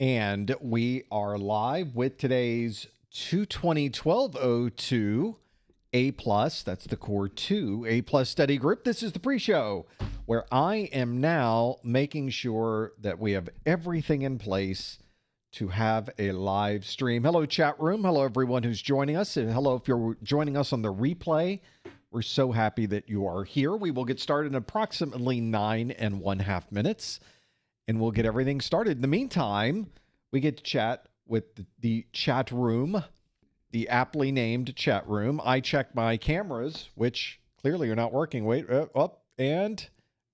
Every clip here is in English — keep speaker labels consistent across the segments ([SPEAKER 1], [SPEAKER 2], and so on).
[SPEAKER 1] And we are live with today's 220-1202 A plus. That's the core 2 A plus study group. This is the pre-show where I am now making sure that we have everything in place to have a live stream. Hello, chat room. Hello, everyone who's joining us. And hello, if you're joining us on the replay. We're so happy that you are here. We will get started in approximately 9.5 minutes. And we'll get everything started. In the meantime, we get to chat with the chat room, the aptly named chat room. I check my cameras, which clearly are not working. Wait, up and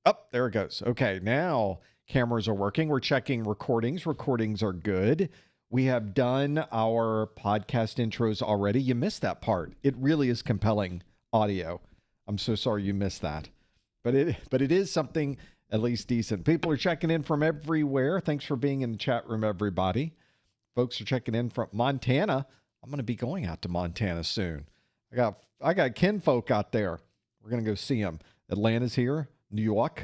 [SPEAKER 1] up. There it goes. Okay, now cameras are working. We're checking recordings. Recordings are good. We have done our podcast intros already. You missed that part. It really is compelling audio. I'm so sorry you missed that. But it is something at least decent. People are checking in from everywhere. Thanks for being in the chat room, everybody. Folks are checking in from Montana. I'm going to be going out to Montana soon. I got kinfolk out there. We're going to go see them. Atlanta's here. New York.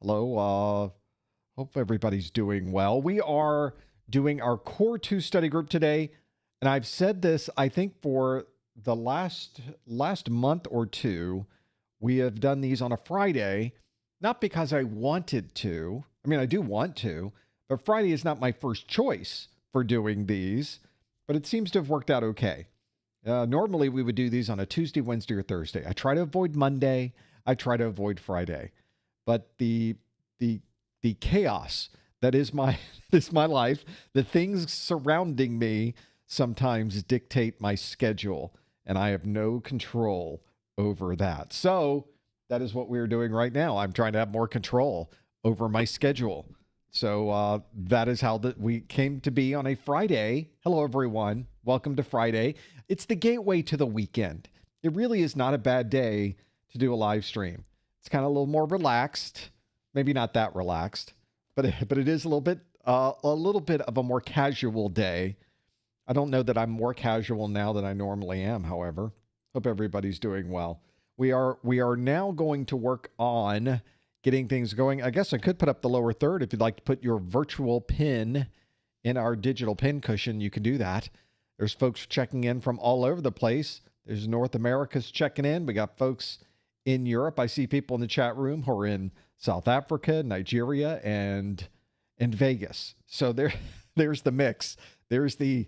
[SPEAKER 1] Hello. Hope everybody's doing well. We are doing our Core 2 study group today. And I've said this, I think, for the last month or two. We have done these on a Friday. Not because I wanted to. I mean, I do want to, but Friday is not my first choice for doing these, but it seems to have worked out okay. Normally, we would do these on a Tuesday, Wednesday, or Thursday. I try to avoid Monday. I try to avoid Friday. But the chaos that is my life, the things surrounding me sometimes dictate my schedule, and I have no control over that. So that is what we're doing right now. I'm trying to have more control over my schedule. So that is how we came to be on a Friday. Hello, everyone. Welcome to Friday. It's the gateway to the weekend. It really is not a bad day to do a live stream. It's kind of a little more relaxed. Maybe not that relaxed, but it is a little bit of a more casual day. I don't know that I'm more casual now than I normally am, however. Hope everybody's doing well. We are now going to work on getting things going. I guess I could put up the lower third. If you'd like to put your virtual pin in our digital pin cushion, you can do that. There's folks checking in from all over the place. There's North America's checking in. We got folks in Europe. I see people in the chat room who are in South Africa, Nigeria, and Vegas. So there's the mix. There's the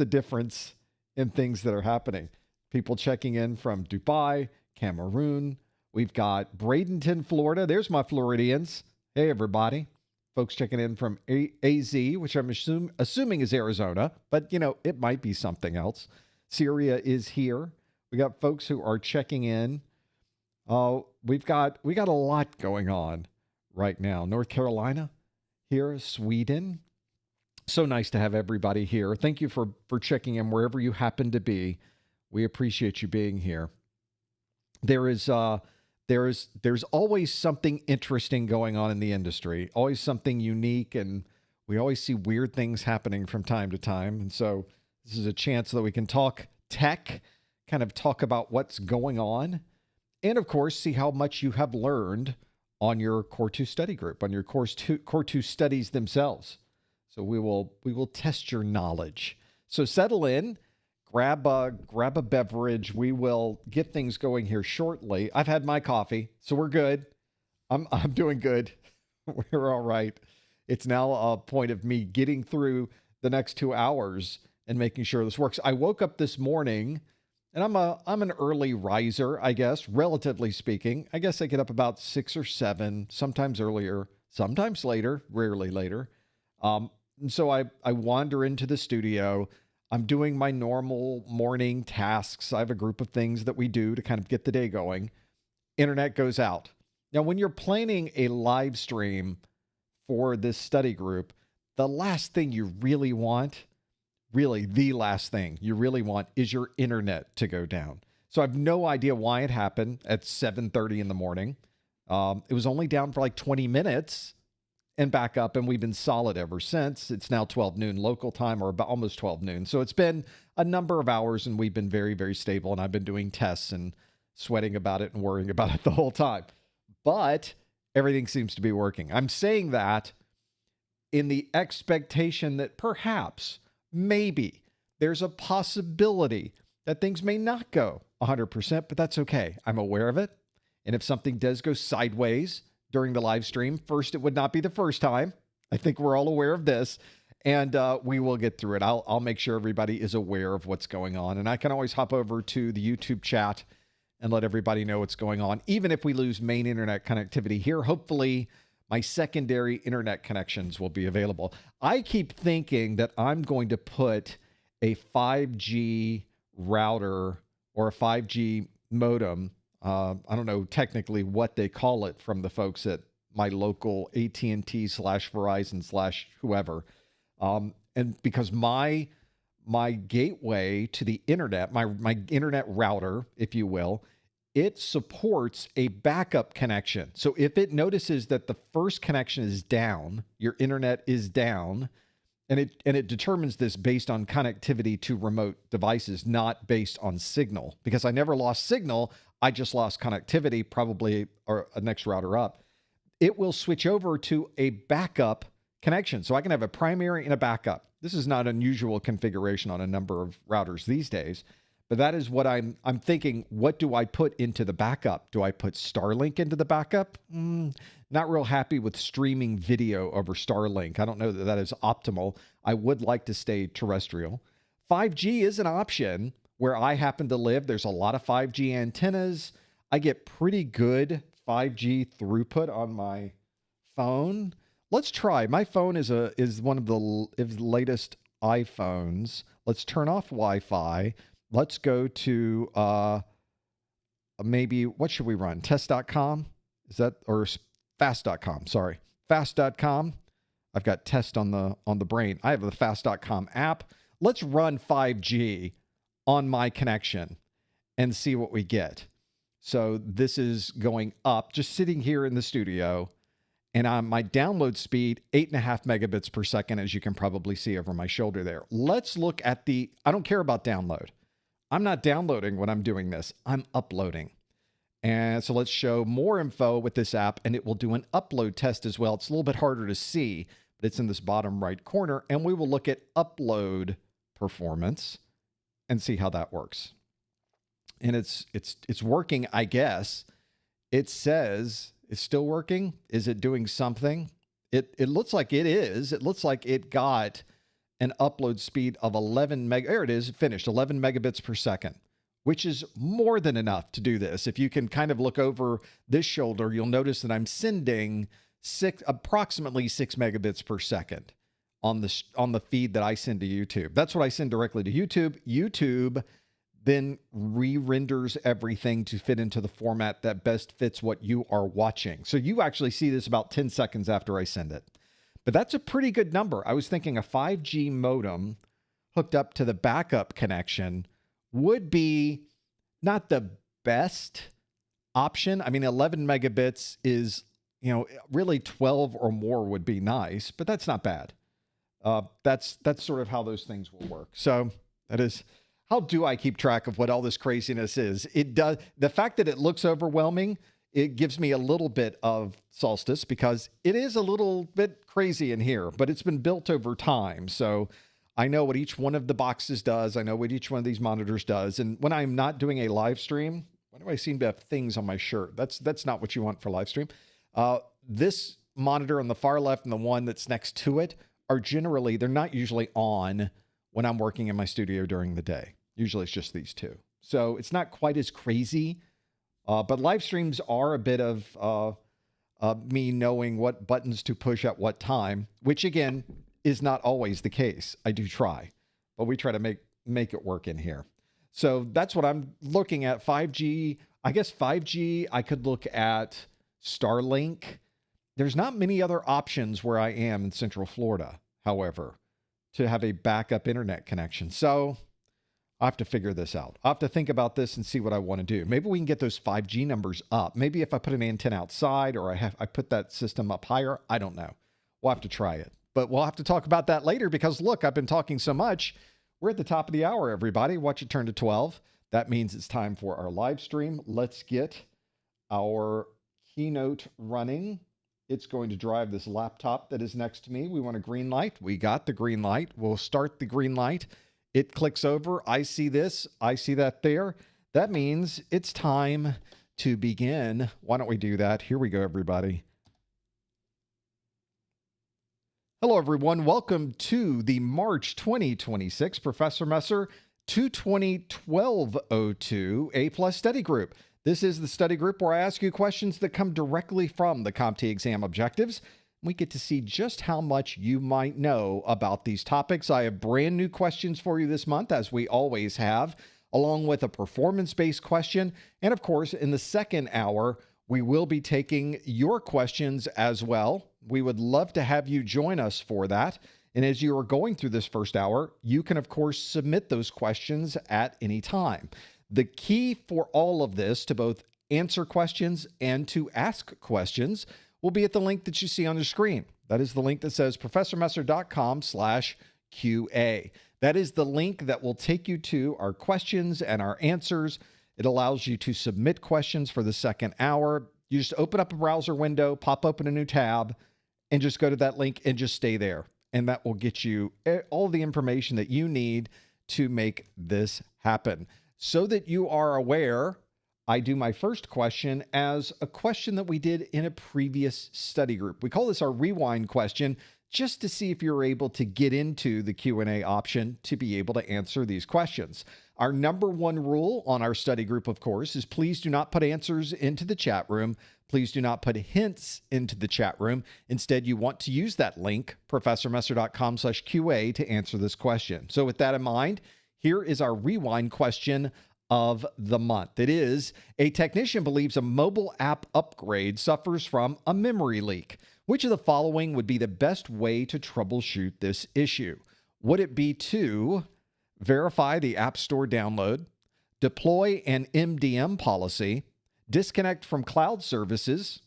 [SPEAKER 1] difference in things that are happening. People checking in from Dubai, Cameroon. We've got Bradenton, Florida. There's my Floridians. Hey, everybody. Folks checking in from AZ, which I'm assuming is Arizona, but, it might be something else. Syria is here. We got folks who are checking in. We got a lot going on right now. North Carolina here, Sweden. So nice to have everybody here. Thank you for checking in wherever you happen to be. We appreciate you being here. There's always something interesting going on in the industry, always something unique, and we always see weird things happening from time to time. And so this is a chance that we can talk tech, kind of talk about what's going on, and of course, see how much you have learned on your Core 2 study group, on your Core 2 studies themselves. So we will test your knowledge. So settle in. Grab a beverage. We will get things going here shortly. I've had my coffee, so we're good. I'm doing good. We're all right. It's now a point of me getting through the next 2 hours and making sure this works. I woke up this morning, and I'm an early riser, I guess, relatively speaking. I guess I get up about 6 or 7, sometimes earlier, sometimes later, rarely later. And so I wander into the studio. I'm doing my normal morning tasks. I have a group of things that we do to kind of get the day going. Internet goes out. Now, when you're planning a live stream for this study group, the last thing you really want, really the last thing you really want is your internet to go down. So I have no idea why it happened at 7:30 in the morning. It was only down for like 20 minutes. And back up, and we've been solid ever since. It's now 12 noon local time, or about almost 12 noon. So it's been a number of hours, and we've been very, very stable, and I've been doing tests and sweating about it and worrying about it the whole time. But everything seems to be working. I'm saying that in the expectation that perhaps, maybe, there's a possibility that things may not go 100%, but that's okay. I'm aware of it. And if something does go sideways during the live stream, first, it would not be the first time. I think we're all aware of this. And we will get through it. I'll make sure everybody is aware of what's going on. And I can always hop over to the YouTube chat and let everybody know what's going on. Even if we lose main internet connectivity here, hopefully my secondary internet connections will be available. I keep thinking that I'm going to put a 5G router or a 5G modem. I don't know technically what they call it from the folks at my local AT&T/Verizon/whoever. And because my gateway to the internet, my internet router, if you will, it supports a backup connection. So if it notices that the first connection is down, your internet is down, and it determines this based on connectivity to remote devices, not based on signal. Because I never lost signal, I just lost connectivity, probably or a next router up. It will switch over to a backup connection. So I can have a primary and a backup. This is not unusual configuration on a number of routers these days, but that is what I'm thinking. What do I put into the backup? Do I put Starlink into the backup? Not real happy with streaming video over Starlink. I don't know that that is optimal. I would like to stay terrestrial. 5G is an option where I happen to live. There's a lot of 5G antennas. I get pretty good 5G throughput on my phone. Let's try. My phone is one of the latest iPhones. Let's turn off Wi-Fi. Let's go to maybe, what should we run? Test.com? Is that, or fast.com? Sorry. Fast.com. I've got test on the brain. I have the fast.com app. Let's run 5G on my connection and see what we get. So this is going up, just sitting here in the studio. And on my download speed, 8.5 megabits per second, as you can probably see over my shoulder there. Let's look at I don't care about download. I'm not downloading when I'm doing this. I'm uploading. And so let's show more info with this app, and it will do an upload test as well. It's a little bit harder to see, but it's in this bottom right corner. And we will look at upload performance and see how that works. And it's working, I guess. It says it's still working. Is it doing something? It looks like it is. It looks like it got an upload speed of 11 meg. There it is, finished, 11 megabits per second, which is more than enough to do this. If you can kind of look over this shoulder, you'll notice that I'm sending approximately 6 megabits per second on the feed that I send to YouTube. That's what I send directly to YouTube. YouTube then re-renders everything to fit into the format that best fits what you are watching. So you actually see this about 10 seconds after I send it. But that's a pretty good number. I was thinking a 5G modem hooked up to the backup connection would be not the best option. I mean, 11 megabits is, really 12 or more would be nice, but that's not bad. That's sort of how those things will work. So that is... How do I keep track of what all this craziness is? It does. The fact that it looks overwhelming, it gives me a little bit of solstice because it is a little bit crazy in here, but it's been built over time. So I know what each one of the boxes does. I know what each one of these monitors does. And when I'm not doing a live stream, why do I seem to have things on my shirt? That's not what you want for live stream. This monitor on the far left and the one that's next to it are they're not usually on when I'm working in my studio during the day. Usually it's just these two. So it's not quite as crazy, but live streams are a bit of me knowing what buttons to push at what time, which again is not always the case. I do try, but we try to make it work in here. So that's what I'm looking at. 5G, I guess 5G, I could look at Starlink. There's not many other options where I am in Central Florida, however, to have a backup internet connection. So I have to figure this out. I have to think about this and see what I want to do. Maybe we can get those 5G numbers up. Maybe if I put an antenna outside or I put that system up higher, I don't know. We'll have to try it. But we'll have to talk about that later because look, I've been talking so much. We're at the top of the hour, everybody. Watch it turn to 12. That means it's time for our live stream. Let's get our keynote running. It's going to drive this laptop that is next to me. We want a green light. We got the green light. We'll start the green light. It clicks over. I see this. I see that there. That means it's time to begin. Why don't we do that? Here we go, everybody. Hello, everyone. Welcome to the March 2026 Professor Messer 220-1202 A+ Study Group. This is the study group where I ask you questions that come directly from the CompTIA exam objectives. We get to see just how much you might know about these topics. I have brand new questions for you this month, as we always have, along with a performance-based question. And of course, in the second hour, we will be taking your questions as well. We would love to have you join us for that. And as you are going through this first hour, you can, of course, submit those questions at any time. The key for all of this, to both answer questions and to ask questions, will be at the link that you see on the screen. That is the link that says professormesser.com/QA. That is the link that will take you to our questions and our answers. It allows you to submit questions for the second hour. You just open up a browser window, pop open a new tab, and just go to that link and just stay there. And that will get you all the information that you need to make this happen. So that you are aware, I do my first question as a question that we did in a previous study group. We call this our rewind question, just to see if you're able to get into the Q&A option to be able to answer these questions. Our number one rule on our study group, of course, is please do not put answers into the chat room. Please do not put hints into the chat room. Instead, you want to use that link, professormesser.com/QA, to answer this question. So with that in mind, here is our rewind question of the month. It is, a technician believes a mobile app upgrade suffers from a memory leak. Which of the following would be the best way to troubleshoot this issue? Would it be to verify the App Store download, deploy an MDM policy, disconnect from cloud services,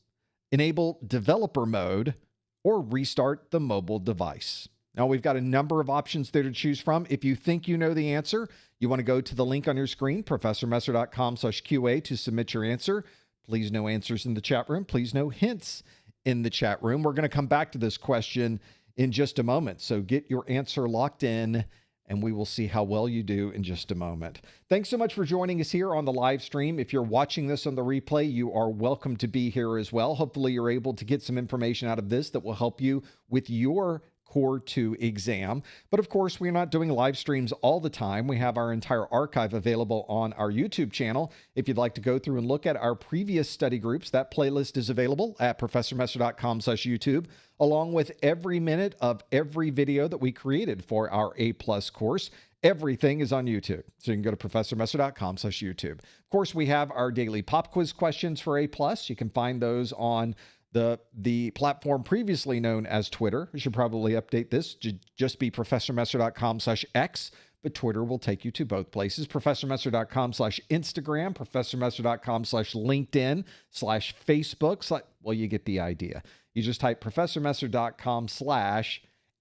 [SPEAKER 1] enable developer mode, or restart the mobile device? Now, we've got a number of options there to choose from. If you think you know the answer, you want to go to the link on your screen, professormesser.com/QA, to submit your answer. Please no answers in the chat room. Please no hints in the chat room. We're going to come back to this question in just a moment. So get your answer locked in, and we will see how well you do in just a moment. Thanks so much for joining us here on the live stream. If you're watching this on the replay, you are welcome to be here as well. Hopefully, you're able to get some information out of this that will help you with your Core 2 exam. But of course, we're not doing live streams all the time. We have our entire archive available on our YouTube channel. If you'd like to go through and look at our previous study groups, that playlist is available at professormesser.com/YouTube, along with every minute of every video that we created for our A+ course. Everything is on YouTube. So you can go to professormesser.com/YouTube. Of course, we have our daily pop quiz questions for A+. You can find those on the platform previously known as Twitter. We should probably update this to just be professormesser.com/X, but Twitter will take you to both places. professormesser.com/Instagram, professormesser.com/LinkedIn/Facebook. Well, you get the idea. You just type professormesser.com/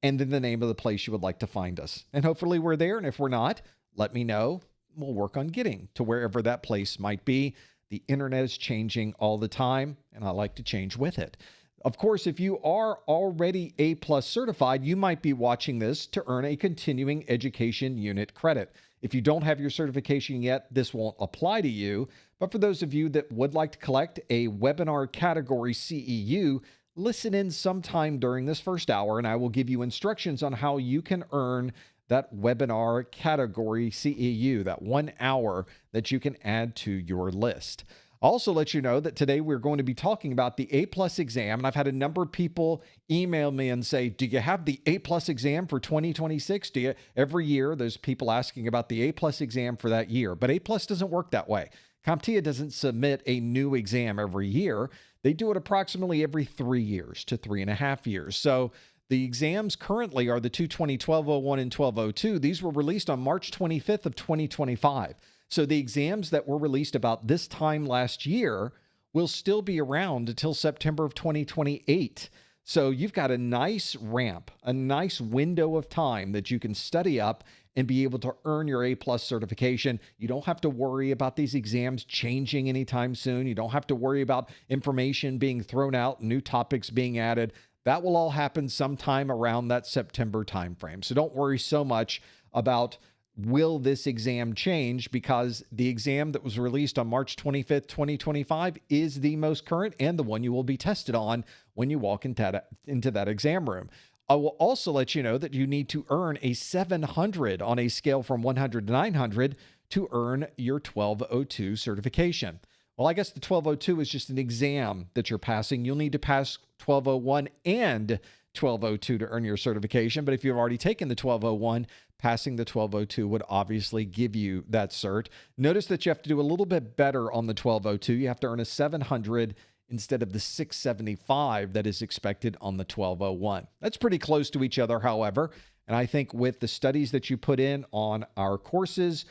[SPEAKER 1] and then the name of the place you would like to find us. And hopefully we're there. And if we're not, let me know. We'll work on getting to wherever that place might be. The internet is changing all the time, and I like to change with it. Of course, if you are already A+ certified, you might be watching this to earn a continuing education unit credit. If you don't have your certification yet, this won't apply to you. But for those of you that would like to collect a webinar category CEU, listen in sometime during this first hour, and I will give you instructions on how you can earn that webinar category CEU, that 1 hour that you can add to your list. I'll also let you know that today we're going to be talking about the A+ exam, and I've had a number of people email me and say, do you have the A+ exam for 2026? Do you? Every year there's people asking about the A+ exam for that year, but A+ doesn't work that way. CompTIA doesn't submit a new exam every year. They do it approximately every 3 years to 3.5 years. So the exams currently are the 220, 1201, and 1202. These were released on March 25th of 2025. So the exams that were released about this time last year will still be around until September of 2028. So you've got a nice ramp, a nice window of time that you can study up and be able to earn your A+ certification. You don't have to worry about these exams changing anytime soon. You don't have to worry about information being thrown out, new topics being added. That will all happen sometime around that September timeframe. So don't worry so much about will this exam change, because the exam that was released on March 25th, 2025 is the most current and the one you will be tested on when you walk into that exam room. I will also let you know that you need to earn a 700 on a scale from 100 to 900 to earn your 1202 certification. Well, I guess the 1202 is just an exam that you're passing. You'll need to pass 1201 and 1202 to earn your certification. But if you've already taken the 1201, passing the 1202 would obviously give you that cert. Notice that you have to do a little bit better on the 1202. You have to earn a 700 instead of the 675 that is expected on the 1201. That's pretty close to each other, however. And I think with the studies that you put in on our courses,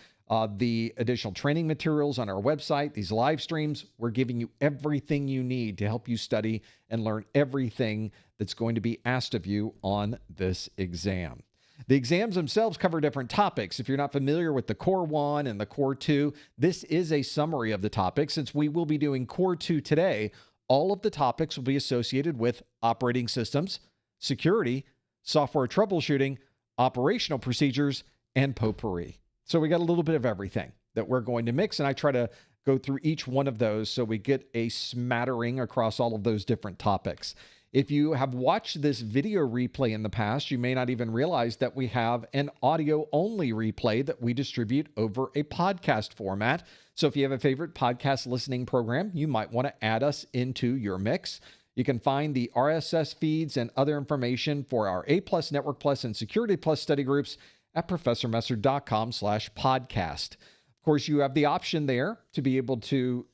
[SPEAKER 1] the additional training materials on our website, these live streams, we're giving you everything you need to help you study and learn everything that's going to be asked of you on this exam. The exams themselves cover different topics. If you're not familiar with the Core 1 and the Core 2, this is a summary of the topics. Since we will be doing Core 2 today, all of the topics will be associated with operating systems, security, software troubleshooting, operational procedures, and potpourri. So we got a little bit of everything that we're going to mix, and I try to go through each one of those so we get a smattering across all of those different topics. If you have watched this video replay in the past, you may not even realize that we have an audio-only replay that we distribute over a podcast format. So if you have a favorite podcast listening program, you might want to add us into your mix. You can find the RSS feeds and other information for our A+, Network Plus, and Security Plus study groups at professormesser.com/podcast. Of course, you have the option there to be able to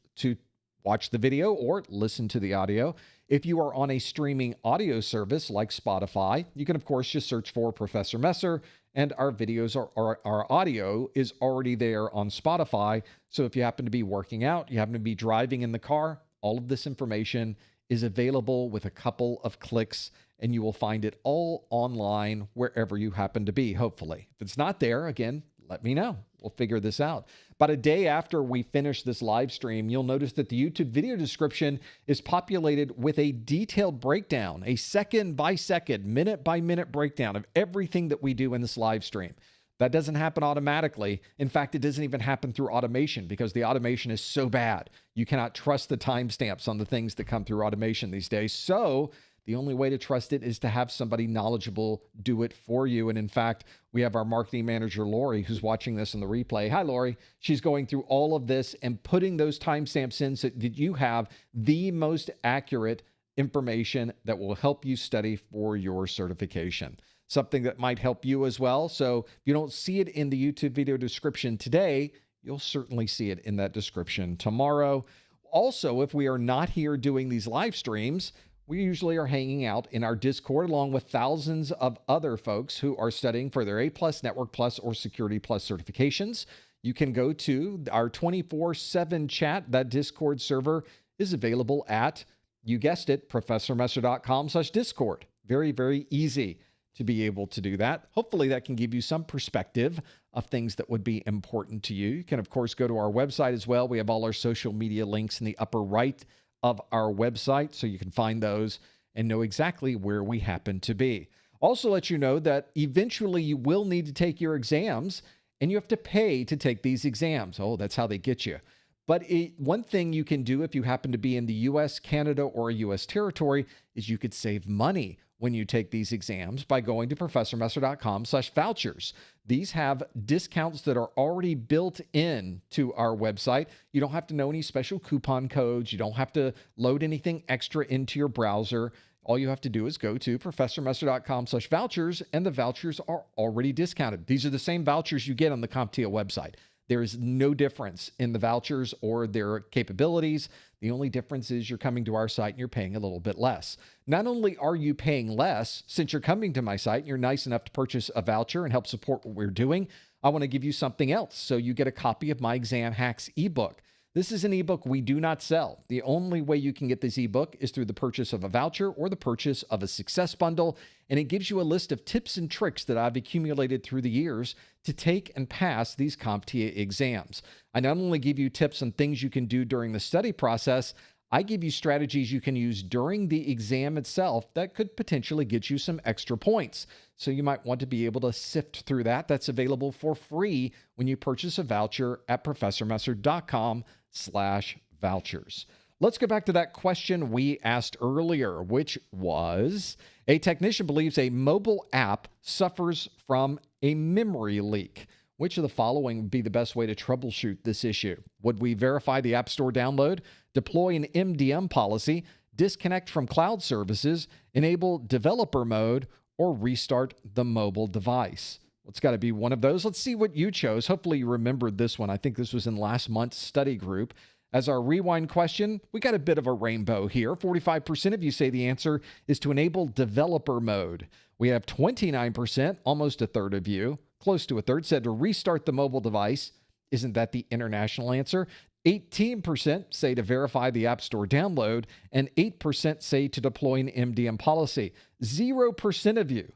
[SPEAKER 1] watch the video or listen to the audio. If you are on a streaming audio service like Spotify, you can, of course, just search for Professor Messer, and our videos our audio is already there on Spotify. So if you happen to be working out, you happen to be driving in the car, all of this information is available with a couple of clicks, and you will find it all online wherever you happen to be, hopefully. If it's not there, again, let me know. We'll figure this out. About a day after we finish this live stream, you'll notice that the YouTube video description is populated with a detailed breakdown, a second-by-second, minute-by-minute breakdown of everything that we do in this live stream. That doesn't happen automatically. In fact, it doesn't even happen through automation because the automation is so bad. You cannot trust the timestamps on the things that come through automation these days. So the only way to trust it is to have somebody knowledgeable do it for you. And in fact, we have our marketing manager, Lori, who's watching this in the replay. Hi, Lori. She's going through all of this and putting those timestamps in so that you have the most accurate information that will help you study for your certification. Something that might help you as well. So if you don't see it in the YouTube video description today, you'll certainly see it in that description tomorrow. Also, if we are not here doing these live streams, we usually are hanging out in our Discord along with thousands of other folks who are studying for their A+, Network Plus, or Security Plus certifications. You can go to our 24/7 chat. That Discord server is available at, you guessed it, professormesser.com/Discord. Very, very easy to be able to do that. Hopefully that can give you some perspective of things that would be important to you. You can, of course, go to our website as well. We have all our social media links in the upper right of our website, so you can find those and know exactly where we happen to be. Also let you know that eventually you will need to take your exams, and you have to pay to take these exams. Oh, that's how they get you. But one thing you can do if you happen to be in the U.S., Canada, or a U.S. territory is you could save money when you take these exams by going to professormesser.com/vouchers. These have discounts that are already built in to our website. You don't have to know any special coupon codes. You don't have to load anything extra into your browser. All you have to do is go to professormesser.com/vouchers, and the vouchers are already discounted. These are the same vouchers you get on the CompTIA website. There is no difference in the vouchers or their capabilities. The only difference is you're coming to our site and you're paying a little bit less. Not only are you paying less, since you're coming to my site and you're nice enough to purchase a voucher and help support what we're doing, I want to give you something else. So you get a copy of my Exam Hacks ebook. This is an ebook we do not sell. The only way you can get this ebook is through the purchase of a voucher or the purchase of a success bundle, and it gives you a list of tips and tricks that I've accumulated through the years to take and pass these CompTIA exams. I not only give you tips on things you can do during the study process, I give you strategies you can use during the exam itself that could potentially get you some extra points. So you might want to be able to sift through that. That's available for free when you purchase a voucher at ProfessorMesser.com/vouchers. Let's go back to that question we asked earlier, which was, a technician believes a mobile app suffers from a memory leak. Which of the following would be the best way to troubleshoot this issue? Would we verify the App Store download, deploy an MDM policy, disconnect from cloud services, enable developer mode, or restart the mobile device? Well, it's got to be one of those. Let's see what you chose. Hopefully you remembered this one. I think this was in last month's study group. As our rewind question, we got a bit of a rainbow here. 45% of you say the answer is to enable developer mode. We have 29%, almost a third of you, close to a third, said to restart the mobile device. Isn't that the international answer? 18% say to verify the App Store download, and 8% say to deploy an MDM policy. 0% of you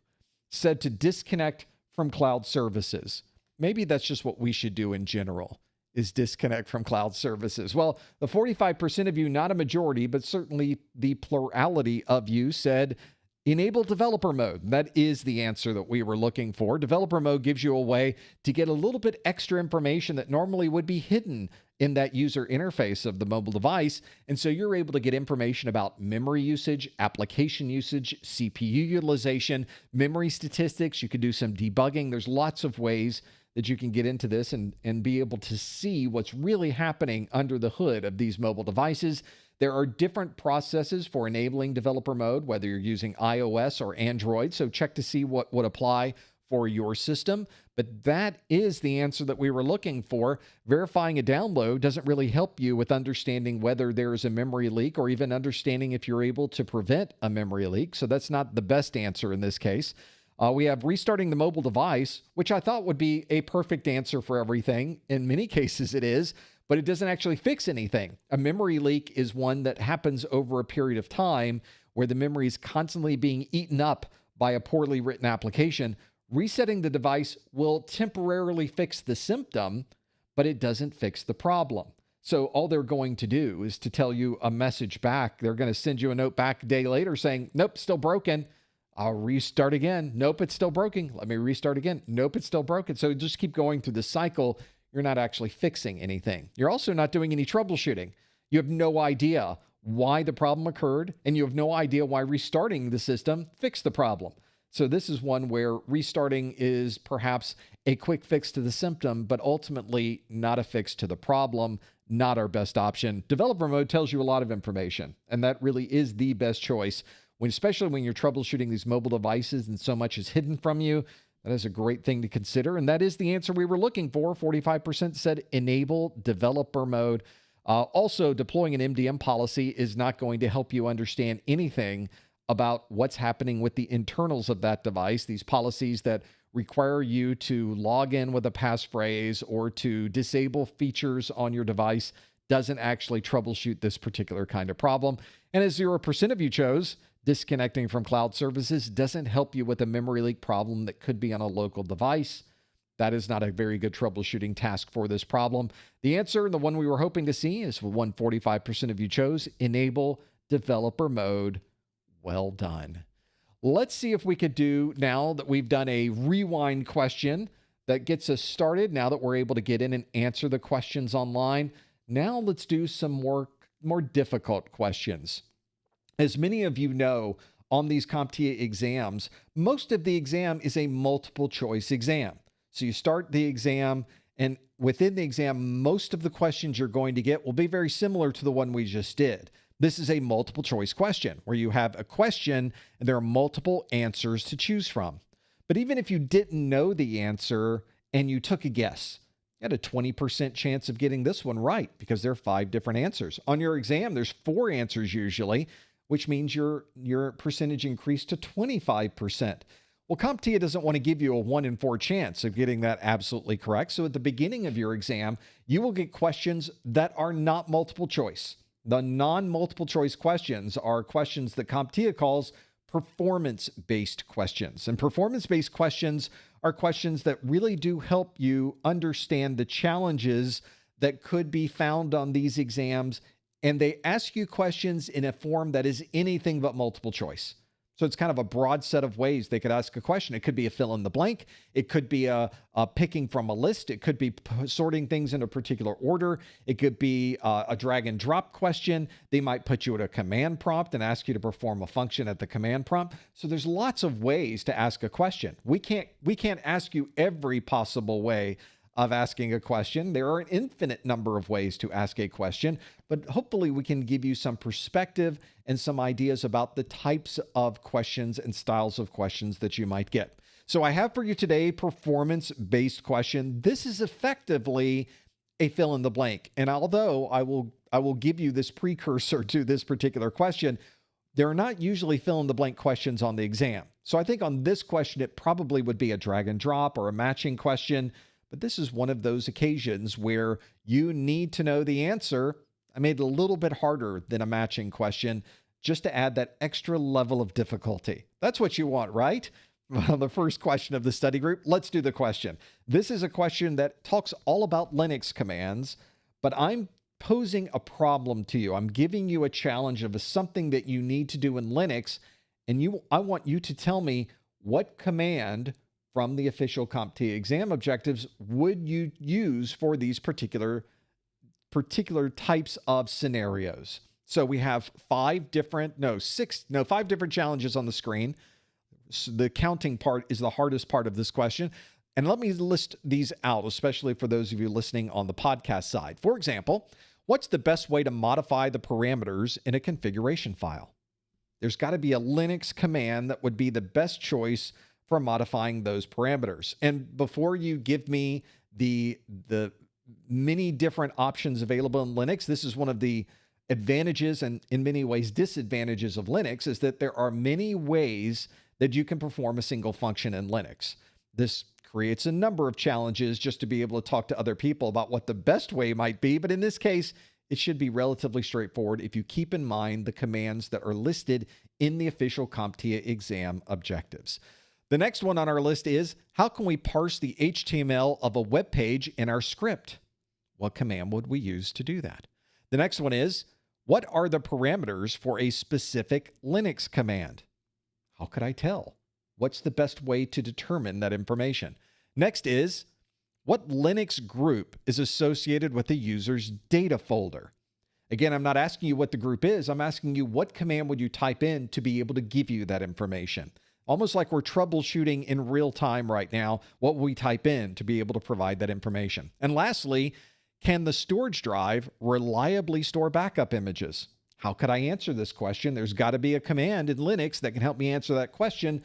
[SPEAKER 1] said to disconnect from cloud services. Maybe that's just what we should do in general, is disconnect from cloud services. Well, the 45% of you, not a majority, but certainly the plurality of you, said enable developer mode. That is the answer that we were looking for. Developer mode gives you a way to get a little bit extra information that normally would be hidden in that user interface of the mobile device. And so you're able to get information about memory usage, application usage, CPU utilization, memory statistics. You could do some debugging. There's lots of ways that you can get into this and be able to see what's really happening under the hood of these mobile devices. There are different processes for enabling developer mode, whether you're using iOS or Android. So check to see what would apply for your system. But that is the answer that we were looking for. Verifying a download doesn't really help you with understanding whether there is a memory leak or even understanding if you're able to prevent a memory leak. So that's not the best answer in this case. We have restarting the mobile device, which I thought would be a perfect answer for everything. In many cases it is, but it doesn't actually fix anything. A memory leak is one that happens over a period of time where the memory is constantly being eaten up by a poorly written application. Resetting the device will temporarily fix the symptom, but it doesn't fix the problem. So all they're going to do is to tell you a message back. They're going to send you a note back a day later saying, nope, still broken. I'll restart again. Nope, it's still broken. Let me restart again. Nope, it's still broken. So just keep going through the cycle. You're not actually fixing anything. You're also not doing any troubleshooting. You have no idea why the problem occurred, and you have no idea why restarting the system fixed the problem. So this is one where restarting is perhaps a quick fix to the symptom, but ultimately not a fix to the problem, not our best option. Developer mode tells you a lot of information, and that really is the best choice, especially when you're troubleshooting these mobile devices and so much is hidden from you. That is a great thing to consider, and that is the answer we were looking for. 45% said enable developer mode. Also, deploying an MDM policy is not going to help you understand anything about what's happening with the internals of that device. These policies that require you to log in with a passphrase or to disable features on your device doesn't actually troubleshoot this particular kind of problem. And as 0% of you chose, disconnecting from cloud services doesn't help you with a memory leak problem that could be on a local device. That is not a very good troubleshooting task for this problem. The answer, and the one we were hoping to see, is 145% of you chose enable developer mode. Well done. Let's see if we could do, now that we've done a rewind question that gets us started, now that we're able to get in and answer the questions online, now let's do some more difficult questions. As many of you know, on these CompTIA exams, most of the exam is a multiple choice exam. So you start the exam, and within the exam, most of the questions you're going to get will be very similar to the one we just did. This is a multiple choice question where you have a question and there are multiple answers to choose from. But even if you didn't know the answer and you took a guess, you had a 20% chance of getting this one right because there are 5 different answers. On your exam, there's 4 answers usually, which means your percentage increased to 25%. Well, CompTIA doesn't want to give you a 1 in 4 chance of getting that absolutely correct. So at the beginning of your exam, you will get questions that are not multiple choice. The non-multiple choice questions are questions that CompTIA calls performance-based questions. And performance-based questions are questions that really do help you understand the challenges that could be found on these exams. And they ask you questions in a form that is anything but multiple choice. So it's kind of a broad set of ways they could ask a question. It could be a fill in the blank. It could be a picking from a list. It could be sorting things in a particular order. It could be a drag and drop question. They might put you at a command prompt and ask you to perform a function at the command prompt. So there's lots of ways to ask a question. We can't ask you every possible way of asking a question. There are an infinite number of ways to ask a question, but hopefully we can give you some perspective and some ideas about the types of questions and styles of questions that you might get. So I have for you today performance-based question. This is effectively a fill in the blank. And although I will give you this precursor to this particular question, there are not usually fill in the blank questions on the exam. So I think on this question, it probably would be a drag and drop or a matching question. But this is one of those occasions where you need to know the answer. I made it a little bit harder than a matching question just to add that extra level of difficulty. That's what you want, right? Well, the first question of the study group, let's do the question. This is a question that talks all about Linux commands, but I'm posing a problem to you. I'm giving you a challenge of something that you need to do in Linux, and I want you to tell me what command from the official CompTIA exam objectives would you use for these particular types of scenarios. So we have five different challenges on the screen. So the counting part is the hardest part of this question. And let me list these out, especially for those of you listening on the podcast side. For example, what's the best way to modify the parameters in a configuration file? There's got to be a Linux command that would be the best choice for modifying those parameters. And before you give me the many different options available in Linux, this is one of the advantages and in many ways disadvantages of Linux, is that there are many ways that you can perform a single function in Linux. This creates a number of challenges just to be able to talk to other people about what the best way might be. But in this case, it should be relatively straightforward if you keep in mind the commands that are listed in the official CompTIA exam objectives. The next one on our list is, how can we parse the HTML of a web page in our script? What command would we use to do that? The next one is, what are the parameters for a specific Linux command? How could I tell? What's the best way to determine that information? Next is, what Linux group is associated with the user's data folder? Again, I'm not asking you what the group is. I'm asking you what command would you type in to be able to give you that information? Almost like we're troubleshooting in real time right now, what we type in to be able to provide that information. And lastly, can the storage drive reliably store backup images? How could I answer this question? There's got to be a command in Linux that can help me answer that question.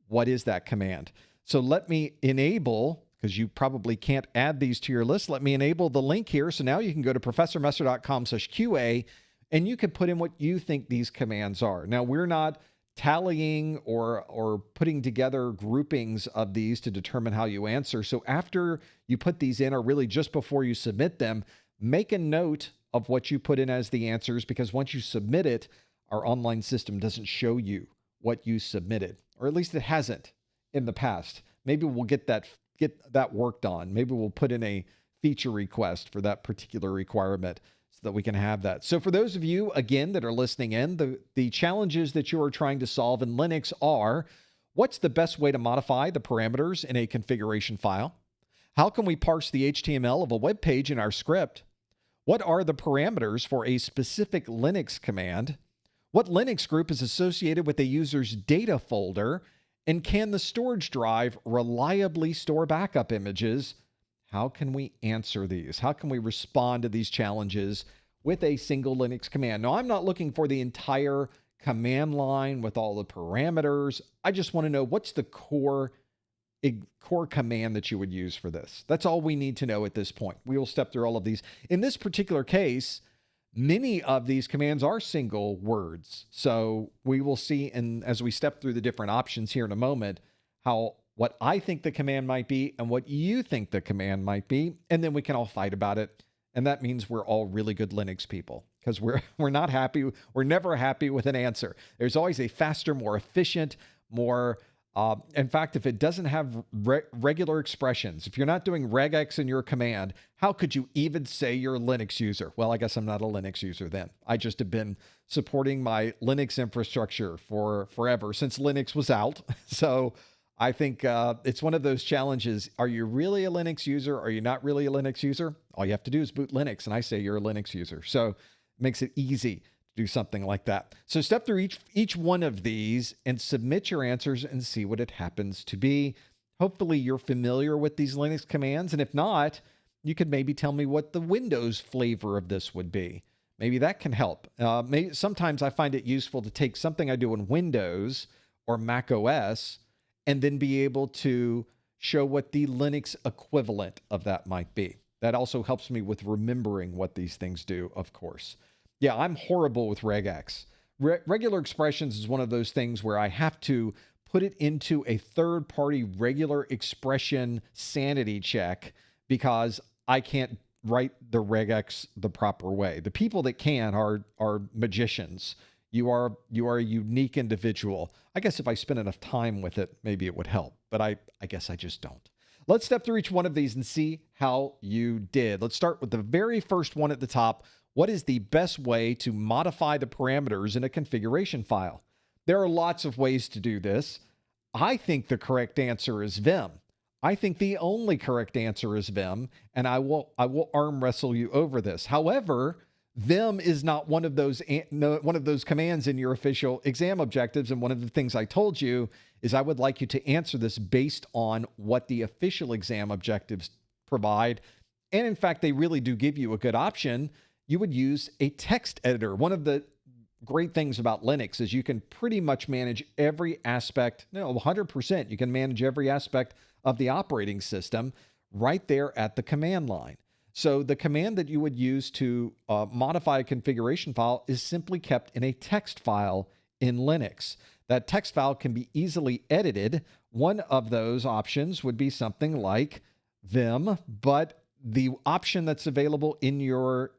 [SPEAKER 1] What is that command? So let me enable, because you probably can't add these to your list, let me enable the link here. So now you can go to professormesser.com/QA and you can put in what you think these commands are. Now, we're not tallying or putting together groupings of these to determine how you answer. So after you put these in, or really just before you submit them, make a note of what you put in as the answers, because once you submit it, our online system doesn't show you what you submitted, or at least it hasn't in the past. Maybe we'll get that worked on. Maybe we'll put in a feature request for that particular requirement so that we can have that. So for those of you, again, that are listening in, the challenges that you are trying to solve in Linux are, what's the best way to modify the parameters in a configuration file? How can we parse the HTML of a web page in our script? What are the parameters for a specific Linux command? What Linux group is associated with a user's data folder? And can the storage drive reliably store backup images? How can we answer these? How can we respond to these challenges with a single Linux command? Now, I'm not looking for the entire command line with all the parameters. I just want to know what's the core command that you would use for this. That's all we need to know at this point. We will step through all of these. In this particular case, many of these commands are single words. So we will see, and as we step through the different options here in a moment, what I think the command might be and what you think the command might be, and then we can all fight about it. And that means we're all really good Linux people because we're not happy. We're never happy with an answer. There's always a faster, more efficient, more in fact, if it doesn't have regular expressions, if you're not doing regex in your command, how could you even say you're a Linux user? Well, I guess I'm not a Linux user then. I just have been supporting my Linux infrastructure for forever, since Linux was out. So I think it's one of those challenges. Are you really a Linux user? Are you not really a Linux user? All you have to do is boot Linux, and I say you're a Linux user. So it makes it easy do something like that. So step through each one of these and submit your answers and see what it happens to be. Hopefully you're familiar with these Linux commands. And if not, you could maybe tell me what the Windows flavor of this would be. Maybe that can help. Sometimes I find it useful to take something I do in Windows or Mac OS and then be able to show what the Linux equivalent of that might be. That also helps me with remembering what these things do, of course. Yeah, I'm horrible with regex. Regular expressions is one of those things where I have to put it into a third-party regular expression sanity check because I can't write the regex the proper way. The people that can are magicians. You are a unique individual. I guess if I spend enough time with it, maybe it would help, but I guess I just don't. Let's step through each one of these and see how you did. Let's start with the very first one at the top. What is the best way to modify the parameters in a configuration file? There are lots of ways to do this. I think the correct answer is Vim. I think the only correct answer is Vim, and I will arm wrestle you over this. However, Vim is not one of those commands in your official exam objectives, and one of the things I told you is I would like you to answer this based on what the official exam objectives provide. And in fact, they really do give you a good option. You would use a text editor. One of the great things about Linux is you can pretty much manage every aspect, 100%. You can manage every aspect of the operating system right there at the command line. So the command that you would use to modify a configuration file is simply kept in a text file in Linux. That text file can be easily edited. One of those options would be something like Vim, but the option that's available in your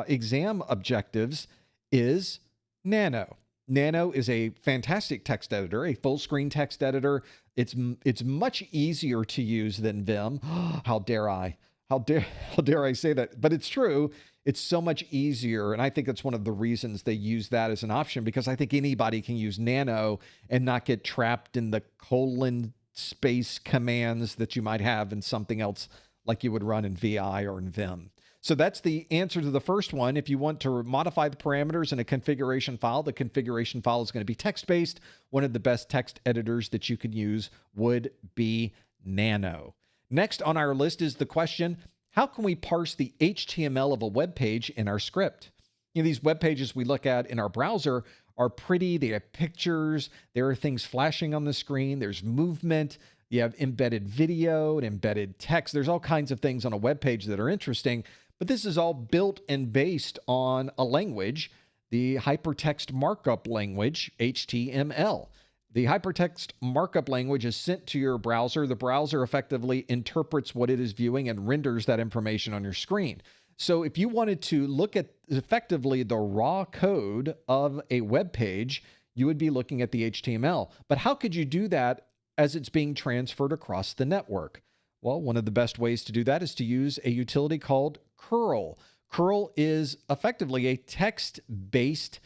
[SPEAKER 1] exam objectives is Nano. Nano is a fantastic text editor, a full screen text editor. It's much easier to use than Vim. How dare I? How dare I say that? But it's true. It's so much easier. And I think that's one of the reasons they use that as an option, because I think anybody can use Nano and not get trapped in the colon space commands that you might have in something else like you would run in VI or in Vim. So that's the answer to the first one. If you want to modify the parameters in a configuration file, the configuration file is going to be text-based. One of the best text editors that you can use would be Nano. Next on our list is the question, how can we parse the HTML of a web page in our script? These web pages we look at in our browser are pretty. They have pictures. There are things flashing on the screen. There's movement. You have embedded video and embedded text. There's all kinds of things on a web page that are interesting. But this is all built and based on a language, the hypertext markup language, HTML. The hypertext markup language is sent to your browser. The browser effectively interprets what it is viewing and renders that information on your screen. So if you wanted to look at effectively the raw code of a web page, you would be looking at the HTML. But how could you do that as it's being transferred across the network? Well, one of the best ways to do that is to use a utility called curl. Curl is effectively a text-based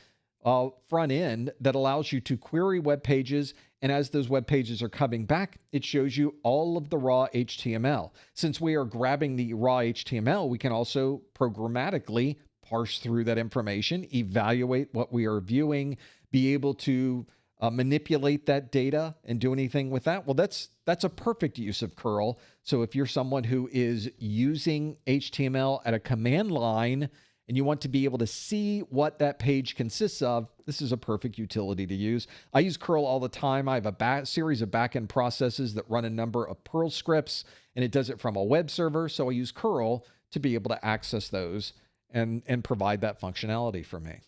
[SPEAKER 1] front end that allows you to query web pages, and as those web pages are coming back, it shows you all of the raw HTML. Since we are grabbing the raw HTML, we can also programmatically parse through that information, evaluate what we are viewing, be able to manipulate that data and do anything with that. Well, that's a perfect use of curl. So if you're someone who is using HTML at a command line and you want to be able to see what that page consists of, this is a perfect utility to use. I use curl all the time. I have a series of backend processes that run a number of Perl scripts, and it does it from a web server. So I use curl to be able to access those and provide that functionality for me.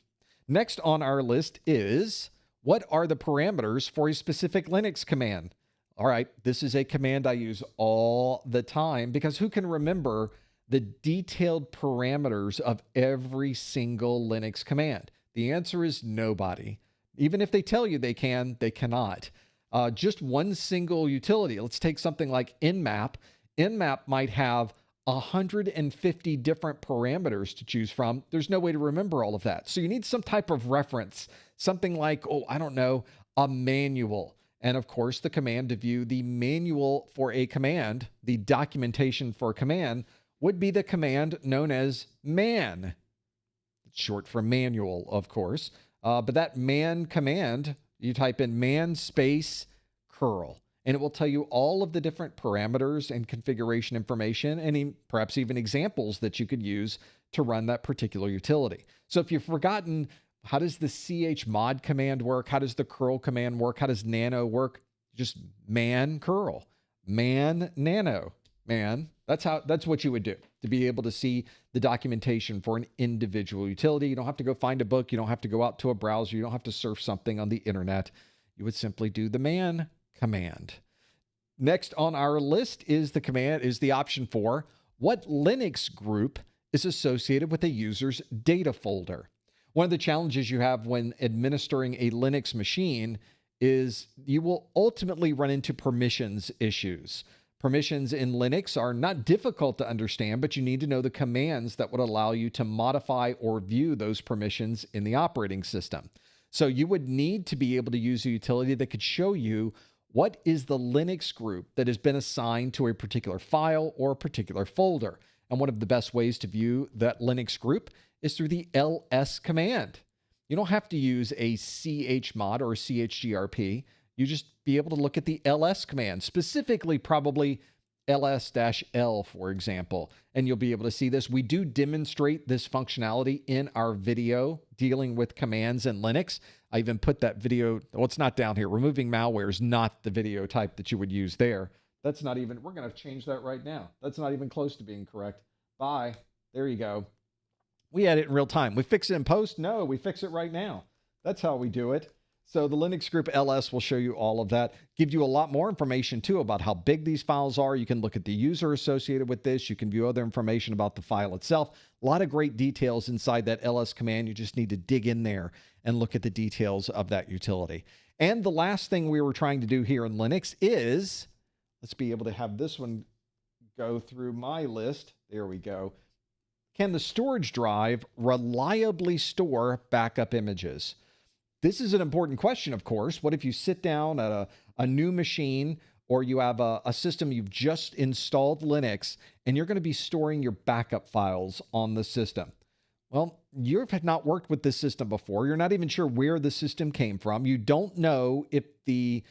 [SPEAKER 1] Next on our list is, what are the parameters for a specific Linux command? All right, this is a command I use all the time because who can remember the detailed parameters of every single Linux command? The answer is nobody. Even if they tell you they can, they cannot. Just one single utility. Let's take something like nmap. Nmap might have 150 different parameters to choose from. There's no way to remember all of that. So you need some type of reference, something like, oh, I don't know, a manual. And of course, the command to view the manual for a command, the documentation for a command, would be the command known as man. It's short for manual, of course. But that man command, you type in man space curl, and it will tell you all of the different parameters and configuration information, and perhaps even examples that you could use to run that particular utility. So if you've forgotten, how does the chmod command work? How does the curl command work? How does nano work? Just man curl, man nano, man. That's what you would do to be able to see the documentation for an individual utility. You don't have to go find a book. You don't have to go out to a browser. You don't have to surf something on the internet. You would simply do the man command. Next on our list is the option for what Linux group is associated with a user's data folder. One of the challenges you have when administering a Linux machine is you will ultimately run into permissions issues. Permissions in Linux are not difficult to understand, but you need to know the commands that would allow you to modify or view those permissions in the operating system. So you would need to be able to use a utility that could show you what is the Linux group that has been assigned to a particular file or a particular folder. And one of the best ways to view that Linux group is through the ls command. You don't have to use a chmod or a chgrp. You just be able to look at the ls command, specifically probably ls-l, for example, and you'll be able to see this. We do demonstrate this functionality in our video dealing with commands in Linux. I even put that video, well, it's not down here. Removing malware is not the video type that you would use there. That's not even, we're going to change that right now. That's not even close to being correct. Bye. There you go. We had it in real time. We fix it in post? No, we fix it right now. That's how we do it. So the Linux group ls will show you all of that. Give you a lot more information too about how big these files are. You can look at the user associated with this. You can view other information about the file itself. A lot of great details inside that ls command. You just need to dig in there and look at the details of that utility. And the last thing we were trying to do here in Linux is, let's be able to have this one go through my list. There we go. Can the storage drive reliably store backup images? This is an important question, of course. What if you sit down at a new machine, or you have a system you've just installed Linux, and you're going to be storing your backup files on the system? Well, you've not worked with this system before. You're not even sure where the system came from. You don't know if the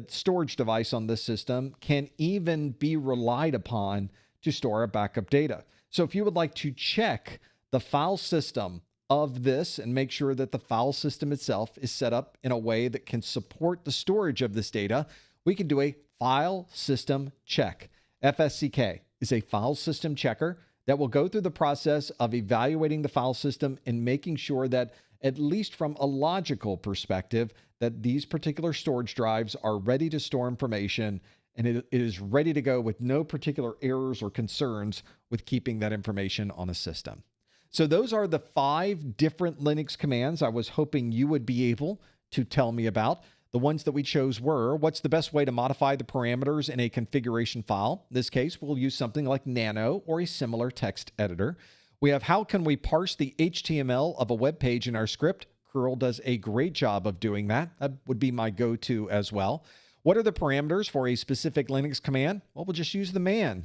[SPEAKER 1] storage device on this system can even be relied upon to store our backup data. So if you would like to check the file system of this and make sure that the file system itself is set up in a way that can support the storage of this data, we can do a file system check. FSCK is a file system checker that will go through the process of evaluating the file system and making sure that, at least from a logical perspective, that these particular storage drives are ready to store information, and it is ready to go with no particular errors or concerns with keeping that information on a system. So those are the 5 different Linux commands I was hoping you would be able to tell me about. The ones that we chose were, what's the best way to modify the parameters in a configuration file? In this case, we'll use something like Nano or a similar text editor. We have how can we parse the HTML of a web page in our script? Curl does a great job of doing that. That would be my go-to as well. What are the parameters for a specific Linux command? Well, we'll just use the man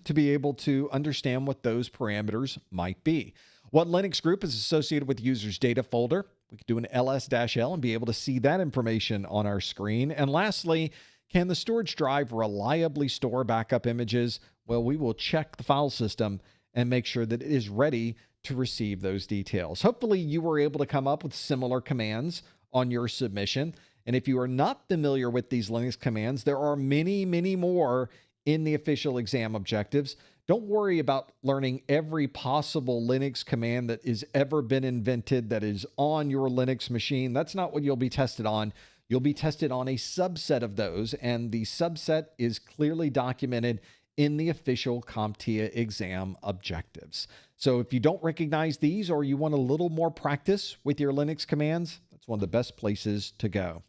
[SPEAKER 1] to be able to understand what those parameters might be. What Linux group is associated with the user's data folder? We could do an ls-l and be able to see that information on our screen. And lastly, can the storage drive reliably store backup images? Well, we will check the file system and make sure that it is ready to receive those details. Hopefully you were able to come up with similar commands on your submission. And if you are not familiar with these Linux commands, there are many, many more in the official exam objectives. Don't worry about learning every possible Linux command that has ever been invented that is on your Linux machine. That's not what you'll be tested on. You'll be tested on a subset of those, and the subset is clearly documented in the official CompTIA exam objectives. So if you don't recognize these or you want a little more practice with your Linux commands, that's one of the best places to go.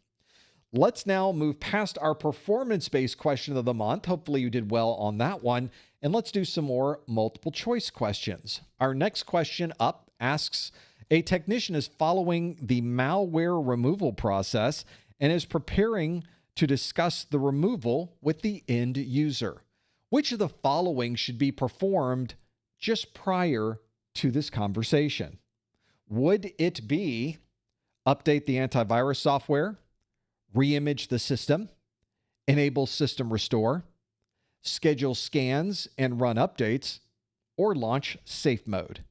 [SPEAKER 1] Let's now move past our performance-based question of the month. Hopefully you did well on that one. And let's do some more multiple choice questions. Our next question up asks, a technician is following the malware removal process and is preparing to discuss the removal with the end user. Which of the following should be performed just prior to this conversation? Would it be update the antivirus software, reimage the system, enable system restore, schedule scans and run updates, or launch safe mode?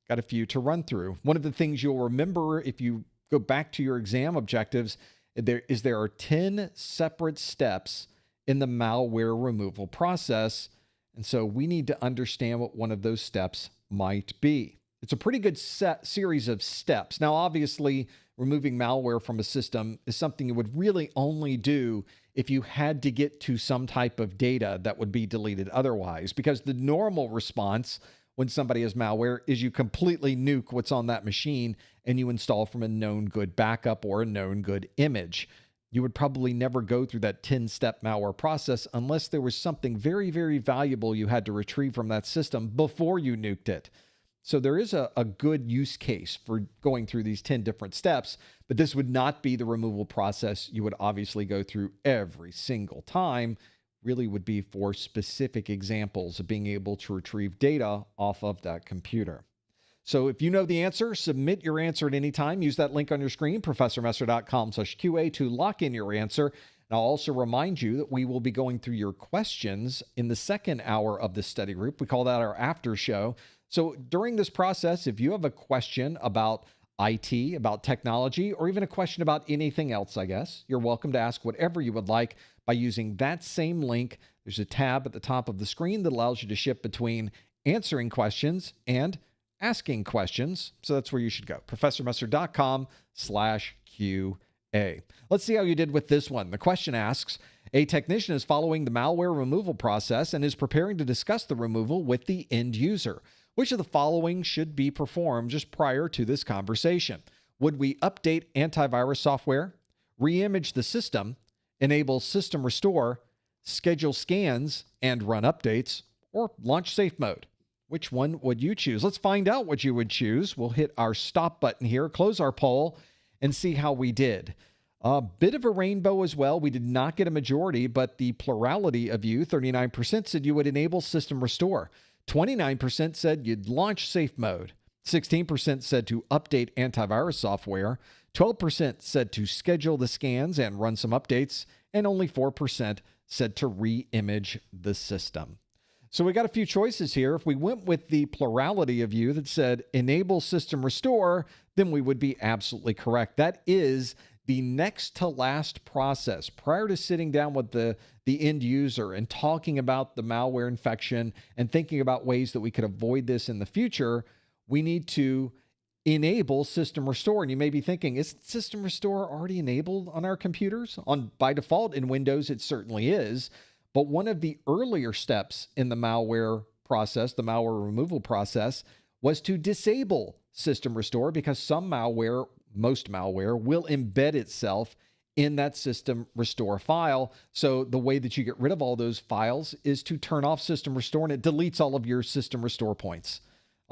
[SPEAKER 1] Got a few to run through. One of the things you'll remember if you go back to your exam objectives, there are 10 separate steps in the malware removal process. And so we need to understand what one of those steps might be. It's a pretty good series of steps. Now, obviously, removing malware from a system is something you would really only do if you had to get to some type of data that would be deleted otherwise, because the normal response when somebody has malware is you completely nuke what's on that machine and you install from a known good backup or a known good image. You would probably never go through that 10-step malware process unless there was something very, very valuable you had to retrieve from that system before you nuked it. So there is a good use case for going through these 10 different steps, but this would not be the removal process you would obviously go through every single time. Really would be for specific examples of being able to retrieve data off of that computer. So if you know the answer, submit your answer at any time. Use that link on your screen, professormesser.com/QA, to lock in your answer. And I'll also remind you that we will be going through your questions in the second hour of the study group. We call that our after show. So during this process, if you have a question about IT, about technology, or even a question about anything else, I guess, you're welcome to ask whatever you would like by using that same link. There's a tab at the top of the screen that allows you to shift between answering questions and asking questions. So that's where you should go. professormesser.com/QA. Let's see how you did with this one. The question asks, a technician is following the malware removal process and is preparing to discuss the removal with the end user. Which of the following should be performed just prior to this conversation? Would we update antivirus software, reimage the system, enable system restore, schedule scans and run updates, or launch safe mode? Which one would you choose? Let's find out what you would choose. We'll hit our stop button here, close our poll, and see how we did. A bit of a rainbow as well. We did not get a majority, but the plurality of you, 39%, said you would enable system restore. 29% said you'd launch safe mode. 16% said to update antivirus software. 12% said to schedule the scans and run some updates. And only 4% said to re-image the system. So we got a few choices here. If we went with the plurality of you that said enable system restore, then we would be absolutely correct. That is the next to last process prior to sitting down with the end user and talking about the malware infection and thinking about ways that we could avoid this in the future. We need to enable system restore. And you may be thinking, is system restore already enabled on our computers? By default in Windows, it certainly is. But one of the earlier steps in the malware process, the malware removal process, was to disable system restore, because some malware, most malware, will embed itself in that system restore file. So the way that you get rid of all those files is to turn off system restore, and it deletes all of your system restore points.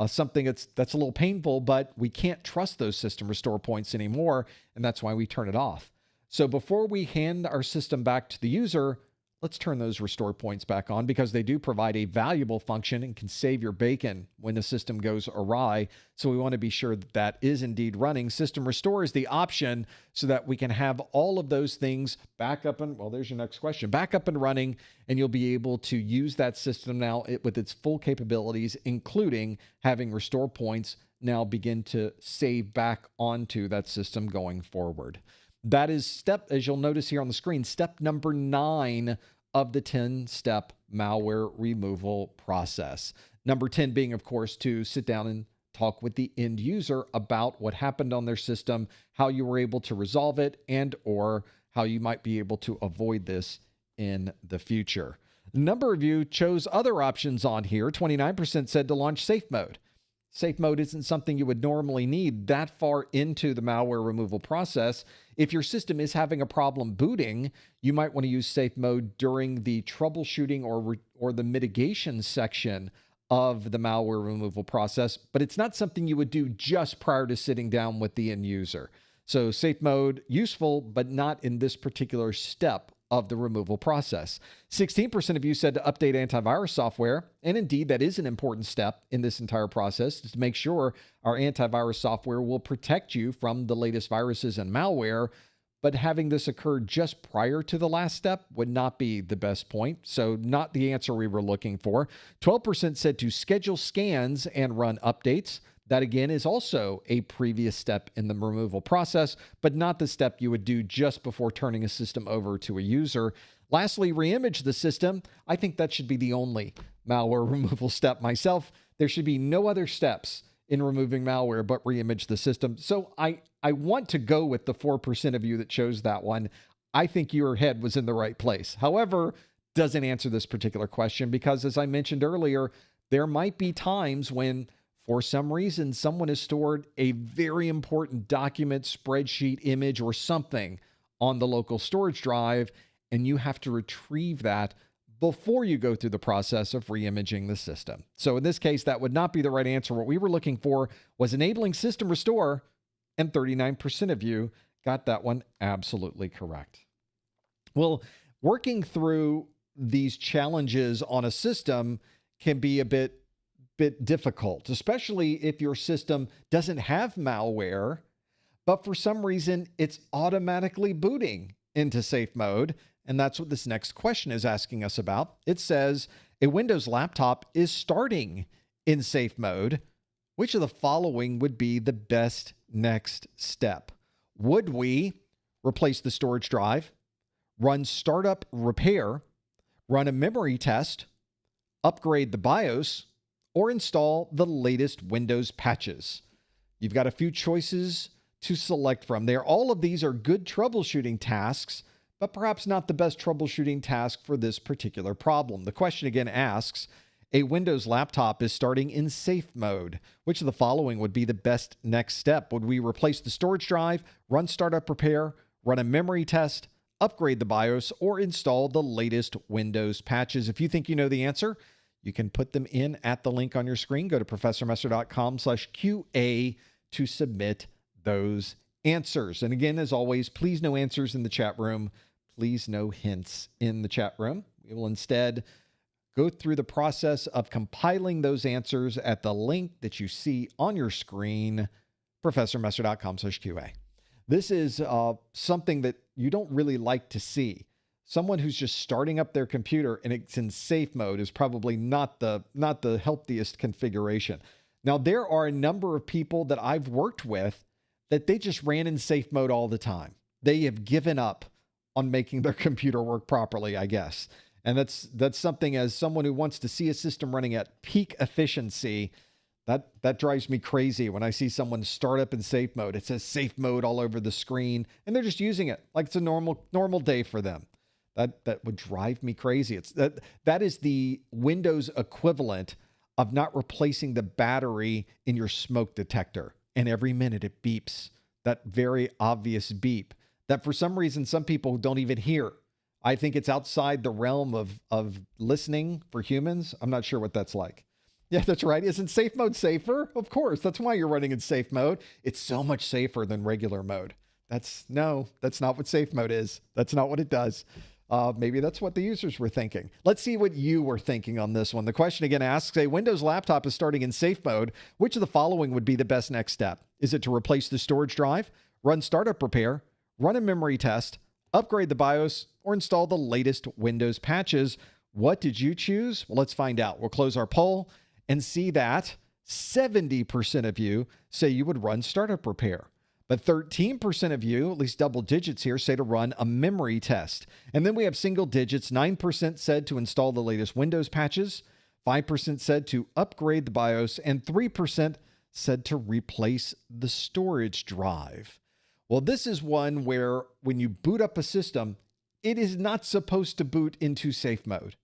[SPEAKER 1] Something that's a little painful, but we can't trust those system restore points anymore, and that's why we turn it off. So before we hand our system back to the user, let's turn those restore points back on, because they do provide a valuable function and can save your bacon when the system goes awry. So we want to be sure that that is indeed running. System restore is the option so that we can have all of those things back up and, well, there's your next question, back up and running, and you'll be able to use that system now with its full capabilities, including having restore points now begin to save back onto that system going forward. That is as you'll notice here on the screen, step number 9 of the 10-step malware removal process. Number 10 being, of course, to sit down and talk with the end user about what happened on their system, how you were able to resolve it, and or how you might be able to avoid this in the future. A number of you chose other options on here. 29% said to launch safe mode. Safe mode isn't something you would normally need that far into the malware removal process. If your system is having a problem booting, you might want to use safe mode during the troubleshooting or the mitigation section of the malware removal process, but it's not something you would do just prior to sitting down with the end user. So safe mode, useful, but not in this particular step of the removal process. 16% of you said to update antivirus software, and indeed that is an important step in this entire process to make sure our antivirus software will protect you from the latest viruses and malware, but having this occur just prior to the last step would not be the best point, so not the answer we were looking for. 12% said to schedule scans and run updates. That, again, is also a previous step in the removal process, but not the step you would do just before turning a system over to a user. Lastly, reimage the system. I think that should be the only malware removal step myself. There should be no other steps in removing malware but reimage the system. So I want to go with the 4% of you that chose that one. I think your head was in the right place. However, doesn't answer this particular question because, as I mentioned earlier, there might be times when for some reason, someone has stored a very important document, spreadsheet, image, or something on the local storage drive, and you have to retrieve that before you go through the process of reimaging the system. So in this case, that would not be the right answer. What we were looking for was enabling system restore, and 39% of you got that one absolutely correct. Well, working through these challenges on a system can be a bit difficult, especially if your system doesn't have malware, but for some reason it's automatically booting into safe mode. And that's what this next question is asking us about. It says a Windows laptop is starting in safe mode. Which of the following would be the best next step? Would we replace the storage drive, run startup repair, run a memory test, upgrade the BIOS, or install the latest Windows patches? You've got a few choices to select from there. All of these are good troubleshooting tasks, but perhaps not the best troubleshooting task for this particular problem. The question again asks, a Windows laptop is starting in safe mode. Which of the following would be the best next step? Would we replace the storage drive, run startup repair, run a memory test, upgrade the BIOS, or install the latest Windows patches? If you think you know the answer, you can put them in at the link on your screen. Go to professormesser.com/QA to submit those answers. And again, as always, please no answers in the chat room. Please no hints in the chat room. We will instead go through the process of compiling those answers at the link that you see on your screen, professormesser.com/QA. This is something that you don't really like to see. Someone who's just starting up their computer and it's in safe mode is probably not the healthiest configuration. Now, there are a number of people that I've worked with that they just ran in safe mode all the time. They have given up on making their computer work properly, I guess. And that's something, as someone who wants to see a system running at peak efficiency, that drives me crazy when I see someone start up in safe mode. It says safe mode all over the screen, and they're just using it like it's a normal day for them. That would drive me crazy. That is the Windows equivalent of not replacing the battery in your smoke detector. And every minute it beeps, that very obvious beep that for some reason some people don't even hear. I think it's outside the realm of listening for humans. I'm not sure what that's like. Yeah, that's right. Isn't safe mode safer? Of course. That's why you're running in safe mode. It's so much safer than regular mode. That's not what safe mode is. That's not what it does. Maybe that's what the users were thinking. Let's see what you were thinking on this one. The question again asks, a Windows laptop is starting in safe mode. Which of the following would be the best next step? Is it to replace the storage drive, run startup repair, run a memory test, upgrade the BIOS, or install the latest Windows patches? What did you choose? Well, let's find out. We'll close our poll and see that 70% of you say you would run startup repair. But 13% of you, at least double digits here, say to run a memory test. And then we have single digits. 9% said to install the latest Windows patches. 5% said to upgrade the BIOS. And 3% said to replace the storage drive. Well, this is one where when you boot up a system, it is not supposed to boot into safe mode.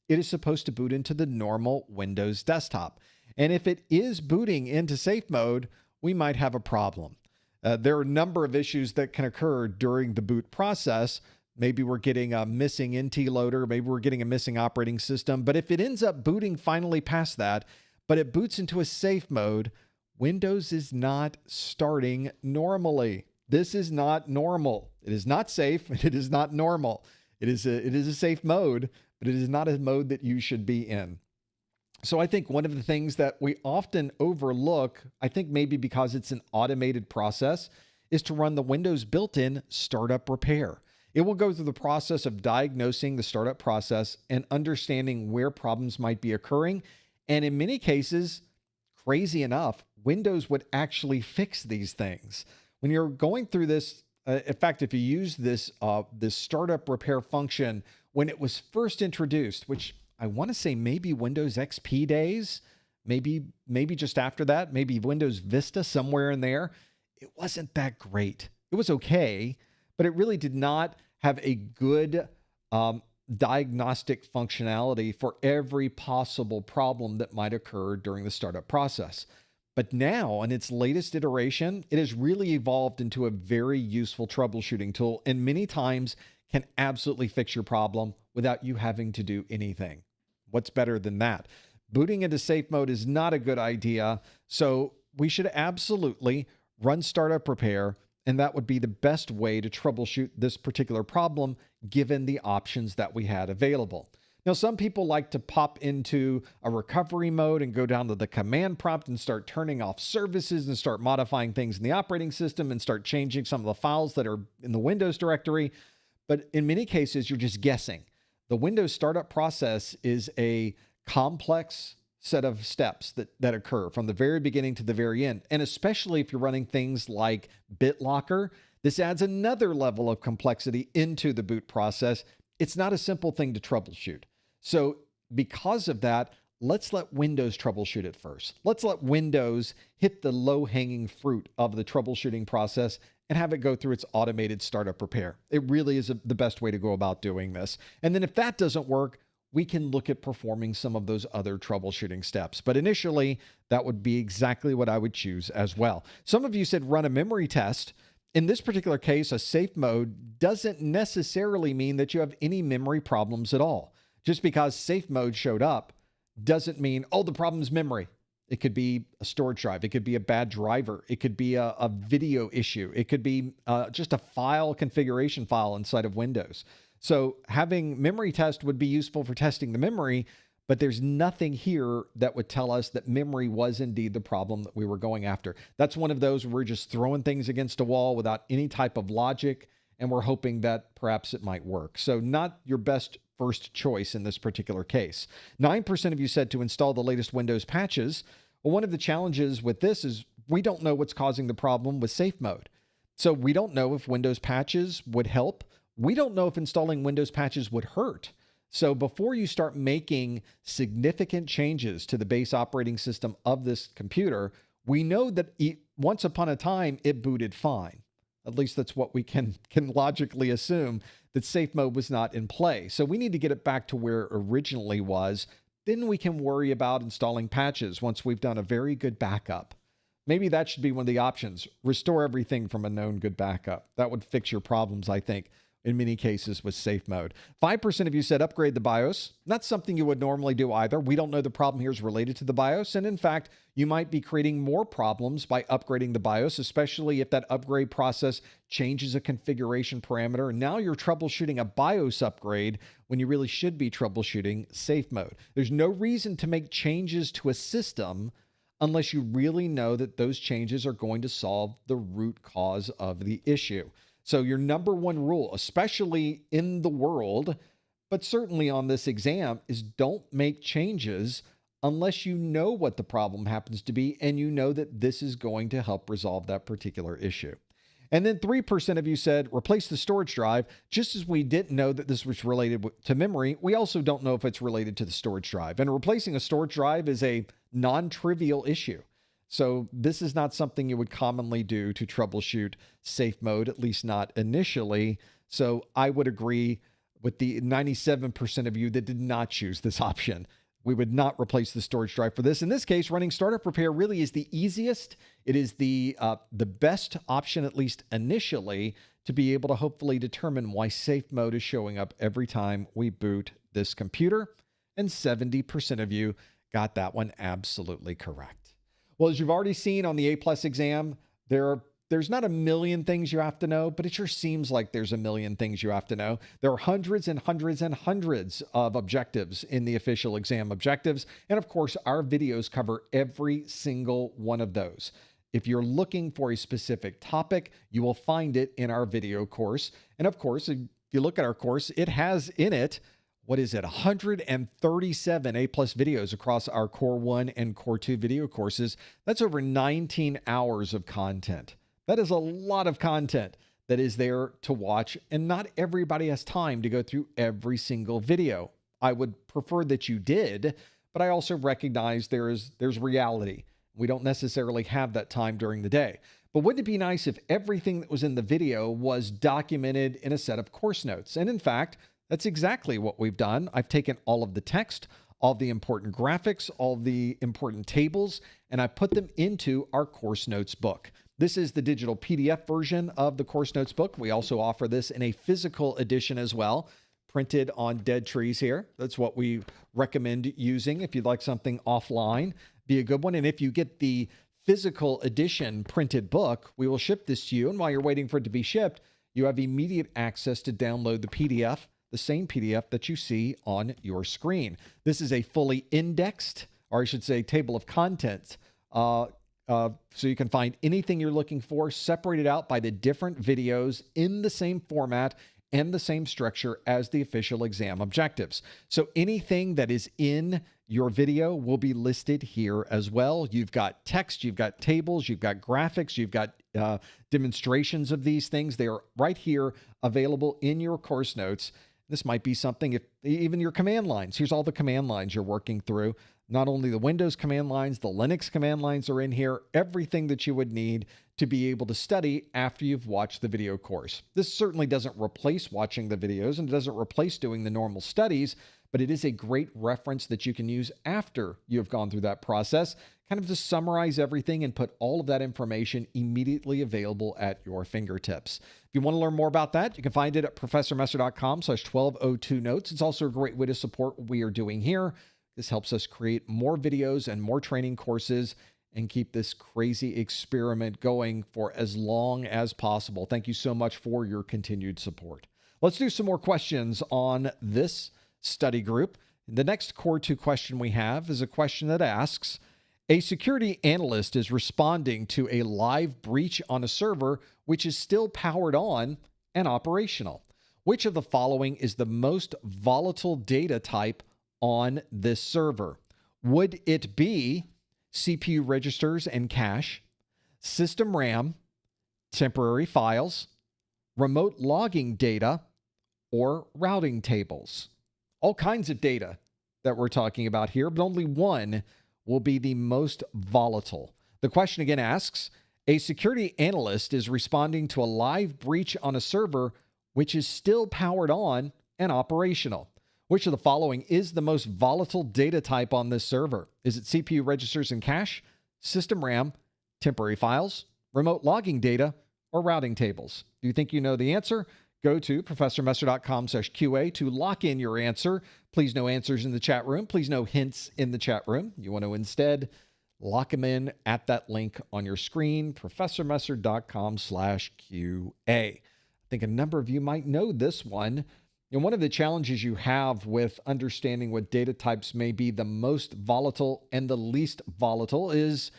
[SPEAKER 1] It is supposed to boot into the normal Windows desktop. And if it is booting into safe mode, we might have a problem. There are a number of issues that can occur during the boot process. Maybe we're getting a missing NT loader. Maybe we're getting a missing operating system. But if it ends up booting finally past that, but it boots into a safe mode, Windows is not starting normally. This is not normal. It is not safe, and it is not normal. It is a safe mode, but it is not a mode that you should be in. So I think one of the things that we often overlook, I think maybe because it's an automated process, is to run the Windows built-in startup repair. It will go through the process of diagnosing the startup process and understanding where problems might be occurring. And in many cases, crazy enough, Windows would actually fix these things. When you're going through this, in fact, if you use this startup repair function when it was first introduced, which I want to say maybe Windows XP days, maybe just after that, maybe Windows Vista, somewhere in there, it wasn't that great. It was okay, but it really did not have a good diagnostic functionality for every possible problem that might occur during the startup process. But now, in its latest iteration, it has really evolved into a very useful troubleshooting tool, and many times can absolutely fix your problem without you having to do anything. What's better than that? Booting into safe mode is not a good idea, so we should absolutely run startup repair, and that would be the best way to troubleshoot this particular problem given the options that we had available. Now, some people like to pop into a recovery mode and go down to the command prompt and start turning off services and start modifying things in the operating system and start changing some of the files that are in the Windows directory. But in many cases, you're just guessing. The Windows startup process is a complex set of steps that occur from the very beginning to the very end. And especially if you're running things like BitLocker, this adds another level of complexity into the boot process. It's not a simple thing to troubleshoot. So because of that, let's let Windows troubleshoot it first. Let's let Windows hit the low-hanging fruit of the troubleshooting process and have it go through its automated startup repair. It really is the best way to go about doing this. And then if that doesn't work, we can look at performing some of those other troubleshooting steps. But initially, that would be exactly what I would choose as well. Some of you said run a memory test. In this particular case, a safe mode doesn't necessarily mean that you have any memory problems at all. Just because safe mode showed up doesn't mean, oh, the problem is memory. It could be a storage drive. It could be a bad driver. It could be a video issue. It could be just a file configuration file inside of Windows. So having memory test would be useful for testing the memory, but there's nothing here that would tell us that memory was indeed the problem that we were going after. That's one of those where we're just throwing things against a wall without any type of logic, and we're hoping that perhaps it might work. So not your best first choice in this particular case. 9% of you said to install the latest Windows patches. Well, one of the challenges with this is we don't know what's causing the problem with safe mode. So we don't know if Windows patches would help. We don't know if installing Windows patches would hurt. So before you start making significant changes to the base operating system of this computer, we know that once upon a time, it booted fine. At least that's what we can logically assume, that safe mode was not in play. So we need to get it back to where it originally was. Then we can worry about installing patches once we've done a very good backup. Maybe that should be one of the options. Restore everything from a known good backup. That would fix your problems, I think, in many cases with safe mode. 5% of you said upgrade the BIOS. Not something you would normally do either. We don't know the problem here is related to the BIOS. And in fact, you might be creating more problems by upgrading the BIOS, especially if that upgrade process changes a configuration parameter. Now you're troubleshooting a BIOS upgrade when you really should be troubleshooting safe mode. There's no reason to make changes to a system unless you really know that those changes are going to solve the root cause of the issue. So your number one rule, especially in the world, but certainly on this exam, is don't make changes unless you know what the problem happens to be and you know that this is going to help resolve that particular issue. And then 3% of you said replace the storage drive. Just as we didn't know that this was related to memory, we also don't know if it's related to the storage drive. And replacing a storage drive is a non-trivial issue. So this is not something you would commonly do to troubleshoot safe mode, at least not initially. So I would agree with the 97% of you that did not choose this option. We would not replace the storage drive for this. In this case, running startup repair really is the easiest. It is the best option, at least initially, to be able to hopefully determine why safe mode is showing up every time we boot this computer. And 70% of you got that one absolutely correct. Well, as you've already seen on the A+ exam, there's not a million things you have to know, but it sure seems like there's a million things you have to know. There are hundreds and hundreds and hundreds of objectives in the official exam objectives. And of course, our videos cover every single one of those. If you're looking for a specific topic, you will find it in our video course. And of course, if you look at our course, it has in it, 137 A+ videos across our Core 1 and Core 2 video courses. That's over 19 hours of content. That is a lot of content that is there to watch, and not everybody has time to go through every single video. I would prefer that you did, but I also recognize there's reality. We don't necessarily have that time during the day. But wouldn't it be nice if everything that was in the video was documented in a set of course notes? And in fact, that's exactly what we've done. I've taken all of the text, all the important graphics, all the important tables, and I put them into our course notes book. This is the digital PDF version of the course notes book. We also offer this in a physical edition as well, printed on dead trees here. That's what we recommend using. If you'd like something offline, be a good one. And if you get the physical edition printed book, we will ship this to you. And while you're waiting for it to be shipped, you have immediate access to download the PDF, the same PDF that you see on your screen. This is a fully indexed, or I should say table of contents, so you can find anything you're looking for, separated out by the different videos in the same format and the same structure as the official exam objectives. So anything that is in your video will be listed here as well. You've got text, you've got tables, you've got graphics, you've got demonstrations of these things. They are right here available in your course notes. This might be something, if even your command lines. Here's all the command lines you're working through. Not only the Windows command lines, the Linux command lines are in here. Everything that you would need to be able to study after you've watched the video course. This certainly doesn't replace watching the videos, and it doesn't replace doing the normal studies, but it is a great reference that you can use after you've gone through that process, kind of to summarize everything and put all of that information immediately available at your fingertips. If you want to learn more about that, you can find it at professormesser.com/1202notes. It's also a great way to support what we are doing here. This helps us create more videos and more training courses and keep this crazy experiment going for as long as possible. Thank you so much for your continued support. Let's do some more questions on this study group. The next Core 2 question we have is a question that asks, a security analyst is responding to a live breach on a server which is still powered on and operational. Which of the following is the most volatile data type on this server? Would it be CPU registers and cache, system RAM, temporary files, remote logging data, or routing tables? All kinds of data that we're talking about here, but only one will be the most volatile. The question again asks, a security analyst is responding to a live breach on a server which is still powered on and operational. Which of the following is the most volatile data type on this server? Is it CPU registers and cache, system RAM, temporary files, remote logging data, or routing tables? Do you think you know the answer? Go to professormesser.com/QA to lock in your answer. Please no answers in the chat room. Please no hints in the chat room. You want to instead lock them in at that link on your screen, professormesser.com/QA. I think a number of you might know this one. And one of the challenges you have with understanding what data types may be the most volatile and the least volatile is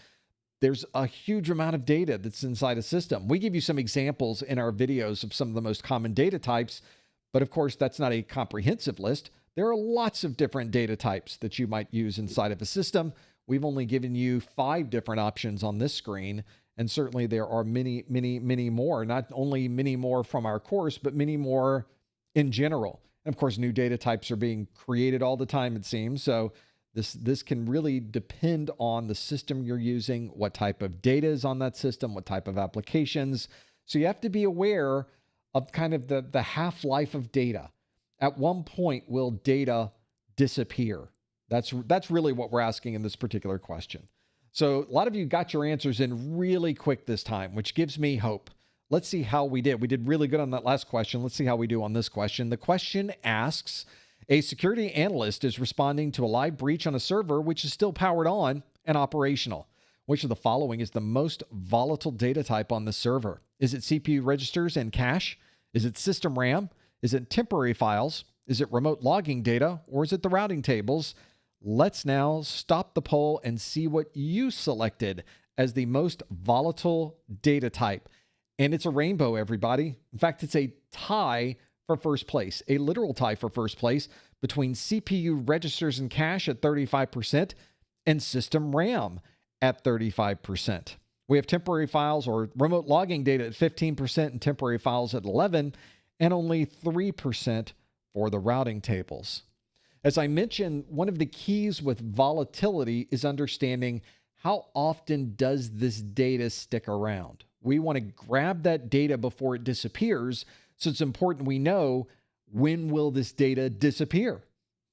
[SPEAKER 1] there's a huge amount of data that's inside a system. We give you some examples in our videos of some of the most common data types, but of course, that's not a comprehensive list. There are lots of different data types that you might use inside of a system. We've only given you 5 different options on this screen, and certainly there are many, many, many more. Not only many more from our course, but many more in general. And of course, new data types are being created all the time, it seems. So This can really depend on the system you're using, what type of data is on that system, what type of applications. So you have to be aware of kind of the half-life of data. At one point, will data disappear? That's really what we're asking in this particular question. So a lot of you got your answers in really quick this time, which gives me hope. Let's see how we did. We did really good on that last question. Let's see how we do on this question. The question asks, a security analyst is responding to a live breach on a server which is still powered on and operational. Which of the following is the most volatile data type on the server? Is it CPU registers and cache? Is it system RAM? Is it temporary files? Is it remote logging data? Or is it the routing tables? Let's now stop the poll and see what you selected as the most volatile data type. And it's a rainbow, everybody. In fact, it's a tie for first place, a literal tie for first place between CPU registers and cache at 35% and system RAM at 35%. We have temporary files or remote logging data at 15% and temporary files at 11%, and only 3% for the routing tables. As I mentioned, one of the keys with volatility is understanding how often does this data stick around. We want to grab that data before it disappears, so it's important we know when will this data disappear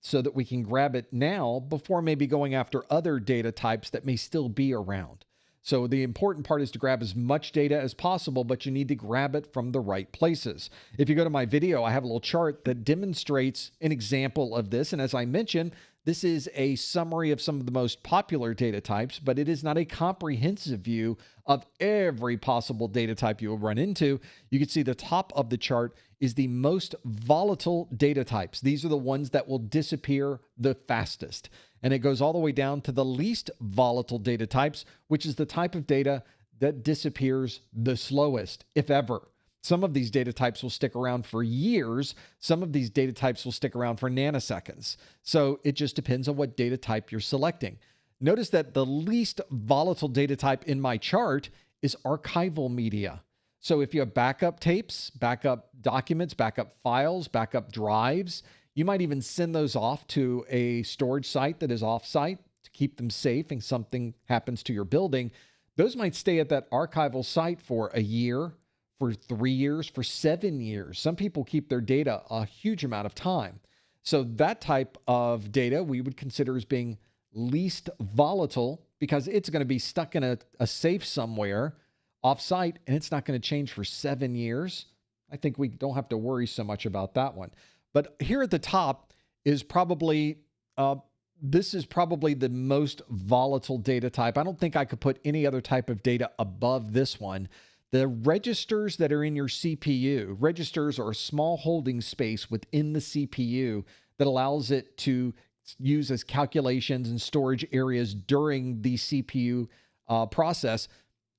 [SPEAKER 1] so that we can grab it now before maybe going after other data types that may still be around. So the important part is to grab as much data as possible, but you need to grab it from the right places. If you go to my video, I have a little chart that demonstrates an example of this. And as I mentioned, this is a summary of some of the most popular data types, but it is not a comprehensive view of every possible data type you will run into. You can see the top of the chart is the most volatile data types. These are the ones that will disappear the fastest. And it goes all the way down to the least volatile data types, which is the type of data that disappears the slowest, if ever. Some of these data types will stick around for years. Some of these data types will stick around for nanoseconds. So it just depends on what data type you're selecting. Notice that the least volatile data type in my chart is archival media. So if you have backup tapes, backup documents, backup files, backup drives, you might even send those off to a storage site that is off-site to keep them safe and something happens to your building. Those might stay at that archival site for a year, for 3 years, for 7 years. Some people keep their data a huge amount of time. So that type of data we would consider as being least volatile because it's going to be stuck in a safe somewhere off-site and it's not going to change for 7 years. I think we don't have to worry so much about that one. But here at the top is probably, this is probably the most volatile data type. I don't think I could put any other type of data above this one. The registers that are in your CPU, registers are a small holding space within the CPU that allows it to use as calculations and storage areas during the CPU process.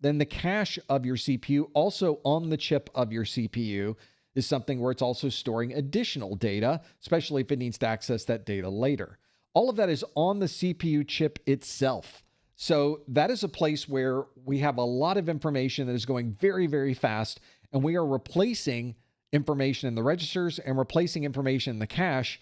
[SPEAKER 1] Then the cache of your CPU, also on the chip of your CPU, is something where it's also storing additional data, especially if it needs to access that data later. All of that is on the CPU chip itself. So that is a place where we have a lot of information that is going very, very fast, and we are replacing information in the registers and replacing information in the cache,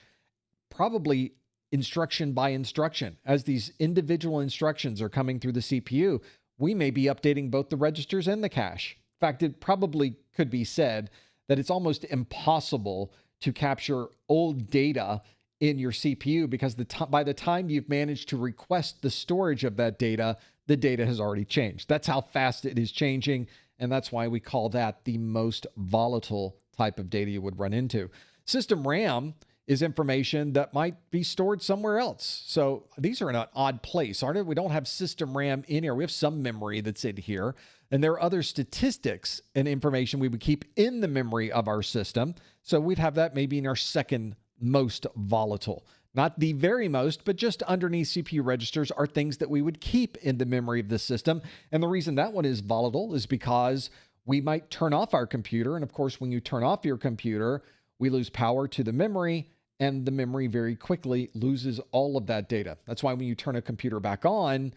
[SPEAKER 1] probably instruction by instruction. As these individual instructions are coming through the CPU, we may be updating both the registers and the cache. In fact, it probably could be said that it's almost impossible to capture old data in your CPU because by the time you've managed to request the storage of that data, the data has already changed. That's how fast it is changing, and that's why we call that the most volatile type of data you would run into. System RAM is information that might be stored somewhere else. So these are in an odd place, aren't it? We don't have system RAM in here. We have some memory that's in here. And there are other statistics and information we would keep in the memory of our system. So we'd have that maybe in our second most volatile. Not the very most, but just underneath CPU registers are things that we would keep in the memory of the system. And the reason that one is volatile is because we might turn off our computer. And of course, when you turn off your computer, we lose power to the memory, and the memory very quickly loses all of that data. That's why when you turn a computer back on,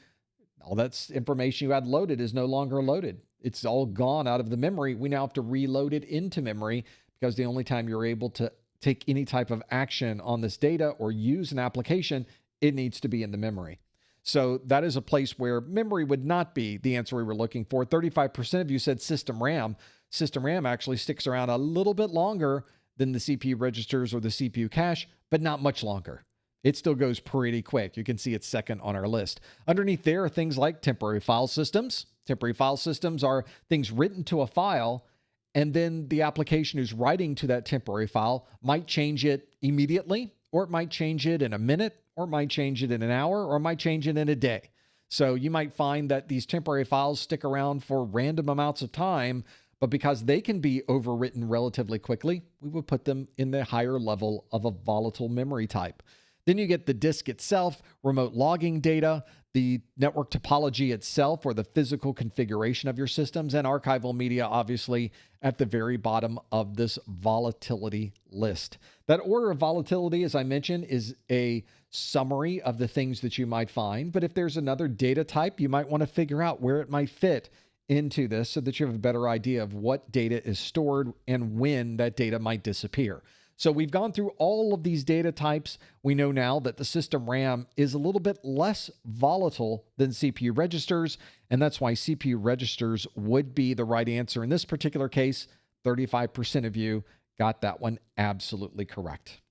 [SPEAKER 1] all that information you had loaded is no longer loaded. It's all gone out of the memory. We now have to reload it into memory because the only time you're able to take any type of action on this data or use an application it needs to be in the memory. So that is a place where memory would not be the answer we were looking for. 35% of you said system RAM. System RAM actually sticks around a little bit longer than the CPU registers or the CPU cache, but not much longer. It still goes pretty quick. You can see it's second on our list. Underneath there are things like temporary file systems. Temporary file systems are things written to a file, and then the application who's writing to that temporary file might change it immediately, or it might change it in a minute, or it might change it in an hour, or it might change it in a day. So you might find that these temporary files stick around for random amounts of time, but because they can be overwritten relatively quickly, we would put them in the higher level of a volatile memory type. Then you get the disk itself, remote logging data, the network topology itself, or the physical configuration of your systems, and archival media, obviously, at the very bottom of this volatility list. That order of volatility, as I mentioned, is a summary of the things that you might find. But if there's another data type, you might want to figure out where it might fit into this so that you have a better idea of what data is stored and when that data might disappear. So we've gone through all of these data types. We know now that the system RAM is a little bit less volatile than CPU registers, and that's why CPU registers would be the right answer. In this particular case, 35% of you got that one absolutely correct.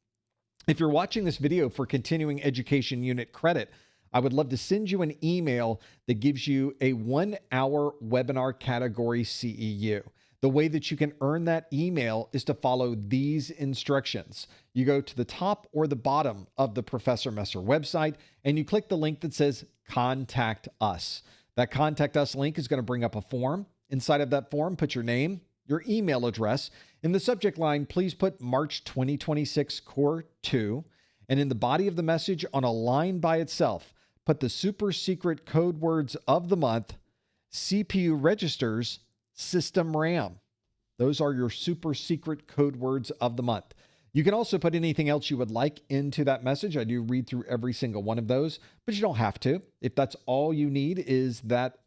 [SPEAKER 1] If you're watching this video for continuing education unit credit, I would love to send you an email that gives you a 1-hour webinar category CEU. The way that you can earn that email is to follow these instructions. You go to the top or the bottom of the Professor Messer website, and you click the link that says Contact Us. That Contact Us link is going to bring up a form. Inside of that form, put your name, your email address. In the subject line, please put March 2026 Core 2. And in the body of the message, on a line by itself, put the super secret code words of the month, CPU registers, system RAM. Those are your super secret code words of the month. You can also put anything else you would like into that message. I do read through every single one of those, but you don't have to. If that's all you need is that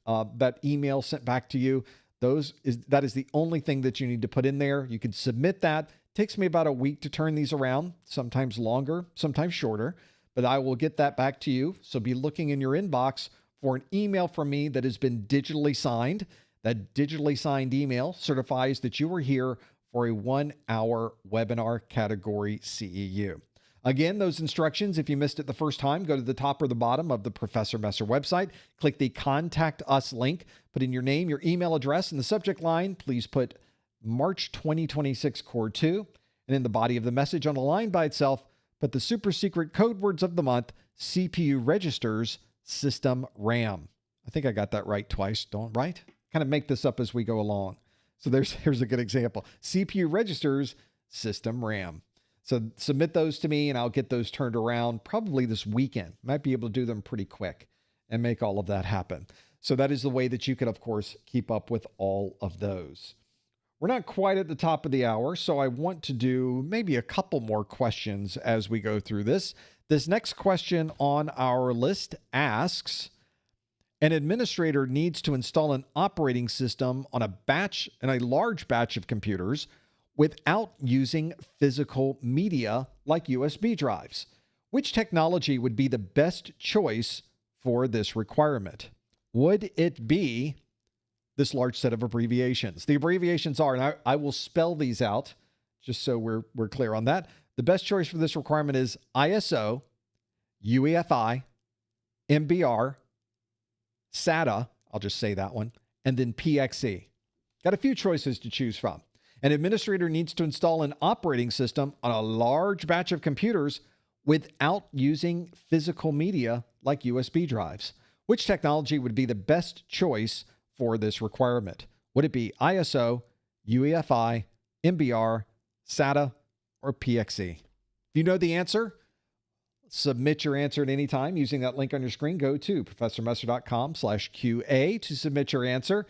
[SPEAKER 1] email sent back to you, that is the only thing that you need to put in there. You can submit that. It takes me about a week to turn these around, sometimes longer, sometimes shorter, but I will get that back to you. So be looking in your inbox for an email from me that has been digitally signed. That digitally signed email certifies that you were here for a 1-hour webinar category CEU. Again, those instructions, if you missed it the first time, go to the top or the bottom of the Professor Messer website, click the Contact Us link, put in your name, your email address. In the subject line, please put March 2026 Core 2. And in the body of the message on a line by itself, put the super secret code words of the month, CPU registers, system RAM. I think I got that right twice, right? Kind of make this up as we go along. So here's a good example. CPU registers, system RAM. So submit those to me and I'll get those turned around probably this weekend. Might be able to do them pretty quick and make all of that happen. So that is the way that you can, of course, keep up with all of those. We're not quite at the top of the hour, so I want to do maybe a couple more questions as we go through this. This next question on our list asks, an administrator needs to install an operating system on a large batch of computers without using physical media like USB drives. Which technology would be the best choice for this requirement? Would it be this large set of abbreviations? The abbreviations are, and I will spell these out just so we're clear on that. The best choice for this requirement is ISO, UEFI, MBR, SATA, I'll just say that one, and then PXE. Got a few choices to choose from. An administrator needs to install an operating system on a large batch of computers without using physical media like USB drives. Which technology would be the best choice for this requirement? Would it be ISO, UEFI, MBR, SATA, or PXE? If you know the answer, submit your answer at any time using that link on your screen. Go to professormesser.com/QA to submit your answer,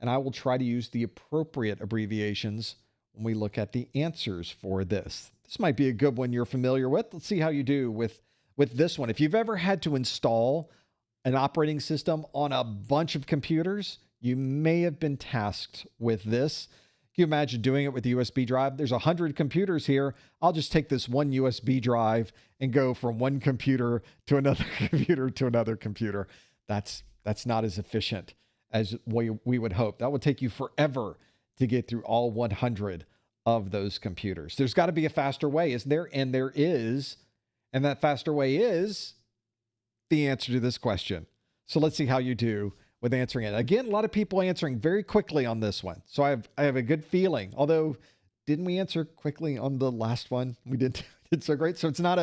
[SPEAKER 1] and I will try to use the appropriate abbreviations when we look at the answers for this. This might be a good one you're familiar with. Let's see how you do with this one. If you've ever had to install an operating system on a bunch of computers, you may have been tasked with this. Can you imagine doing it with the USB drive? There's 100 computers here. I'll just take this one USB drive and go from one computer to another computer to another computer. That's not as efficient as we would hope. That would take you forever to get through all 100 of those computers. There's got to be a faster way, isn't there? And there is. And that faster way is the answer to this question. So let's see how you do with answering it. Again, a lot of people answering very quickly on this one. So I have a good feeling. Although, didn't we answer quickly on the last one? We did so great. So it's not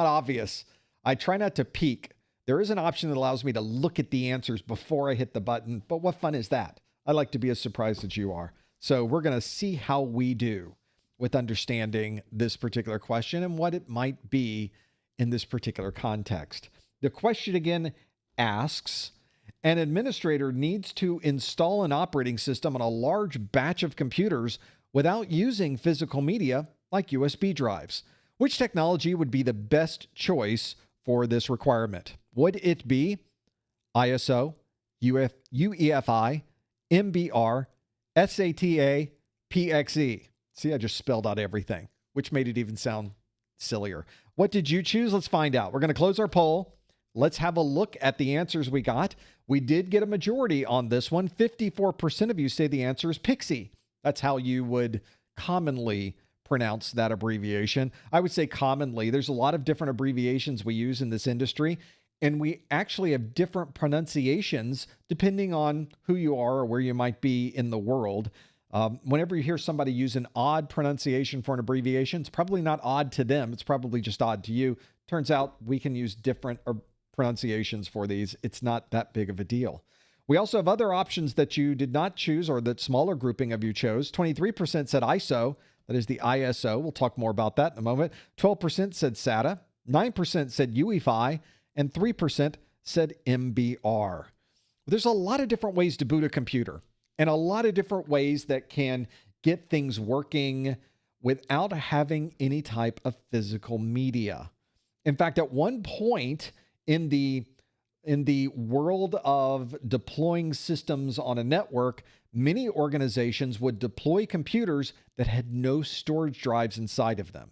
[SPEAKER 1] obvious. I try not to peek. There is an option that allows me to look at the answers before I hit the button. But what fun is that? I like to be as surprised as you are. So we're going to see how we do with understanding this particular question and what it might be in this particular context. The question again asks, an administrator needs to install an operating system on a large batch of computers without using physical media like USB drives. Which technology would be the best choice for this requirement? Would it be ISO, UEFI, MBR, SATA, PXE? See, I just spelled out everything, which made it even sound sillier. What did you choose? Let's find out. We're going to close our poll. Let's have a look at the answers we got. We did get a majority on this one. 54% of you say the answer is PXE. That's how you would commonly pronounce that abbreviation. I would say commonly. There's a lot of different abbreviations we use in this industry, and we actually have different pronunciations depending on who you are or where you might be in the world. Whenever you hear somebody use an odd pronunciation for an abbreviation, it's probably not odd to them. It's probably just odd to you. Turns out we can use different pronunciations for these. It's not that big of a deal. We also have other options that you did not choose or that smaller grouping of you chose. 23% said ISO. That is the ISO. We'll talk more about that in a moment. 12% said SATA. 9% said UEFI. And 3% said MBR. There's a lot of different ways to boot a computer and a lot of different ways that can get things working without having any type of physical media. In fact, at one point in the world of deploying systems on a network, many organizations would deploy computers that had no storage drives inside of them.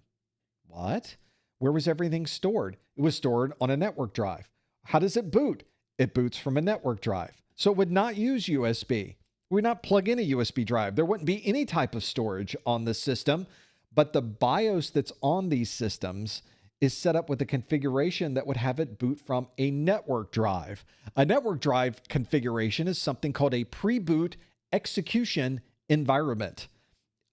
[SPEAKER 1] What? Where was everything stored? It was stored on a network drive. How does it boot? It boots from a network drive. So it would not use USB. We would not plug in a USB drive. There wouldn't be any type of storage on the system, but the BIOS that's on these systems is set up with a configuration that would have it boot from a network drive. A network drive configuration is something called a pre-boot execution environment.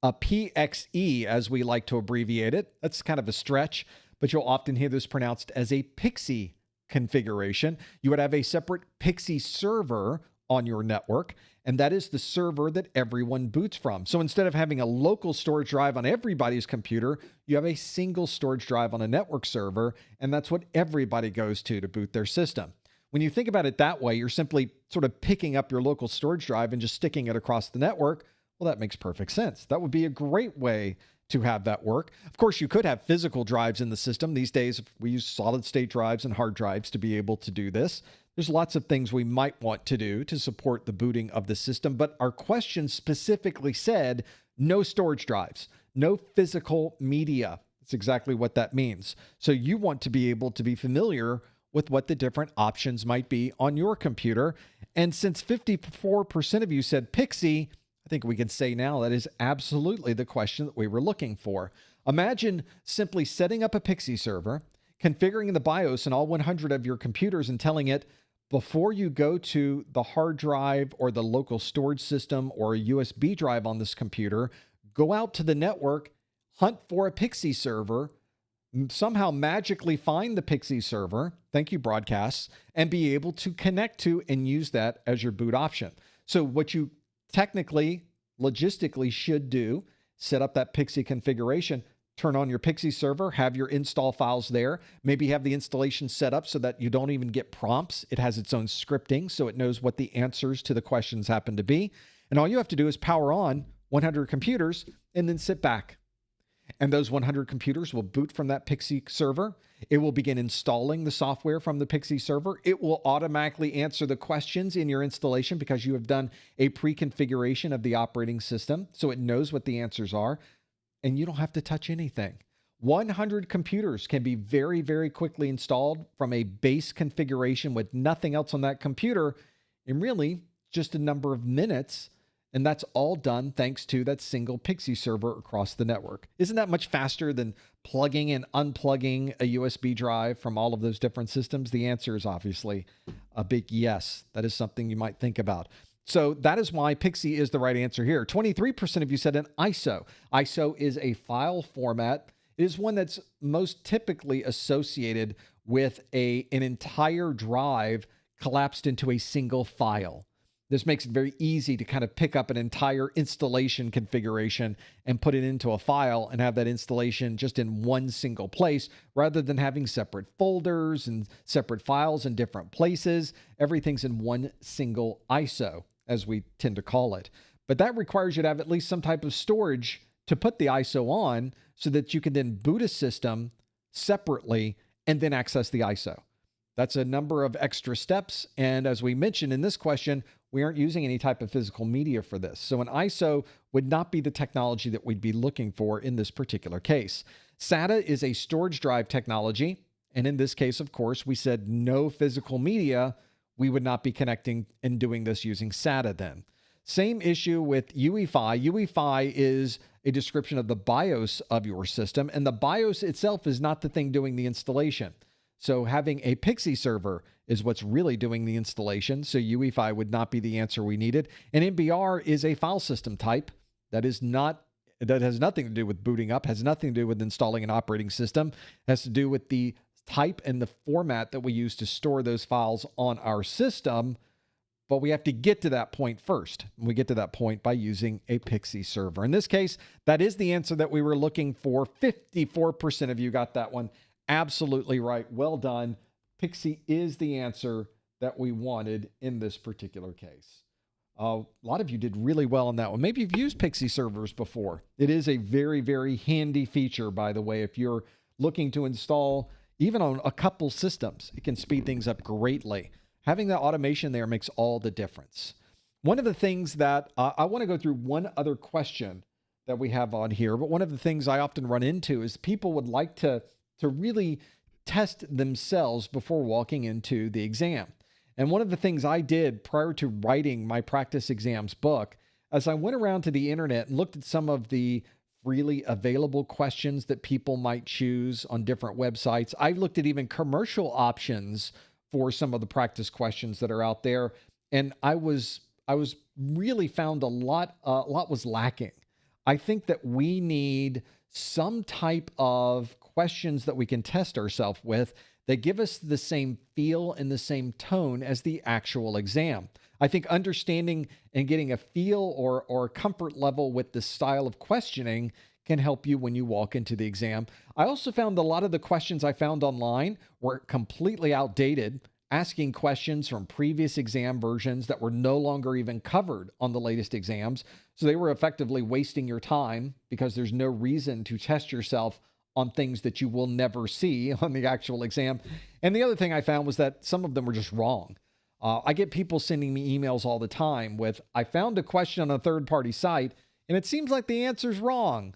[SPEAKER 1] A PXE, as we like to abbreviate it. That's kind of a stretch, but you'll often hear this pronounced as a PXE configuration. You would have a separate PXE server on your network, and that is the server that everyone boots from. So instead of having a local storage drive on everybody's computer, you have a single storage drive on a network server, and that's what everybody goes to boot their system. When you think about it that way, you're simply sort of picking up your local storage drive and just sticking it across the network. Well, that makes perfect sense. That would be a great way to have that work. Of course, you could have physical drives in the system. These days, we use solid state drives and hard drives to be able to do this. There's lots of things we might want to do to support the booting of the system, but our question specifically said no storage drives, no physical media. That's exactly what that means. So you want to be able to be familiar with what the different options might be on your computer. And since 54% of you said PXE, I think we can say now that is absolutely the question that we were looking for. Imagine simply setting up a PXE server, configuring the BIOS in all 100 of your computers and telling it, before you go to the hard drive or the local storage system or a USB drive on this computer, go out to the network, hunt for a PXE server, somehow magically find the PXE server, thank you broadcasts, and be able to connect to and use that as your boot option. So what you technically, logistically should do, set up that PXE configuration, turn on your PXE server, have your install files there, maybe have the installation set up so that you don't even get prompts. It has its own scripting, so it knows what the answers to the questions happen to be. And all you have to do is power on 100 computers and then sit back And those 100 computers will boot from that Pixie server. It will begin installing the software from the Pixie server. It will automatically answer the questions in your installation because you have done a pre-configuration of the operating system, so it knows what the answers are, and you don't have to touch anything. 100 computers can be very, very quickly installed from a base configuration with nothing else on that computer in really just a number of minutes. And that's all done thanks to that single Pixie server across the network. Isn't that much faster than plugging and unplugging a USB drive from all of those different systems? The answer is obviously a big yes. That is something you might think about. So that is why Pixie is the right answer here. 23% of you said an ISO. ISO is a file format. It is one that's most typically associated with an entire drive collapsed into a single file. This makes it very easy to kind of pick up an entire installation configuration and put it into a file and have that installation just in one single place rather than having separate folders and separate files in different places. Everything's in one single ISO, as we tend to call it. But that requires you to have at least some type of storage to put the ISO on so that you can then boot a system separately and then access the ISO. That's a number of extra steps. And as we mentioned in this question, we aren't using any type of physical media for this. So an ISO would not be the technology that we'd be looking for in this particular case. SATA is a storage drive technology. And in this case, of course, we said no physical media. We would not be connecting and doing this using SATA then. Same issue with UEFI. UEFI is a description of the BIOS of your system. And the BIOS itself is not the thing doing the installation. So having a Pixie server is what's really doing the installation. So UEFI would not be the answer we needed. And MBR is a file system type that has nothing to do with booting up, has nothing to do with installing an operating system, has to do with the type and the format that we use to store those files on our system. But we have to get to that point first. We get to that point by using a Pixie server. In this case, that is the answer that we were looking for. 54% of you got that one absolutely right. Well done. Pixie is the answer that we wanted in this particular case. A lot of you did really well on that one. Maybe you've used Pixie servers before. It is a very, very handy feature, by the way. If you're looking to install even on a couple systems, it can speed things up greatly. Having that automation there makes all the difference. One of the things that I want to go through one other question that we have on here, but one of the things I often run into is people would like to really test themselves before walking into the exam. And one of the things I did prior to writing my practice exams book, as I went around to the internet and looked at some of the freely available questions that people might choose on different websites, I looked at even commercial options for some of the practice questions that are out there. And I was really found a lot was lacking. I think that we need some type of questions that we can test ourselves with that give us the same feel and the same tone as the actual exam. I think understanding and getting a feel or comfort level with the style of questioning can help you when you walk into the exam. I also found a lot of the questions I found online were completely outdated, asking questions from previous exam versions that were no longer even covered on the latest exams. So they were effectively wasting your time because there's no reason to test yourself on things that you will never see on the actual exam. And the other thing I found was that some of them were just wrong. I get people sending me emails all the time with, I found a question on a third-party site, and it seems like the answer's wrong.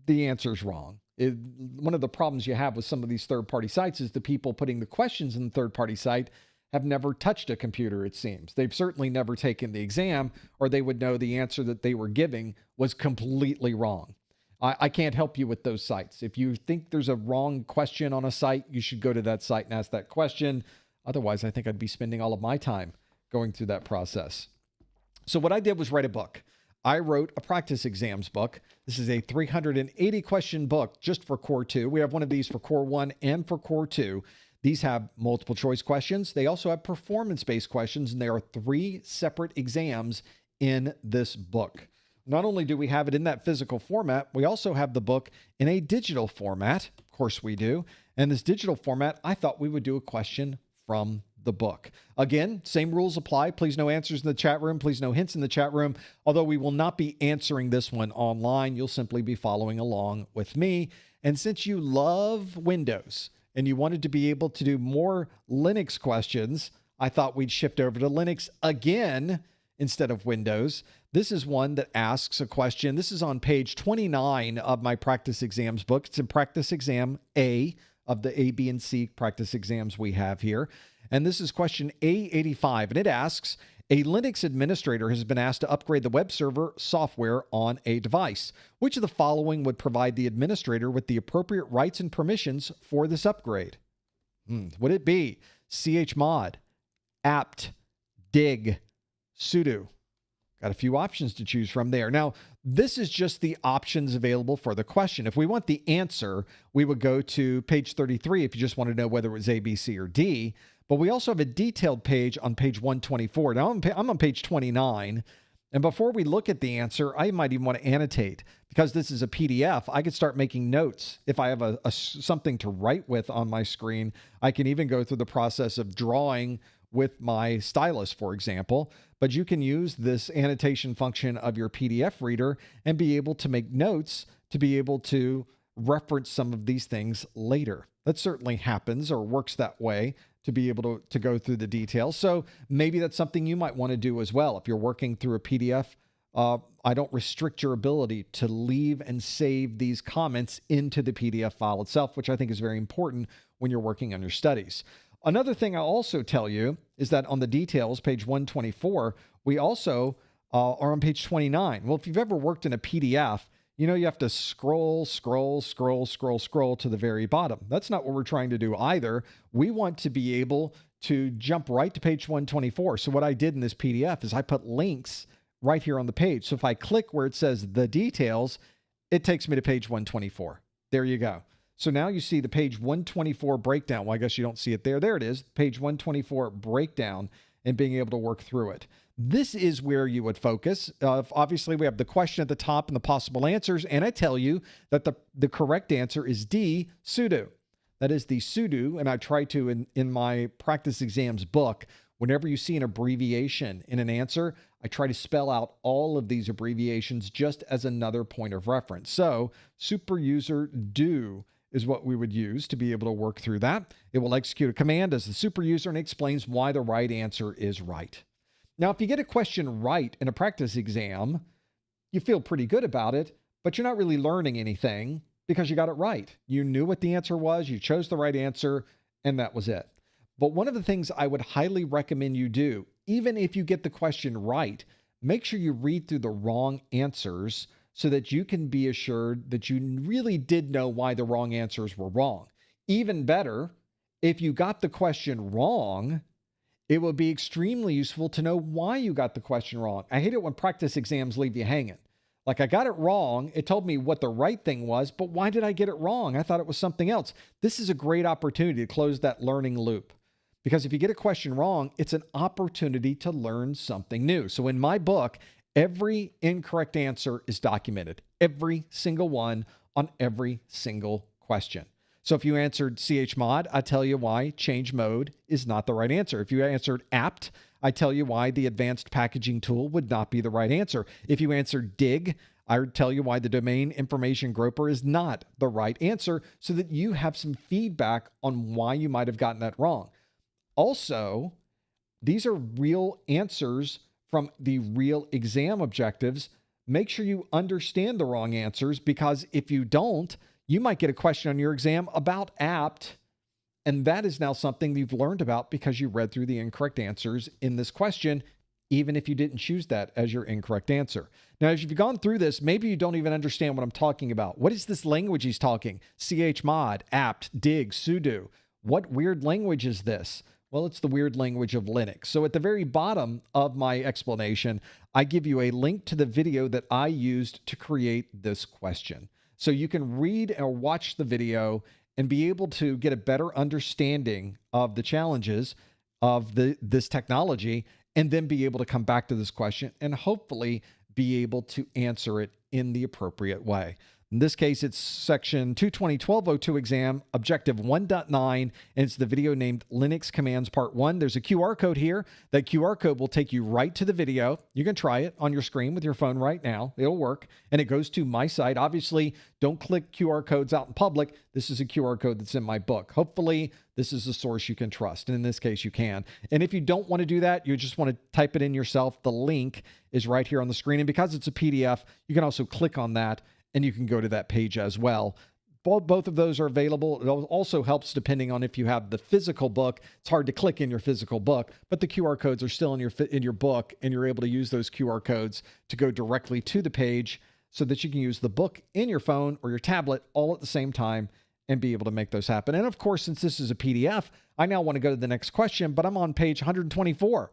[SPEAKER 1] The answer's wrong. One of the problems you have with some of these third-party sites is the people putting the questions in the third-party site have never touched a computer, it seems. They've certainly never taken the exam, or they would know the answer that they were giving was completely wrong. I can't help you with those sites. If you think there's a wrong question on a site, you should go to that site and ask that question. Otherwise, I think I'd be spending all of my time going through that process. So what I did was write a book. I wrote a practice exams book. This is a 380 question book just for Core 2. We have one of these for Core 1 and for Core 2. These have multiple choice questions. They also have performance-based questions, and there are 3 separate exams in this book. Not only do we have it in that physical format, we also have the book in a digital format. Of course we do. And this digital format, I thought we would do a question from the book. Again, same rules apply. Please no answers in the chat room. Please no hints in the chat room. Although we will not be answering this one online, you'll simply be following along with me. And since you love Windows and you wanted to be able to do more Linux questions, I thought we'd shift over to Linux again instead of Windows. This is one that asks a question. This is on page 29 of my practice exams book. It's in practice exam A of the A, B, and C practice exams we have here. And this is question A85, and it asks, a Linux administrator has been asked to upgrade the web server software on a device. Which of the following would provide the administrator with the appropriate rights and permissions for this upgrade? Would it be chmod, apt, dig, sudo? Got a few options to choose from there. Now, this is just the options available for the question. If we want the answer, we would go to page 33 if you just want to know whether it was A, B, C, or D. But we also have a detailed page on page 124. Now, I'm on page 29. And before we look at the answer, I might even want to annotate. Because this is a PDF, I could start making notes. If I have something to write with on my screen, I can even go through the process of drawing with my stylus, for example. But you can use this annotation function of your PDF reader and be able to make notes to be able to reference some of these things later. That certainly happens or works that way to be able to go through the details. So maybe that's something you might want to do as well. If you're working through a PDF, I don't restrict your ability to leave and save these comments into the PDF file itself, which I think is very important when you're working on your studies. Another thing I'll also tell you is that on the details, page 124, we also are on page 29. Well, if you've ever worked in a PDF, you know you have to scroll to the very bottom. That's not what we're trying to do either. We want to be able to jump right to page 124. So what I did in this PDF is I put links right here on the page. So if I click where it says the details, it takes me to page 124. There you go. So now you see the page 124 breakdown. Well, I guess you don't see it there. There it is, page 124 breakdown, and being able to work through it. This is where you would focus. Obviously, we have the question at the top and the possible answers, and I tell you that the correct answer is D, sudo. That is the sudo, and I try to, in my practice exams book, whenever you see an abbreviation in an answer, I try to spell out all of these abbreviations just as another point of reference. So, super user do is what we would use to be able to work through that. It will execute a command as the super user and explains why the right answer is right. Now, if you get a question right in a practice exam, you feel pretty good about it, but you're not really learning anything because you got it right. You knew what the answer was, you chose the right answer, and that was it. But one of the things I would highly recommend you do, even if you get the question right, make sure you read through the wrong answers so that you can be assured that you really did know why the wrong answers were wrong. Even better, if you got the question wrong, it would be extremely useful to know why you got the question wrong. I hate it when practice exams leave you hanging. Like, I got it wrong. It told me what the right thing was, but why did I get it wrong? I thought it was something else. This is a great opportunity to close that learning loop. Because if you get a question wrong, it's an opportunity to learn something new. So in my book, every incorrect answer is documented. Every single one on every single question. So if you answered chmod, I tell you why change mode is not the right answer. If you answered apt, I tell you why the advanced packaging tool would not be the right answer. If you answered dig, I would tell you why the domain information groper is not the right answer so that you have some feedback on why you might have gotten that wrong. Also, these are real answers from the real exam objectives. Make sure you understand the wrong answers, because if you don't, you might get a question on your exam about apt, and that is now something you've learned about because you read through the incorrect answers in this question, even if you didn't choose that as your incorrect answer. Now, as you've gone through this, maybe you don't even understand what I'm talking about. What is this language he's talking? chmod, apt, dig, sudo. What weird language is this? Well, it's the weird language of Linux. So at the very bottom of my explanation, I give you a link to the video that I used to create this question. So you can read or watch the video and be able to get a better understanding of the challenges of this technology, and then be able to come back to this question and hopefully be able to answer it in the appropriate way. In this case, it's section 220.1202 exam, objective 1.9, and it's the video named Linux Commands Part 1. There's a QR code here. That QR code will take you right to the video. You can try it on your screen with your phone right now. It'll work, and it goes to my site. Obviously, don't click QR codes out in public. This is a QR code that's in my book. Hopefully, this is a source you can trust, and in this case, you can. And if you don't want to do that, you just want to type it in yourself, the link is right here on the screen. And because it's a PDF, you can also click on that, and you can go to that page as well. Both of those are available. It also helps depending on if you have the physical book. It's hard to click in your physical book, but the QR codes are still in your book, and you're able to use those QR codes to go directly to the page so that you can use the book in your phone or your tablet all at the same time and be able to make those happen. And of course, since this is a PDF, I now want to go to the next question, but I'm on page 124.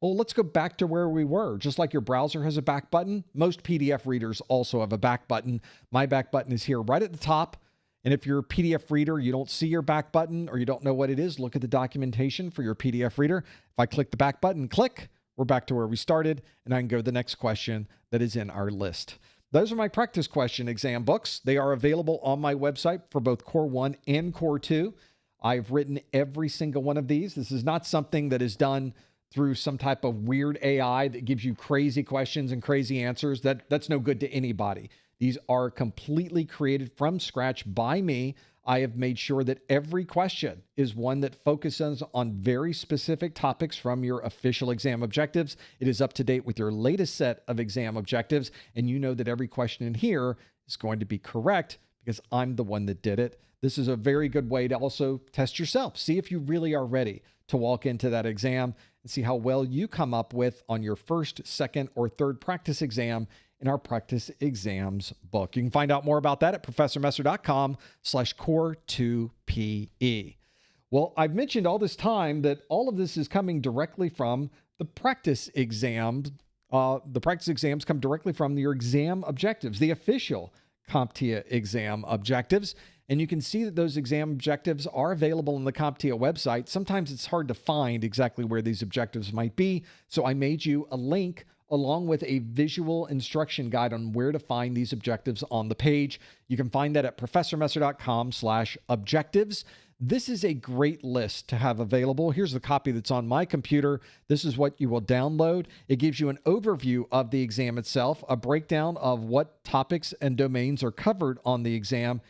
[SPEAKER 1] Well, let's go back to where we were. Just like your browser has a back button, most PDF readers also have a back button. My back button is here right at the top. And if you're a PDF reader, you don't see your back button or you don't know what it is, look at the documentation for your PDF reader. If I click the back button, click, we're back to where we started, and I can go to the next question that is in our list. Those are my practice question exam books. They are available on my website for both Core 1 and Core 2. I've written every single one of these. This is not something that is done through some type of weird AI that gives you crazy questions and crazy answers. That's no good to anybody. These are completely created from scratch by me. I have made sure that every question is one that focuses on very specific topics from your official exam objectives. It is up to date with your latest set of exam objectives, and you know that every question in here is going to be correct because I'm the one that did it. This is a very good way to also test yourself. See if you really are ready to walk into that exam and see how well you come up with on your first, second, or third practice exam in our practice exams book. You can find out more about that at professormesser.com/core2pe. Well, I've mentioned all this time that all of this is coming directly from the practice exams. The practice exams come directly from your exam objectives, the official CompTIA exam objectives. And you can see that those exam objectives are available on the CompTIA website. Sometimes it's hard to find exactly where these objectives might be. So I made you a link along with a visual instruction guide on where to find these objectives on the page. You can find that at professormesser.com/objectives. This is a great list to have available. Here's the copy that's on my computer. This is what you will download. It gives you an overview of the exam itself, a breakdown of what topics and domains are covered on the exam,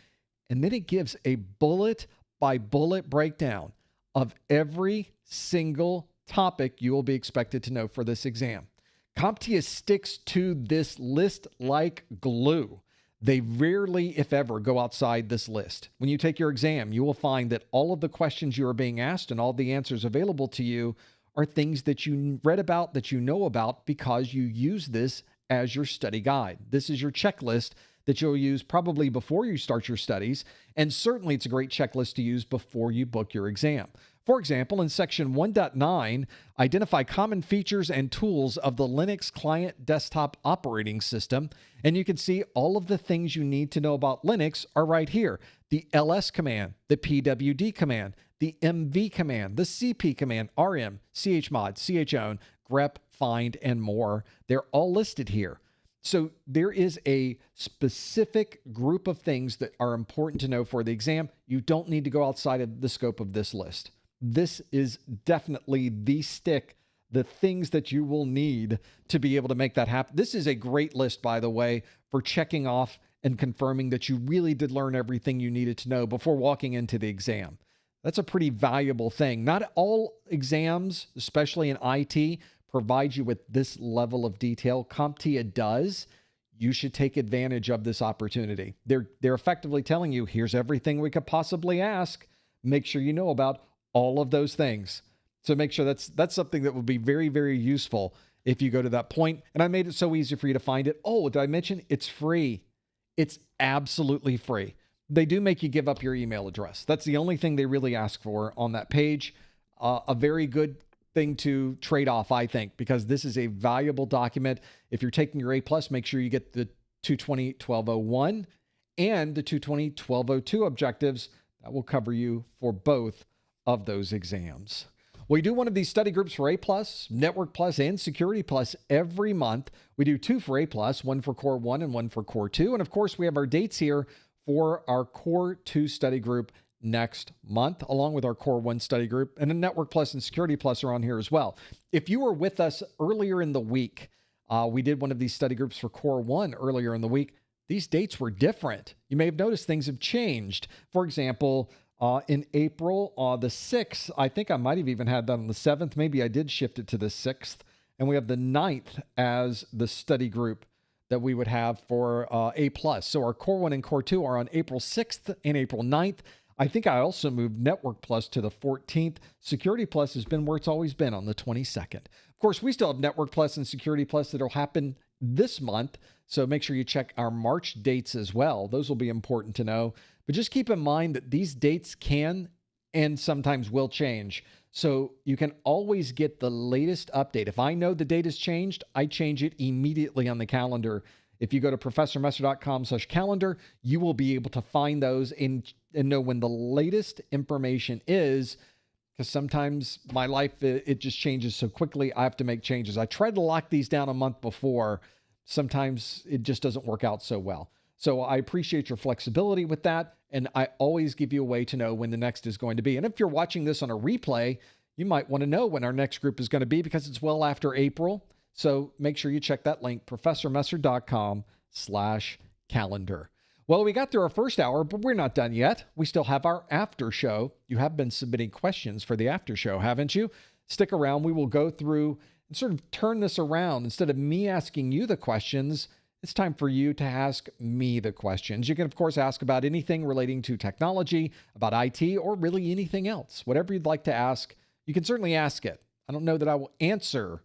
[SPEAKER 1] and then it gives a bullet by bullet breakdown of every single topic you will be expected to know for this exam. CompTIA sticks to this list like glue. They rarely, if ever, go outside this list. When you take your exam, you will find that all of the questions you are being asked and all the answers available to you are things that you read about, that you know about, because you use this as your study guide. This is your checklist that you'll use probably before you start your studies, and certainly it's a great checklist to use before you book your exam. For example, in section 1.9, identify common features and tools of the Linux client desktop operating system. And you can see all of the things you need to know about Linux are right here. The ls command, the pwd command, the mv command, the cp command, rm, chmod, chown, grep, find, and more. They're all listed here. So there is a specific group of things that are important to know for the exam. You don't need to go outside of the scope of this list. This is definitely the stick, the things that you will need to be able to make that happen. This is a great list, by the way, for checking off and confirming that you really did learn everything you needed to know before walking into the exam. That's a pretty valuable thing. Not all exams, especially in IT, provide you with this level of detail. CompTIA does. You should take advantage of this opportunity. They're effectively telling you, here's everything we could possibly ask. Make sure you know about all of those things. So make sure that's something that will be very, very useful if you go to that point. And I made it so easy for you to find it. Oh, did I mention it's free? It's absolutely free. They do make you give up your email address. That's the only thing they really ask for on that page. A very good thing to trade off, I think, because this is a valuable document. If you're taking your A+, make sure you get the 220.1201 and the 220.1202 objectives. That will cover you for both of those exams. We do one of these study groups for A+, Network Plus, and Security Plus every month. We do 2 for A+, one for Core 1 and one for Core 2. And of course, we have our dates here for our Core 2 study group next month, along with our Core 1 study group. And the Network Plus and Security Plus are on here as well. If you were with us earlier in the week, we did one of these study groups for Core 1 earlier in the week. These dates were different. You may have noticed things have changed. For example, in April, the 6th, I think I might have even had that on the 7th. Maybe I did shift it to the 6th. And we have the 9th as the study group that we would have for A+. So our Core 1 and Core 2 are on April 6th and April 9th. I think I also moved Network Plus to the 14th. Security Plus has been where it's always been, on the 22nd. Of course, we still have Network Plus and Security Plus that will happen this month. So make sure you check our March dates as well. Those will be important to know. But just keep in mind that these dates can and sometimes will change. So you can always get the latest update. If I know the date has changed, I change it immediately on the calendar. If you go to professormesser.com/calendar, you will be able to find those and know when the latest information is, because sometimes my life, it just changes so quickly. I have to make changes. I tried to lock these down a month before. Sometimes it just doesn't work out so well. So I appreciate your flexibility with that. And I always give you a way to know when the next is going to be. And if you're watching this on a replay, you might want to know when our next group is going to be, because it's well after April. So make sure you check that link, professormesser.com/calendar. Well, we got through our first hour, but we're not done yet. We still have our after show. You have been submitting questions for the after show, haven't you? Stick around. We will go through and sort of turn this around. Instead of me asking you the questions, it's time for you to ask me the questions. You can, of course, ask about anything relating to technology, about IT, or really anything else. Whatever you'd like to ask, you can certainly ask it. I don't know that I will answer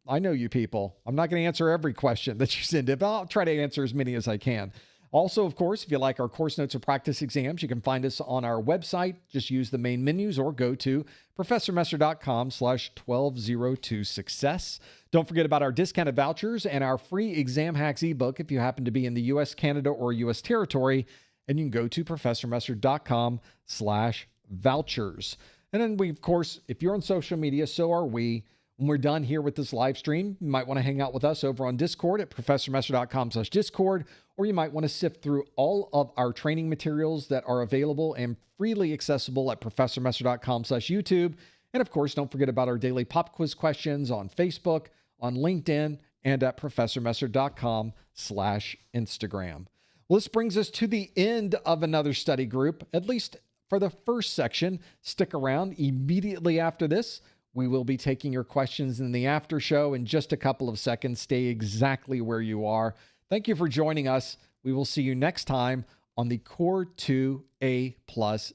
[SPEAKER 1] I know you people. I'm not going to answer every question that you send in, but I'll try to answer as many as I can. Also, of course, if you like our course notes or practice exams, you can find us on our website. Just use the main menus or go to professormesser.com/1202success. Don't forget about our discounted vouchers and our free exam hacks ebook if you happen to be in the U.S., Canada, or U.S. territory. And you can go to professormesser.com/vouchers. And then we, of course, if you're on social media, so are we. When we're done here with this live stream, you might want to hang out with us over on Discord at professormesser.com/discord, or you might want to sift through all of our training materials that are available and freely accessible at professormesser.com/YouTube. And of course, don't forget about our daily pop quiz questions on Facebook, on LinkedIn, and at professormesser.com/Instagram. Well, this brings us to the end of another study group, at least for the first section. Stick around. Immediately after this, we will be taking your questions in the after show in just a couple of seconds. Stay exactly where you are. Thank you for joining us. We will see you next time on the Core 2 A+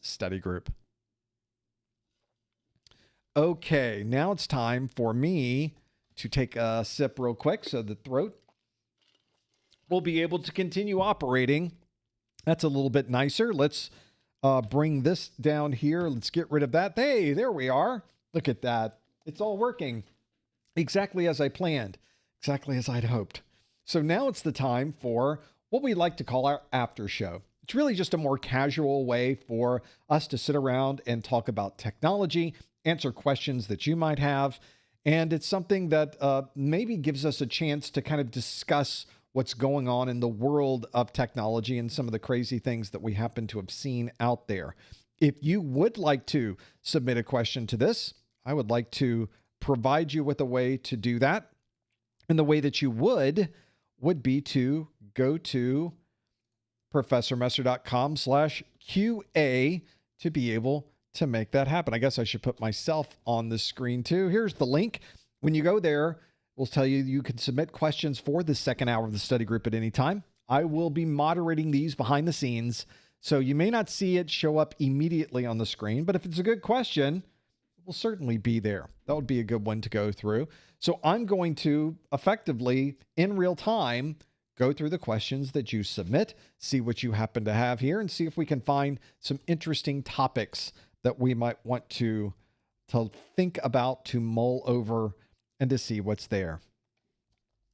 [SPEAKER 1] study group. Okay, now it's time for me to take a sip real quick so the throat will be able to continue operating. That's a little bit nicer. Let's bring this down here. Let's get rid of that. Hey, there we are. Look at that. It's all working exactly as I planned, exactly as I'd hoped. So now it's the time for what we like to call our after show. It's really just a more casual way for us to sit around and talk about technology, answer questions that you might have. And it's something that maybe gives us a chance to kind of discuss what's going on in the world of technology and some of the crazy things that we happen to have seen out there. If you would like to submit a question to this, I would like to provide you with a way to do that. And the way that you would be to go to professormesser.com/QA to be able to make that happen. I guess I should put myself on the screen too. Here's the link. When you go there, we'll tell you you can submit questions for the second hour of the study group at any time. I will be moderating these behind the scenes, so you may not see it show up immediately on the screen, but if it's a good question, it will certainly be there. That would be a good one to go through. So I'm going to effectively, in real time, go through the questions that you submit, see what you happen to have here, and see if we can find some interesting topics that we might want to think about, to mull over, and to see what's there.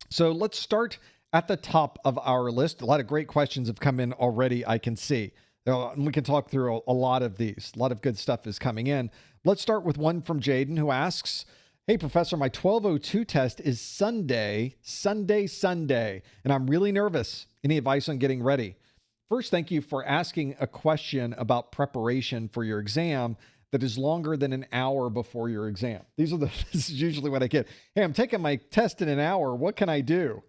[SPEAKER 1] So let's start at the top of our list. A lot of great questions have come in already, I can see. And we can talk through a lot of these. A lot of good stuff is coming in. Let's start with one from Jaden, who asks, hey, Professor, my 1202 test is Sunday, and I'm really nervous. Any advice on getting ready? First, thank you for asking a question about preparation for your exam that is longer than an hour before your exam. This is usually what I get. Hey, I'm taking my test in an hour. What can I do?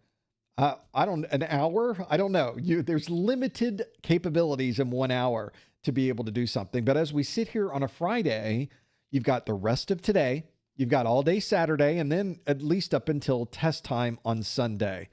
[SPEAKER 1] An hour? I don't know. There's limited capabilities in 1 hour to be able to do something. But as we sit here on a Friday, you've got the rest of today, you've got all day Saturday, and then at least up until test time on Sunday.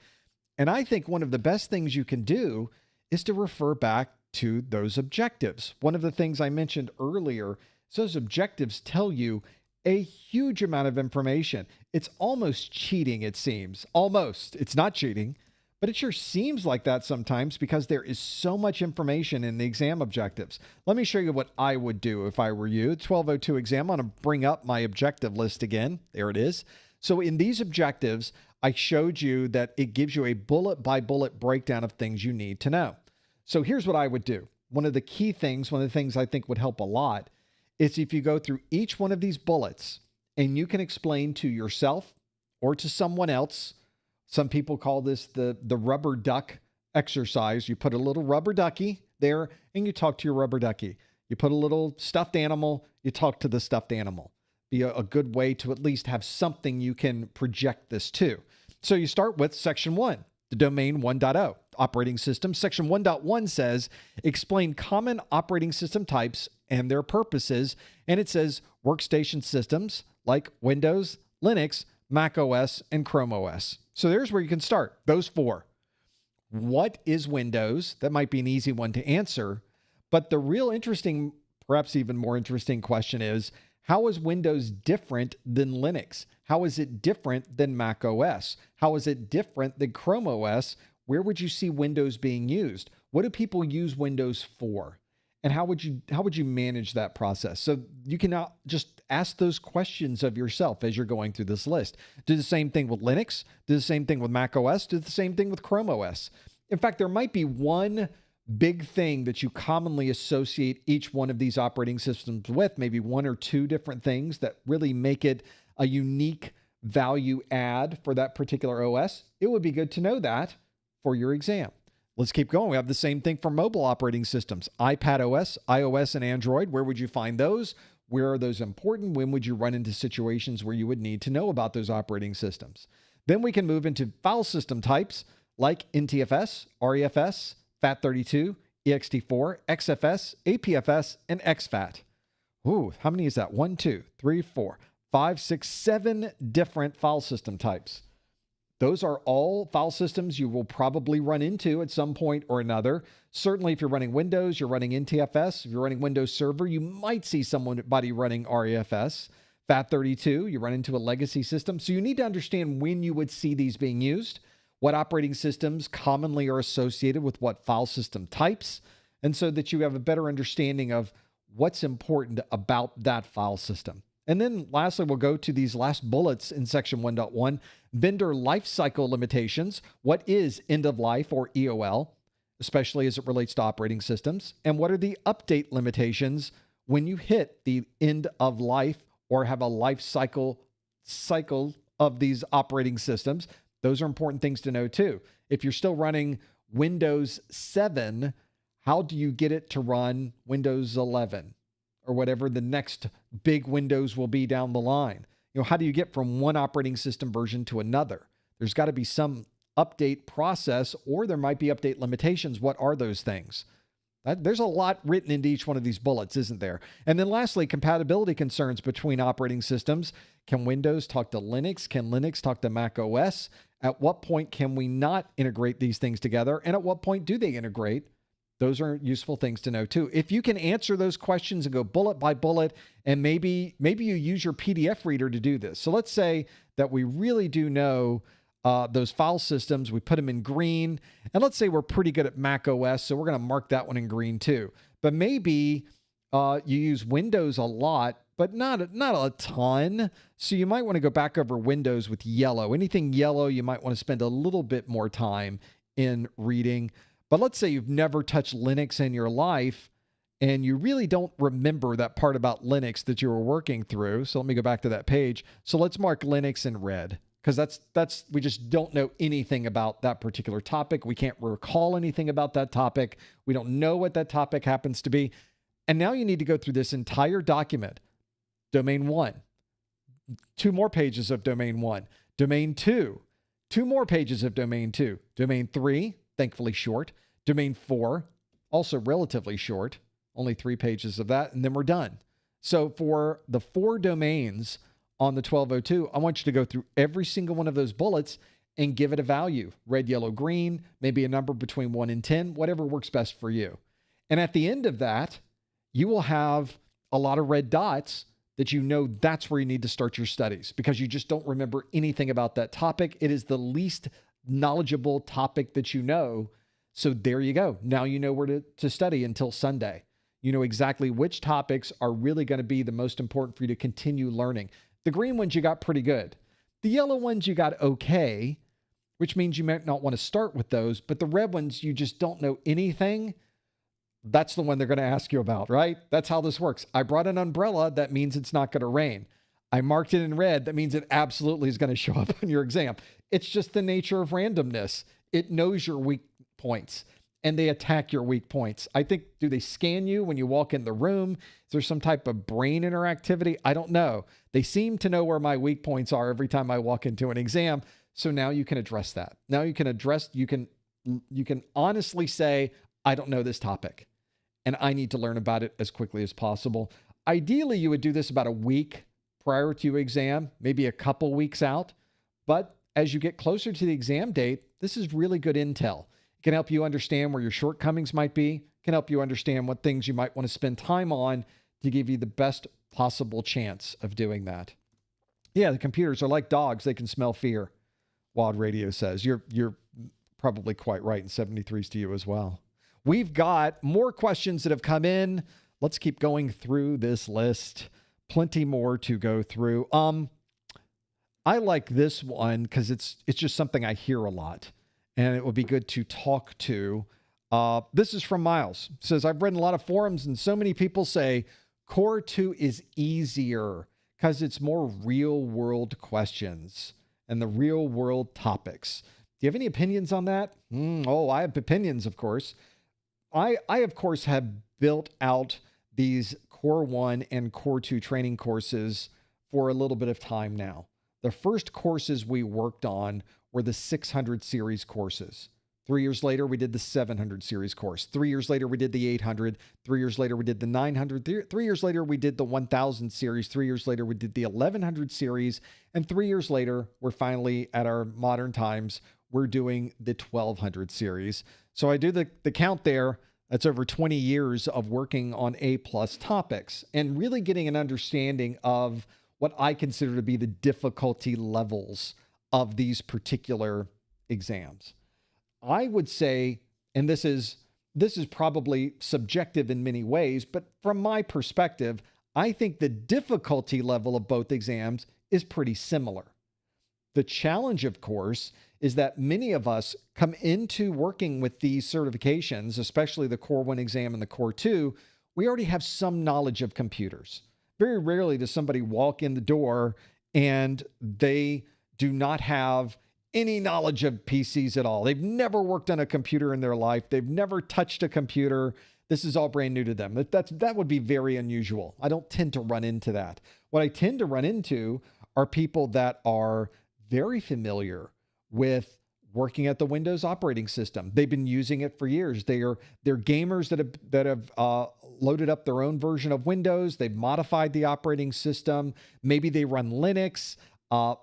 [SPEAKER 1] And I think one of the best things you can do is to refer back to those objectives. One of the things I mentioned earlier is those objectives tell you a huge amount of information. It's almost cheating, it seems. Almost. It's not cheating, but it sure seems like that sometimes because there is so much information in the exam objectives. Let me show you what I would do if I were you. 1202 exam, I'm going to bring up my objective list again. There it is. So in these objectives, I showed you that it gives you a bullet by bullet breakdown of things you need to know. So here's what I would do. One of the things I think would help a lot is if you go through each one of these bullets and you can explain to yourself or to someone else. Some people call this the rubber duck exercise. You put a little rubber ducky there and you talk to your rubber ducky. You put a little stuffed animal, you talk to the stuffed animal. Be a good way to at least have something you can project this to. So you start with section 1, the domain 1.0, operating system. Section 1.1 says, explain common operating system types and their purposes. And it says workstation systems like Windows, Linux, Mac OS, and Chrome OS. So there's where you can start, those 4. What is Windows? That might be an easy one to answer. But the real interesting, perhaps even more interesting question is, how is Windows different than Linux? How is it different than Mac OS? How is it different than Chrome OS? Where would you see Windows being used? What do people use Windows for? And how would you manage that process? So you can now just ask those questions of yourself as you're going through this list. Do the same thing with Linux. Do the same thing with Mac OS. Do the same thing with Chrome OS. In fact, there might be one big thing that you commonly associate each one of these operating systems with, maybe 1 or 2 different things that really make it a unique value add for that particular OS. It would be good to know that for your exam. Let's keep going. We have the same thing for mobile operating systems, iPad OS, iOS, and Android. Where would you find those? Where are those important? When would you run into situations where you would need to know about those operating systems? Then we can move into file system types like NTFS, REFS, FAT32, ext4, XFS, APFS, and exFAT. Ooh, how many is that? 1, 2, 3, 4, 5, 6, 7 different file system types. Those are all file systems you will probably run into at some point or another. Certainly, if you're running Windows, you're running NTFS. If you're running Windows Server, you might see somebody running REFS. FAT32, you run into a legacy system. So you need to understand when you would see these being used, what operating systems commonly are associated with what file system types, and so that you have a better understanding of what's important about that file system. And then lastly, we'll go to these last bullets in section 1.1, vendor lifecycle limitations. What is end of life or EOL, especially as it relates to operating systems? And what are the update limitations when you hit the end of life or have a life cycle of these operating systems? Those are important things to know too. If you're still running Windows 7, how do you get it to run Windows 11? Or whatever the next big Windows will be down the line. How do you get from one operating system version to another? There's got to be some update process, or there might be update limitations. What are those things? There's a lot written into each one of these bullets, isn't there? And then lastly, compatibility concerns between operating systems. Can Windows talk to Linux? Can Linux talk to Mac OS? At what point can we not integrate these things together? And at what point do they integrate? Those are useful things to know too. If you can answer those questions and go bullet by bullet, and maybe you use your PDF reader to do this. So let's say that we really do know those file systems. We put them in green, and let's say we're pretty good at Mac OS, so we're going to mark that one in green too. But maybe you use Windows a lot, but not a ton. So you might want to go back over Windows with yellow. Anything yellow, you might want to spend a little bit more time in reading. But let's say you've never touched Linux in your life. and you really don't remember that part about Linux that you were working through. So let me go back to that page. So let's mark Linux in red, because we just don't know anything about that particular topic. We can't recall anything about that topic. We don't know what that topic happens to be. And now you need to go through this entire document. Domain 1, 2 more pages of domain 1. Domain 2, 2 more pages of domain 2. Domain 3, thankfully short. Domain 4, also relatively short. Only 3 pages of that, and then we're done. So for the 4 domains on the 1202, I want you to go through every single one of those bullets and give it a value. Red, yellow, green, maybe a number between 1 and 10, whatever works best for you. And at the end of that, you will have a lot of red dots that you know that's where you need to start your studies, because you just don't remember anything about that topic. It is the least knowledgeable topic that you know. So there you go. Now you know where to study until Sunday. You know exactly which topics are really going to be the most important for you to continue learning. The green ones you got pretty good. The yellow ones you got okay, which means you might not want to start with those, but the red ones you just don't know anything. That's the one they're going to ask you about, right? That's how this works. I brought an umbrella. That means it's not going to rain. I marked it in red. That means it absolutely is going to show up on your exam. It's just the nature of randomness. It knows your weak points and they attack your weak points. I think, do they scan you when you walk in the room? Is there some type of brain interactivity? I don't know. They seem to know where my weak points are every time I walk into an exam. So now you can address that. Now you can address, you can honestly say, I don't know this topic, and I need to learn about it as quickly as possible. Ideally, you would do this about a week prior to your exam, maybe a couple weeks out. But as you get closer to the exam date, this is really good intel. It can help you understand where your shortcomings might be. It can help you understand what things you might want to spend time on to give you the best possible chance of doing that. Yeah, the computers are like dogs. They can smell fear, Wild Radio says. You're probably quite right, and 73's to you as well. We've got more questions that have come in. Let's keep going through this list. Plenty more to go through. I like this one because it's just something I hear a lot, and it would be good to talk to. This is from Miles. It says, I've read in a lot of forums, and so many people say Core 2 is easier because it's more real-world questions and the real-world topics. Do you have any opinions on that? Oh, I have opinions, of course. I, of course, have built out these Core 1 and Core 2 training courses for a little bit of time now. The first courses we worked on were the 600 series courses. 3 years later, we did the 700 series course. 3 years later, we did the 800. 3 years later, we did the 900. 3 years later, we did the 1000 series. 3 years later, we did the 1100 series. And 3 years later, we're finally at our modern times, we're doing the 1200 series. So I do the count there. That's over 20 years of working on A+ topics and really getting an understanding of what I consider to be the difficulty levels of these particular exams. I would say, and this is probably subjective in many ways, but from my perspective, I think the difficulty level of both exams is pretty similar. The challenge, of course, is that many of us come into working with these certifications, especially the Core 1 exam and the Core 2, we already have some knowledge of computers. Very rarely does somebody walk in the door and they do not have any knowledge of PCs at all. They've never worked on a computer in their life. They've never touched a computer. This is all brand new to them. That would be very unusual. I don't tend to run into that. What I tend to run into are people that are very familiar with working at the Windows operating system. They've been using it for years. They're gamers that have loaded up their own version of Windows. They've modified the operating system. Maybe they run Linux.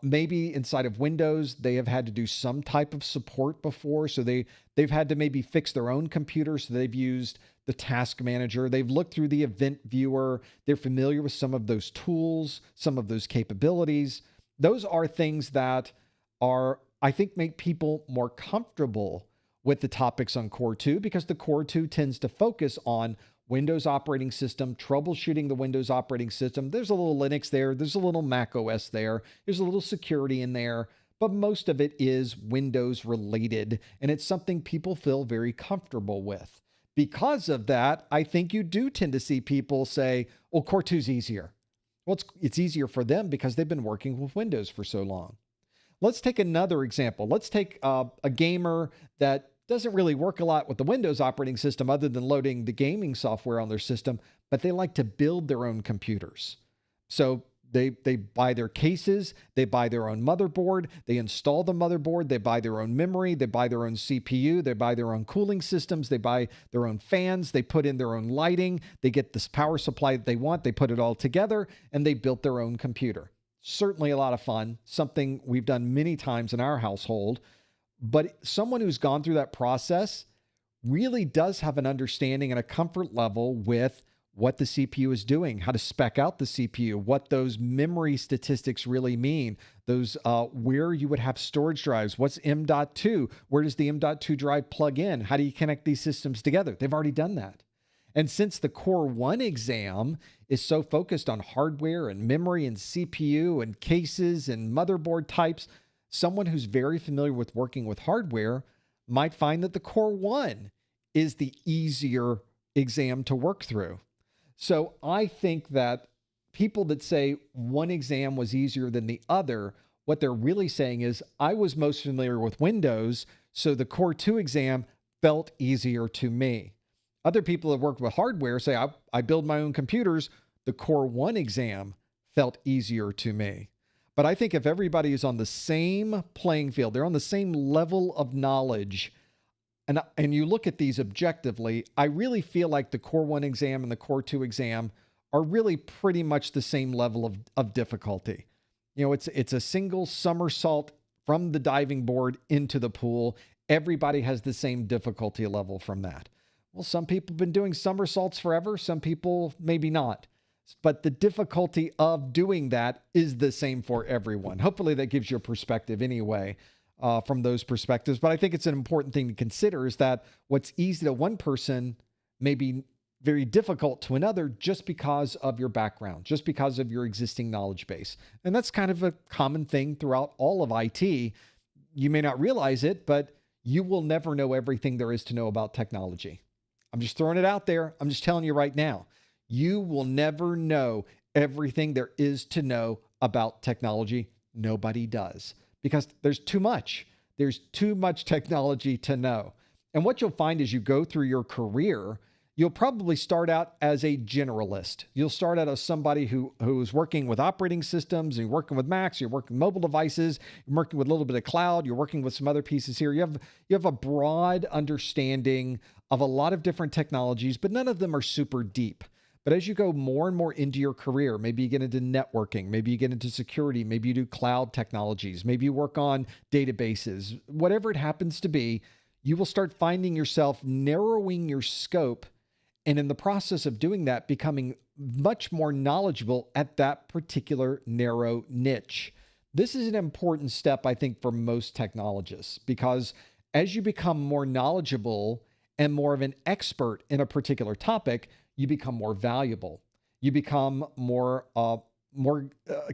[SPEAKER 1] Maybe inside of Windows, they have had to do some type of support before. So they've had to maybe fix their own computer. So they've used the task manager. They've looked through the event viewer. They're familiar with some of those tools, some of those capabilities. Those are things that are, I think, make people more comfortable with the topics on Core 2 because the Core 2 tends to focus on Windows operating system, troubleshooting the Windows operating system. There's a little Linux there. There's a little Mac OS there. There's a little security in there, but most of it is Windows related, and it's something people feel very comfortable with. because of that, I think you do tend to see people say, well, Core 2 is easier. Well, it's easier for them because they've been working with Windows for so long. Let's take another example. Let's take a gamer that doesn't really work a lot with the Windows operating system other than loading the gaming software on their system, but they like to build their own computers. So they buy their cases, they buy their own motherboard, they install the motherboard, they buy their own memory, they buy their own CPU, they buy their own cooling systems, they buy their own fans, they put in their own lighting, they get this power supply that they want, they put it all together, and they built their own computer. Certainly a lot of fun, something we've done many times in our household. But someone who's gone through that process really does have an understanding and a comfort level with what the CPU is doing, how to spec out the CPU, what those memory statistics really mean, those where you would have storage drives, what's M.2, where does the M.2 drive plug in, how do you connect these systems together? They've already done that. And since the Core 1 exam is so focused on hardware and memory and CPU and cases and motherboard types, someone who's very familiar with working with hardware might find that the Core 1 is the easier exam to work through. So I think that people that say one exam was easier than the other, what they're really saying is, I was most familiar with Windows, so the Core 2 exam felt easier to me. Other people that work with hardware say, I build my own computers. The Core 1 exam felt easier to me. But I think if everybody is on the same playing field, they're on the same level of knowledge, and you look at these objectively, I really feel like the Core 1 exam and the Core 2 exam are really pretty much the same level of difficulty. You know, it's a single somersault from the diving board into the pool. Everybody has the same difficulty level from that. Well, some people have been doing somersaults forever. Some people maybe not. But the difficulty of doing that is the same for everyone. Hopefully that gives you a perspective anyway from those perspectives. But I think it's an important thing to consider is that what's easy to one person may be very difficult to another just because of your background, just because of your existing knowledge base. And that's kind of a common thing throughout all of IT. You may not realize it, but you will never know everything there is to know about technology. I'm just throwing it out there. I'm just telling you right now. You will never know everything there is to know about technology. Nobody does because there's too much. There's too much technology to know. And what you'll find as you go through your career, you'll probably start out as a generalist. You'll start out as somebody who's working with operating systems, and you're working with Macs, you're working with mobile devices, you're working with a little bit of cloud, you're working with some other pieces here. You have a broad understanding of a lot of different technologies, but none of them are super deep. But as you go more and more into your career, maybe you get into networking, maybe you get into security, maybe you do cloud technologies, maybe you work on databases, whatever it happens to be, you will start finding yourself narrowing your scope, and in the process of doing that, becoming much more knowledgeable at that particular narrow niche. This is an important step, I think, for most technologists, because as you become more knowledgeable and more of an expert in a particular topic, you become more valuable. You become more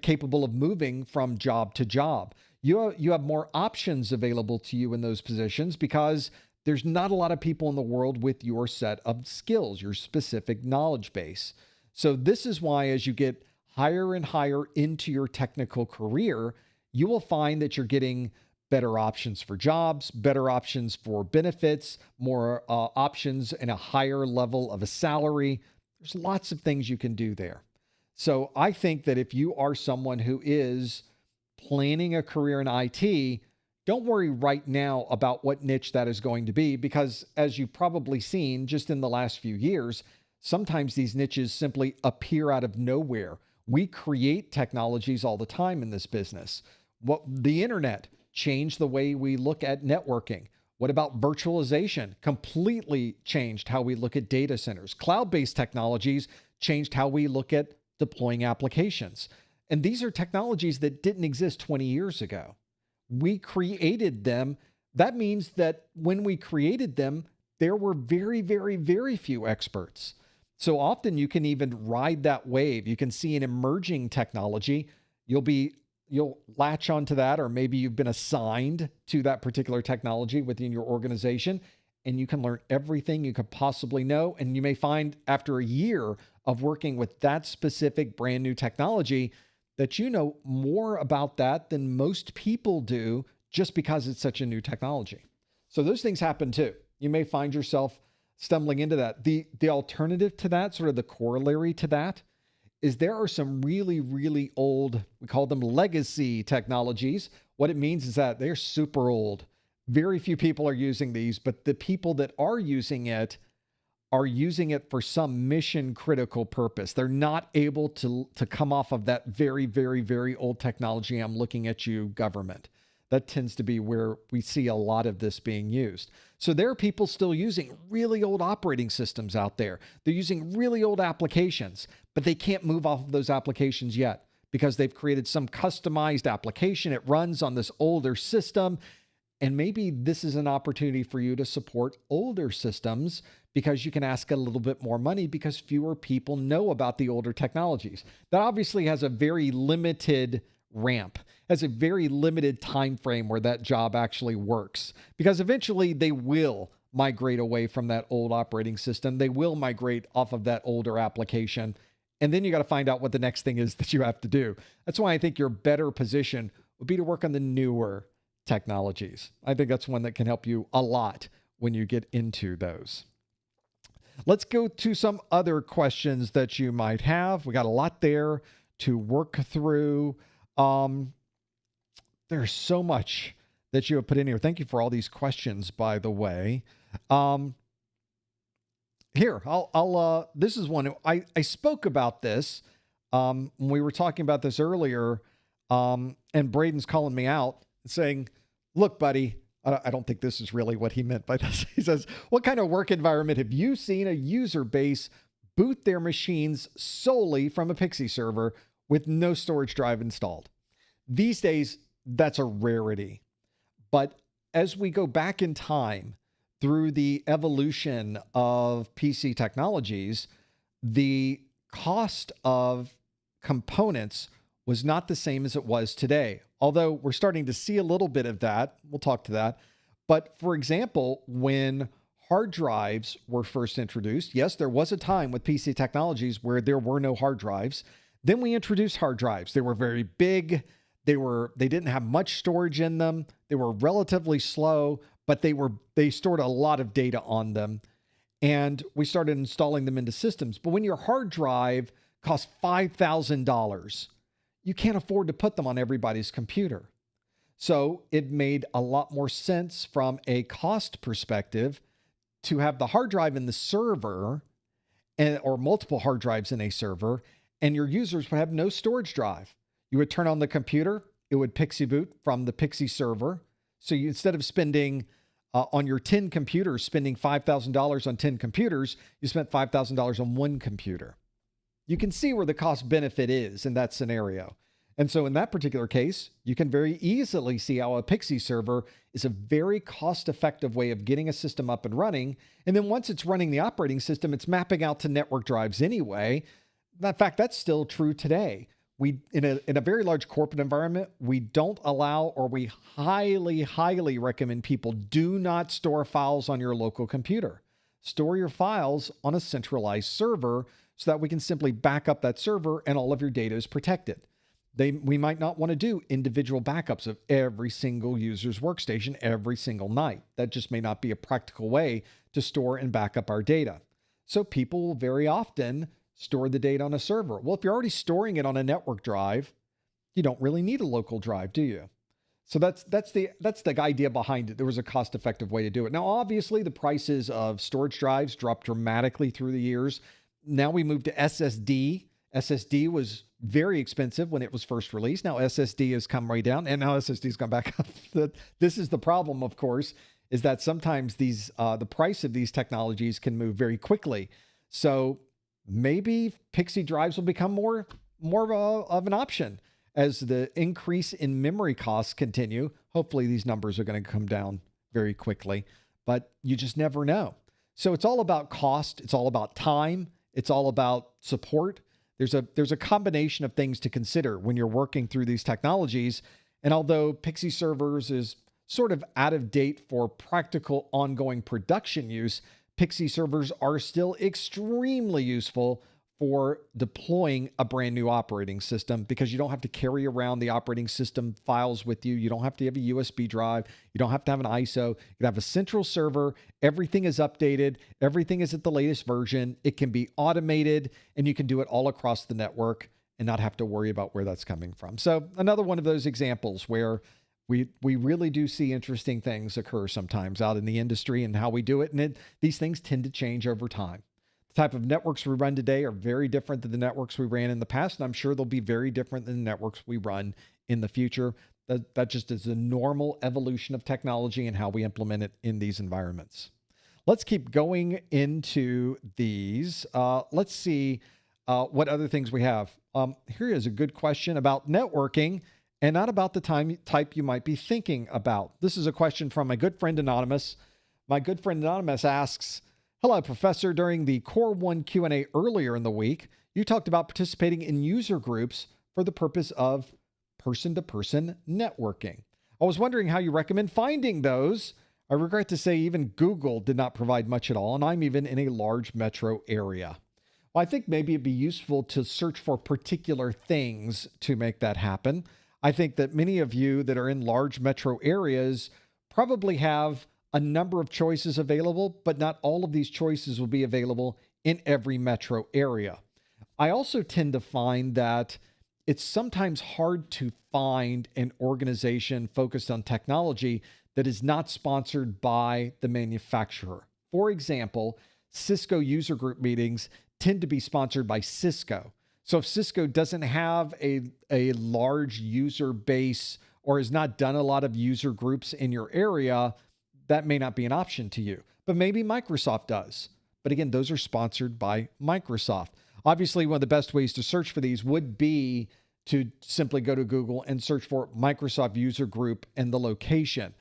[SPEAKER 1] capable of moving from job to job. You have more options available to you in those positions because there's not a lot of people in the world with your set of skills, your specific knowledge base. So this is why as you get higher and higher into your technical career, you will find that you're getting better options for jobs, better options for benefits, more options and a higher level of a salary. There's lots of things you can do there. So I think that if you are someone who is planning a career in IT, don't worry right now about what niche that is going to be, because as you've probably seen just in the last few years, sometimes these niches simply appear out of nowhere. We create technologies all the time in this business. The internet changed the way we look at networking. What about virtualization? Completely changed how we look at data centers. Cloud-based technologies changed how we look at deploying applications. And these are technologies that didn't exist 20 years ago. We created them. That means that when we created them, there were very, very, very few experts. So often you can even ride that wave. You can see an emerging technology. You'll latch onto that, or maybe you've been assigned to that particular technology within your organization, and you can learn everything you could possibly know. And you may find after a year of working with that specific brand new technology that you know more about that than most people do just because it's such a new technology. So those things happen too. You may find yourself stumbling into that. The alternative to that, sort of the corollary to that, is there are some really, really old, we call them legacy technologies. What it means is that they're super old. Very few people are using these, but the people that are using it for some mission critical purpose. They're not able to come off of that very, very, very old technology. I'm looking at you, government. That tends to be where we see a lot of this being used. So there are people still using really old operating systems out there. They're using really old applications, but they can't move off of those applications yet because they've created some customized application. It runs on this older system. And maybe this is an opportunity for you to support older systems because you can ask a little bit more money because fewer people know about the older technologies. That obviously has a very limited ramp, has a very limited time frame where that job actually works, because eventually they will migrate away from that old operating system. They will migrate off of that older application. And then you got to find out what the next thing is that you have to do. That's why I think your better position would be to work on the newer technologies. I think that's one that can help you a lot when you get into those. Let's go to some other questions that you might have. We got a lot there to work through. There's so much that you have put in here. Thank you for all these questions, by the way. Here, this is one. I spoke about this when we were talking about this earlier, and Braden's calling me out and saying, look, buddy, I don't think this is really what he meant by this. He says, what kind of work environment have you seen a user base boot their machines solely from a Pixie server with no storage drive installed? These days, that's a rarity. But as we go back in time through the evolution of PC technologies, the cost of components was not the same as it was today. Although we're starting to see a little bit of that. We'll talk to that. But for example, when hard drives were first introduced, yes, there was a time with PC technologies where there were no hard drives. Then we introduced hard drives. They were very big. They didn't have much storage in them. They were relatively slow, but they stored a lot of data on them. And we started installing them into systems. But when your hard drive costs $5,000, you can't afford to put them on everybody's computer. So it made a lot more sense from a cost perspective to have the hard drive in the server or multiple hard drives in a server, and your users would have no storage drive. You would turn on the computer, it would Pixie boot from the Pixie server. So you, instead of spending on your 10 computers, spending $5,000 on 10 computers, you spent $5,000 on one computer. You can see where the cost benefit is in that scenario. And so in that particular case, you can very easily see how a Pixie server is a very cost-effective way of getting a system up and running. And then once it's running the operating system, it's mapping out to network drives anyway. In fact, that's still true today. We, in a very large corporate environment, we don't allow, or we highly, highly recommend people do not store files on your local computer. Store your files on a centralized server so that we can simply back up that server and all of your data is protected. We might not want to do individual backups of every single user's workstation every single night. That just may not be a practical way to store and back up our data. So people will very often store the data on a server. Well, if you're already storing it on a network drive, you don't really need a local drive, do you? So that's the idea behind it. There was a cost-effective way to do it. Now, obviously, the prices of storage drives dropped dramatically through the years. Now we moved to SSD. SSD was very expensive when it was first released. Now SSD has come right down, and now SSD has gone back up. This is the problem, of course, is that sometimes these the price of these technologies can move very quickly. So maybe Pixie drives will become more of an option as the increase in memory costs continue. Hopefully these numbers are going to come down very quickly, but you just never know. So it's all about cost. It's all about time. It's all about support. There's a combination of things to consider when you're working through these technologies. And although Pixie servers is sort of out of date for practical ongoing production use, Pixie servers are still extremely useful for deploying a brand new operating system because you don't have to carry around the operating system files with you. You don't have to have a USB drive. You don't have to have an ISO. You can have a central server. Everything is updated. Everything is at the latest version. It can be automated, and you can do it all across the network and not have to worry about where that's coming from. So another one of those examples where we really do see interesting things occur sometimes out in the industry and how we do it. And these things tend to change over time. The type of networks we run today are very different than the networks we ran in the past. And I'm sure they'll be very different than the networks we run in the future. That just is a normal evolution of technology and how we implement it in these environments. Let's keep going into these. Let's see what other things we have. Here is a good question about networking and not about the type you might be thinking about. This is a question from my good friend Anonymous. My good friend Anonymous asks, hello, Professor. During the Core 1 Q&A earlier in the week, you talked about participating in user groups for the purpose of person-to-person networking. I was wondering how you recommend finding those. I regret to say even Google did not provide much at all, and I'm even in a large metro area. Well, I think maybe it'd be useful to search for particular things to make that happen. I think that many of you that are in large metro areas probably have a number of choices available, but not all of these choices will be available in every metro area. I also tend to find that it's sometimes hard to find an organization focused on technology that is not sponsored by the manufacturer. For example, Cisco user group meetings tend to be sponsored by Cisco. So if Cisco doesn't have a large user base or has not done a lot of user groups in your area, that may not be an option to you. But maybe Microsoft does. But again, those are sponsored by Microsoft. Obviously, one of the best ways to search for these would be to simply go to Google and search for Microsoft user group and the location.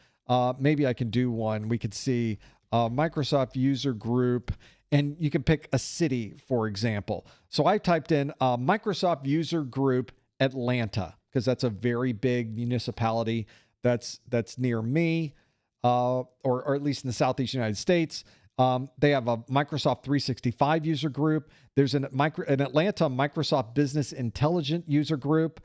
[SPEAKER 1] Maybe I can do one. We could see Microsoft user group, and you can pick a city, for example. So I typed in Microsoft user group Atlanta, because that's a very big municipality that's near me, or at least in the Southeast United States. They have a Microsoft 365 user group. There's an Atlanta Microsoft Business Intelligent user group.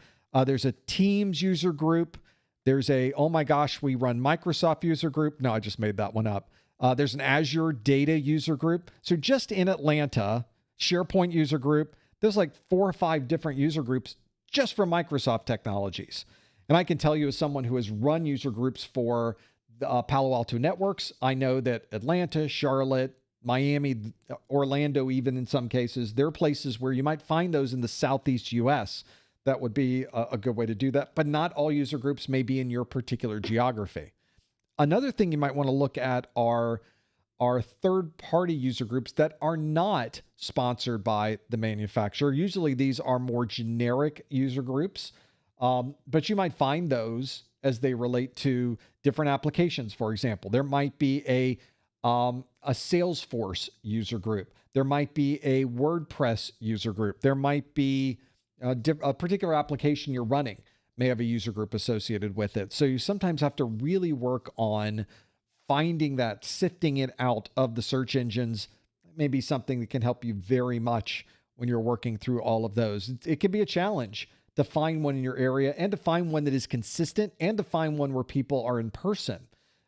[SPEAKER 1] There's a Teams user group. There's a, oh my gosh, we run Microsoft user group. No, I just made that one up. There's an Azure Data user group. So just in Atlanta, SharePoint user group, there's like 4 or 5 different user groups just for Microsoft technologies. And I can tell you as someone who has run user groups for Palo Alto Networks, I know that Atlanta, Charlotte, Miami, Orlando, even in some cases, there are places where you might find those in the Southeast US. That would be a good way to do that. But not all user groups may be in your particular geography. Another thing you might want to look at are third-party user groups that are not sponsored by the manufacturer. Usually these are more generic user groups, but you might find those as they relate to different applications. For example, there might be a Salesforce user group. There might be a WordPress user group. There might be a particular application you're running may have a user group associated with it. So you sometimes have to really work on finding that, sifting it out of the search engines. Maybe something that can help you very much when you're working through all of those. It can be a challenge to find one in your area and to find one that is consistent and to find one where people are in person.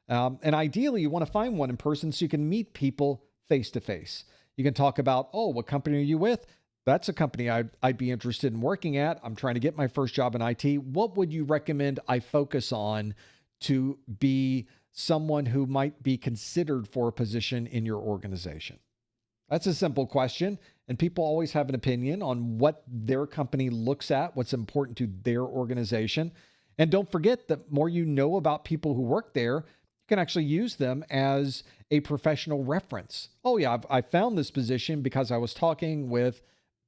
[SPEAKER 1] And ideally, you want to find one in person so you can meet people face to face. You can talk about, oh, what company are you with? That's a company I'd be interested in working at. I'm trying to get my first job in IT. What would you recommend I focus on to be someone who might be considered for a position in your organization? That's a simple question. And people always have an opinion on what their company looks at, what's important to their organization. And don't forget that more you know about people who work there, you can actually use them as a professional reference. Oh yeah, I found this position because I was talking with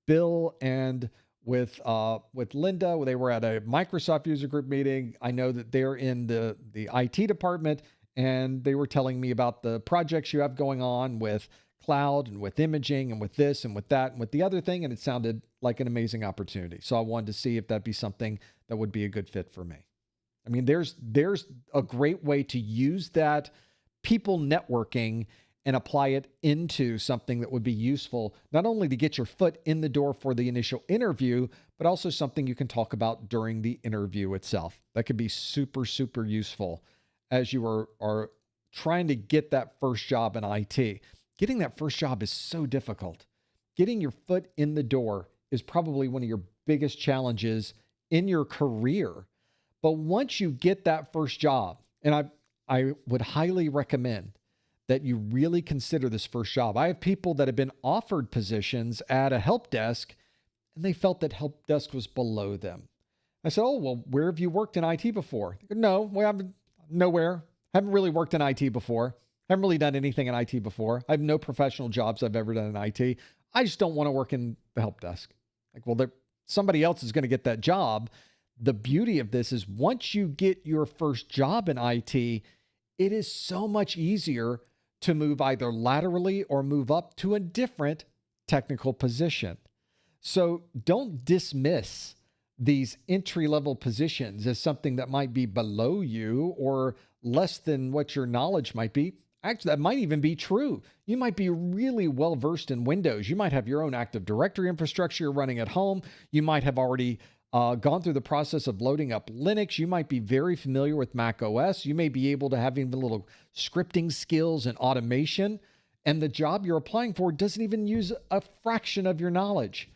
[SPEAKER 1] Bill and with Linda. They were at a Microsoft user group meeting. I know that they're in the IT department, and they were telling me about the projects you have going on with cloud and with imaging and with this and with that and with the other thing. And it sounded like an amazing opportunity. So I wanted to see if that'd be something that would be a good fit for me. I mean, there's a great way to use that people networking and apply it into something that would be useful, not only to get your foot in the door for the initial interview, but also something you can talk about during the interview itself. That could be super, super useful as you are trying to get that first job in IT. Getting that first job is so difficult. Getting your foot in the door is probably one of your biggest challenges in your career. But once you get that first job, and I would highly recommend that you really consider this first job. I have people that have been offered positions at a help desk, and they felt that help desk was below them. I said, oh, well, where have you worked in IT before? They go, no, well, I'm nowhere. Haven't really worked in IT before. Haven't really done anything in IT before. I have no professional jobs I've ever done in IT. I just don't want to work in the help desk. Like, well, somebody else is going to get that job. The beauty of this is once you get your first job in IT, it is so much easier to move either laterally or move up to a different technical position. So don't dismiss these entry-level positions as something that might be below you or less than what your knowledge might be. Actually, that might even be true. You might be really well-versed in Windows. You might have your own Active Directory infrastructure you're running at home. You might have already gone through the process of loading up Linux. You might be very familiar with Mac OS. You may be able to have even little scripting skills and automation. And the job you're applying for doesn't even use a fraction of your knowledge.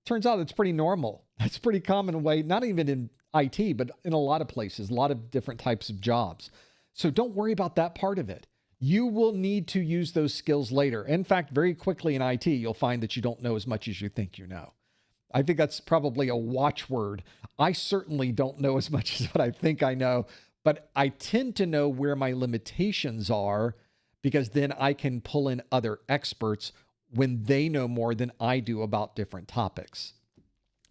[SPEAKER 1] Turns out it's pretty normal. That's a pretty common way, not even in IT, but in a lot of places, a lot of different types of jobs. So don't worry about that part of it. You will need to use those skills later. In fact, very quickly in IT, you'll find that you don't know as much as you think you know. I think that's probably a watchword. I certainly don't know as much as what I think I know, but I tend to know where my limitations are because then I can pull in other experts when they know more than I do about different topics.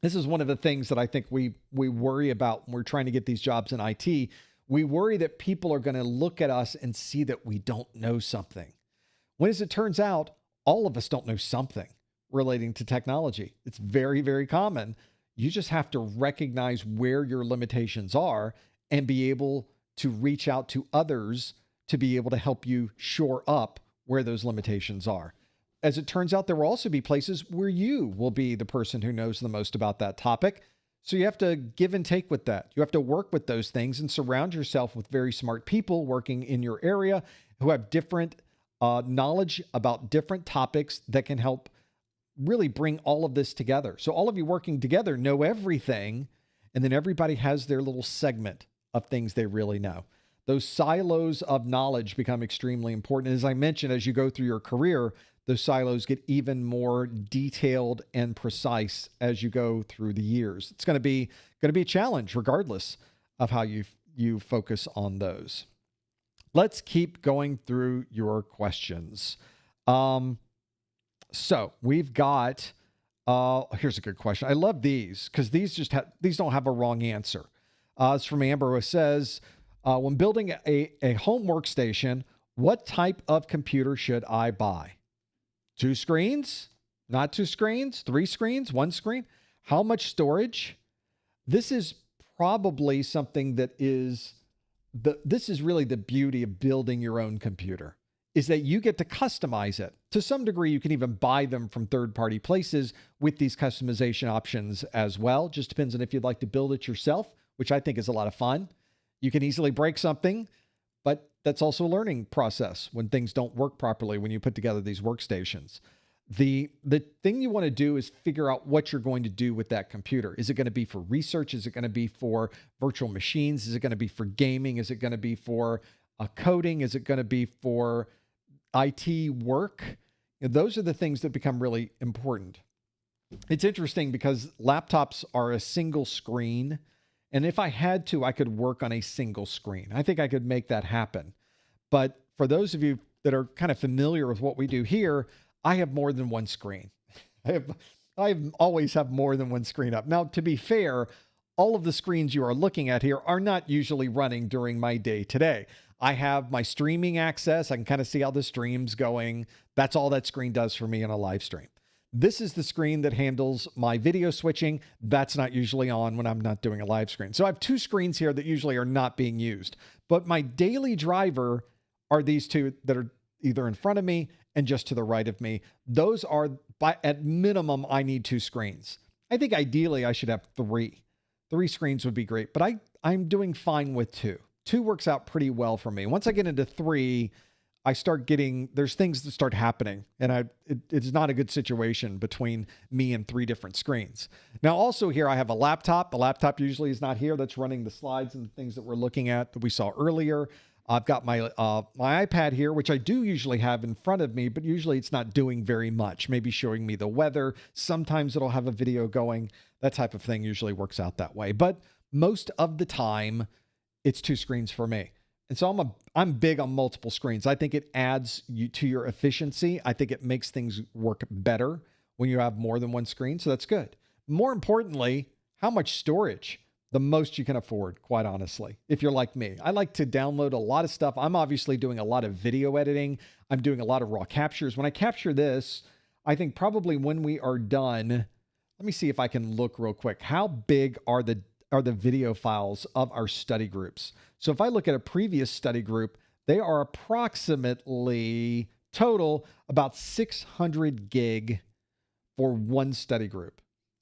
[SPEAKER 1] This is one of the things that I think we worry about when we're trying to get these jobs in IT. We worry that people are going to look at us and see that we don't know something. When, as it turns out, all of us don't know something relating to technology. It's very, very common. You just have to recognize where your limitations are and be able to reach out to others to be able to help you shore up where those limitations are. As it turns out, there will also be places where you will be the person who knows the most about that topic. So you have to give and take with that. You have to work with those things and surround yourself with very smart people working in your area who have different knowledge about different topics that can help really bring all of this together. So all of you working together know everything, and then everybody has their little segment of things they really know. Those silos of knowledge become extremely important. As I mentioned, as you go through your career, those silos get even more detailed and precise as you go through the years. It's going to be a challenge regardless of how you focus on those. Let's keep going through your questions. So we've got, here's a good question. I love these because these don't have a wrong answer. It's from Amber, who says, when building a home workstation, what type of computer should I buy? 2 screens? Not 2 screens? 3 screens? 1 screen? How much storage? This is probably something that this is really the beauty of building your own computer, is that you get to customize it. To some degree, you can even buy them from third-party places with these customization options as well. Just depends on if you'd like to build it yourself, which I think is a lot of fun. You can easily break something, but that's also a learning process when things don't work properly when you put together these workstations. The thing you want to do is figure out what you're going to do with that computer. Is it going to be for research? Is it going to be for virtual machines? Is it going to be for gaming? Is it going to be for coding? Is it going to be for IT work? Those are the things that become really important. It's interesting because laptops are a single screen. And if I had to, I could work on a single screen. I think I could make that happen. But for those of you that are kind of familiar with what we do here, I have more than one screen. I always have more than one screen up. Now, to be fair, all of the screens you are looking at here are not usually running during my day today. I have my streaming access. I can kind of see how the stream's going. That's all that screen does for me in a live stream. This is the screen that handles my video switching. That's not usually on when I'm not doing a live screen. So I have two screens here that usually are not being used. But my daily driver are these two that are either in front of me and just to the right of me. Those are, at minimum, I need two screens. I think ideally I should have three. Three screens would be great, but I'm doing fine with two. Two works out pretty well for me. Once I get into three, I start getting, there's things that start happening, and it's not a good situation between me and three different screens. Now, also here, I have a laptop. The laptop usually is not here. That's running the slides and the things that we're looking at that we saw earlier. I've got my iPad here, which I do usually have in front of me, but usually it's not doing very much. Maybe showing me the weather. Sometimes it'll have a video going. That type of thing usually works out that way. But most of the time, it's two screens for me. And so I'm big on multiple screens. I think it adds to your efficiency. I think it makes things work better when you have more than one screen. So that's good. More importantly, how much storage? The most you can afford, quite honestly, if you're like me. I like to download a lot of stuff. I'm obviously doing a lot of video editing. I'm doing a lot of raw captures. When I capture this, I think probably when we are done, let me see if I can look real quick. How big are the video files of our study groups? So if I look at a previous study group, they are approximately total about 600 gig for one study group.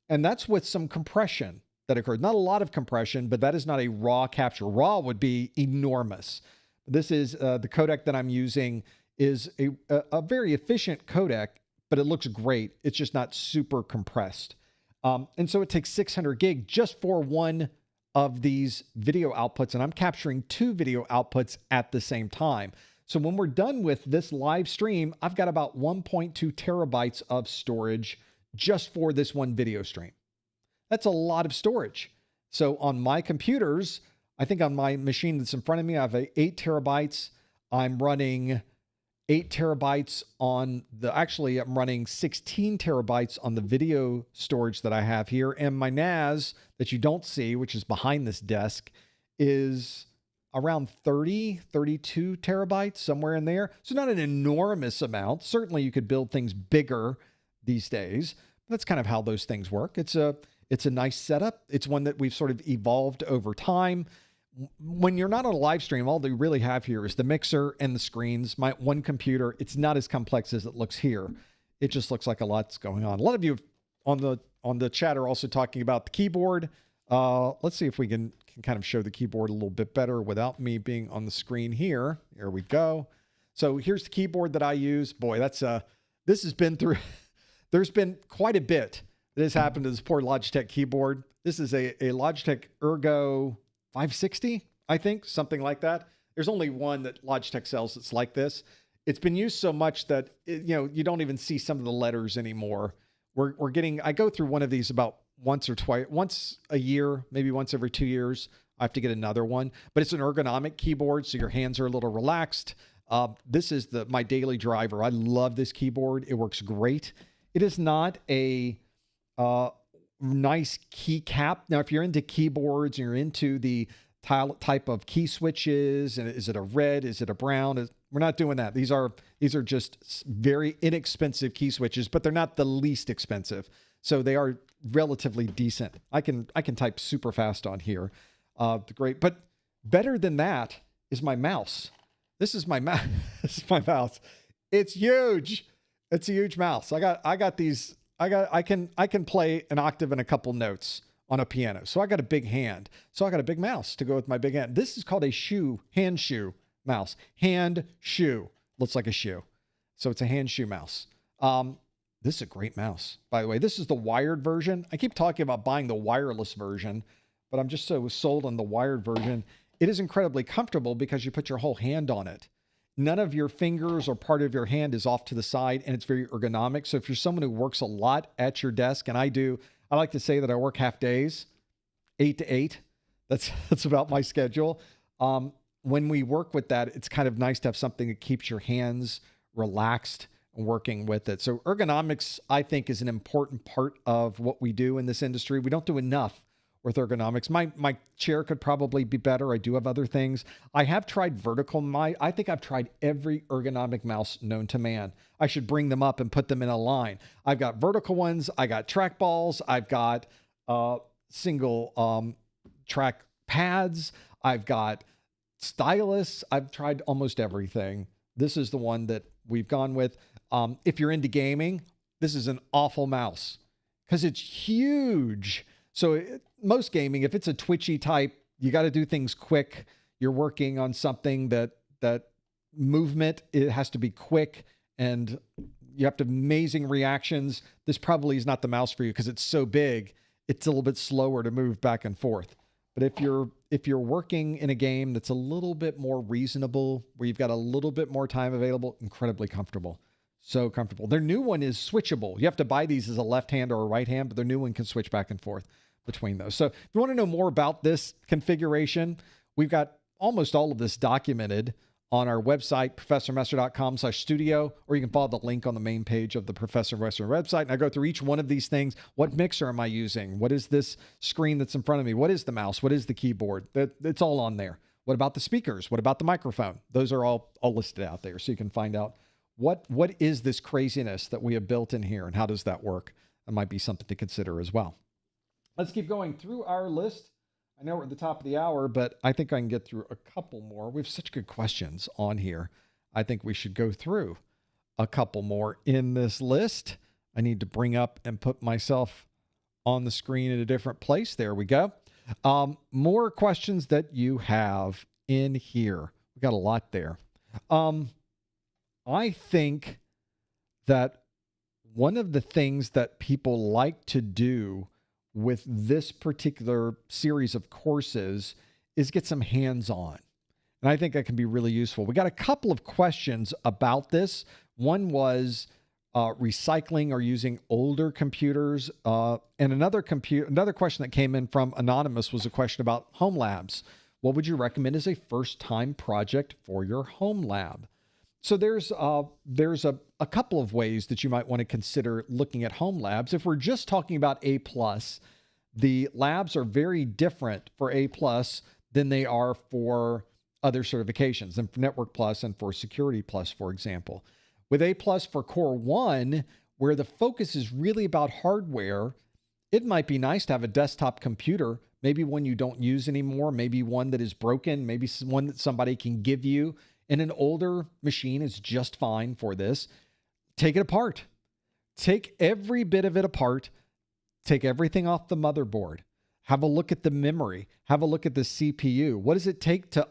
[SPEAKER 1] And that's with some compression that occurred. Not a lot of compression, but that is not a raw capture. Raw would be enormous. This is the codec that I'm using is a very efficient codec, but it looks great. It's just not super compressed. And so it takes 600 gig just for one of these video outputs, and I'm capturing two video outputs at the same time. So when we're done with this live stream, I've got about 1.2 terabytes of storage just for this one video stream. That's a lot of storage. So on my computers, I think on my machine that's in front of me, I have 8 terabytes. I'm running 8 terabytes on actually I'm running 16 terabytes on the video storage that I have here. And my NAS that you don't see, which is behind this desk, is around 32 terabytes, somewhere in there. So not an enormous amount. Certainly you could build things bigger these days. That's kind of how those things work. It's a nice setup. It's one that we've sort of evolved over time. When you're not on a live stream, all they really have here is the mixer and the screens. My one computer, it's not as complex as it looks here. It just looks like a lot's going on. A lot of you on the chat are also talking about the keyboard. Let's see if we can kind of show the keyboard a little bit better without me being on the screen here. Here we go. So here's the keyboard that I use. Boy, this has been through, there's been quite a bit that has happened to this poor Logitech keyboard. This is a Logitech Ergo 560, I think, something like that. There's only one that Logitech sells that's like this. It's been used so much that you don't even see some of the letters anymore. I go through one of these about once a year, maybe once every 2 years. I have to get another one, but it's an ergonomic keyboard, so your hands are a little relaxed. This is my daily driver. I love this keyboard. It works great. It is not a nice keycap. Now, if you're into keyboards and you're into the type of key switches, and is it a red? Is it a brown? We're not doing that. These are just very inexpensive key switches, but they're not the least expensive. So they are relatively decent. I can type super fast on here. Great. But better than that is my mouse. This is my mouse. This is my mouse. It's huge. It's a huge mouse. I got these. I can play an octave and a couple notes on a piano. So I got a big hand. So I got a big mouse to go with my big hand. This is called a hand shoe mouse. Hand shoe. Looks like a shoe. So it's a hand shoe mouse. This is a great mouse, by the way. This is the wired version. I keep talking about buying the wireless version, but I'm just so sold on the wired version. It is incredibly comfortable because you put your whole hand on it. None of your fingers or part of your hand is off to the side, and it's very ergonomic. So if you're someone who works a lot at your desk, and I do, I like to say that I work half days, 8 to 8. That's about my schedule. When we work with that, it's kind of nice to have something that keeps your hands relaxed and working with it. So ergonomics, I think, is an important part of what we do in this industry. We don't do enough with ergonomics. My chair could probably be better. I do have other things. I have tried vertical. I think I've tried every ergonomic mouse known to man. I should bring them up and put them in a line. I've got vertical ones. I got trackballs. I've got single track pads. I've got stylus. I've tried almost everything. This is the one that we've gone with. If you're into gaming, this is an awful mouse because it's huge. So most gaming, if it's a twitchy type, you got to do things quick. You're working on something that movement, it has to be quick and you have to have amazing reactions. This probably is not the mouse for you because it's so big. It's a little bit slower to move back and forth. But if you're working in a game that's a little bit more reasonable, where you've got a little bit more time available, incredibly comfortable. So comfortable. Their new one is switchable. You have to buy these as a left hand or a right hand, but their new one can switch back and forth between those. So if you want to know more about this configuration, we've got almost all of this documented on our website, professormesser.com/studio, or you can follow the link on the main page of the Professor Messer website. And I go through each one of these things. What mixer am I using? What is this screen that's in front of me? What is the mouse? What is the keyboard? It's all on there. What about the speakers? What about the microphone? Those are all listed out there. So you can find out what is this craziness that we have built in here and how does that work? That might be something to consider as well. Let's keep going through our list. I know we're at the top of the hour, but I think I can get through a couple more. We have such good questions on here. I think we should go through a couple more in this list. I need to bring up and put myself on the screen in a different place. There we go. More questions that you have in here. We got a lot there. I think that one of the things that people like to do with this particular series of courses is get some hands-on. And I think that can be really useful. We got a couple of questions about this. One was recycling or using older computers. And another question that came in from Anonymous was a question about home labs. What would you recommend as a first-time project for your home lab? So there's a couple of ways that you might want to consider looking at home labs. If we're just talking about A+, the labs are very different for A+ than they are for other certifications, and for Network Plus and for Security Plus, for example. With A+ for Core 1, where the focus is really about hardware, it might be nice to have a desktop computer, maybe one you don't use anymore, maybe one that is broken, maybe one that somebody can give you. And an older machine is just fine for this. Take it apart. Take every bit of it apart. Take everything off the motherboard. Have a look at the memory. Have a look at the CPU. What does it take to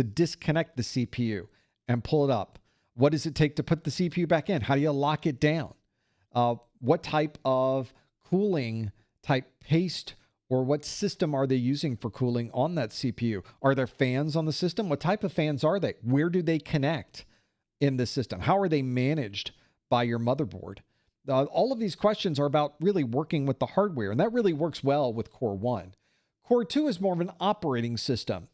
[SPEAKER 1] disconnect the CPU and pull it up? What does it take to put the CPU back in? How do you lock it down? What type of cooling type paste or what system are they using for cooling on that CPU? Are there fans on the system? What type of fans are they? Where do they connect in the system? How are they managed by your motherboard? All of these questions are about really working with the hardware, and that really works well with Core 1. Core 2 is more of an operating system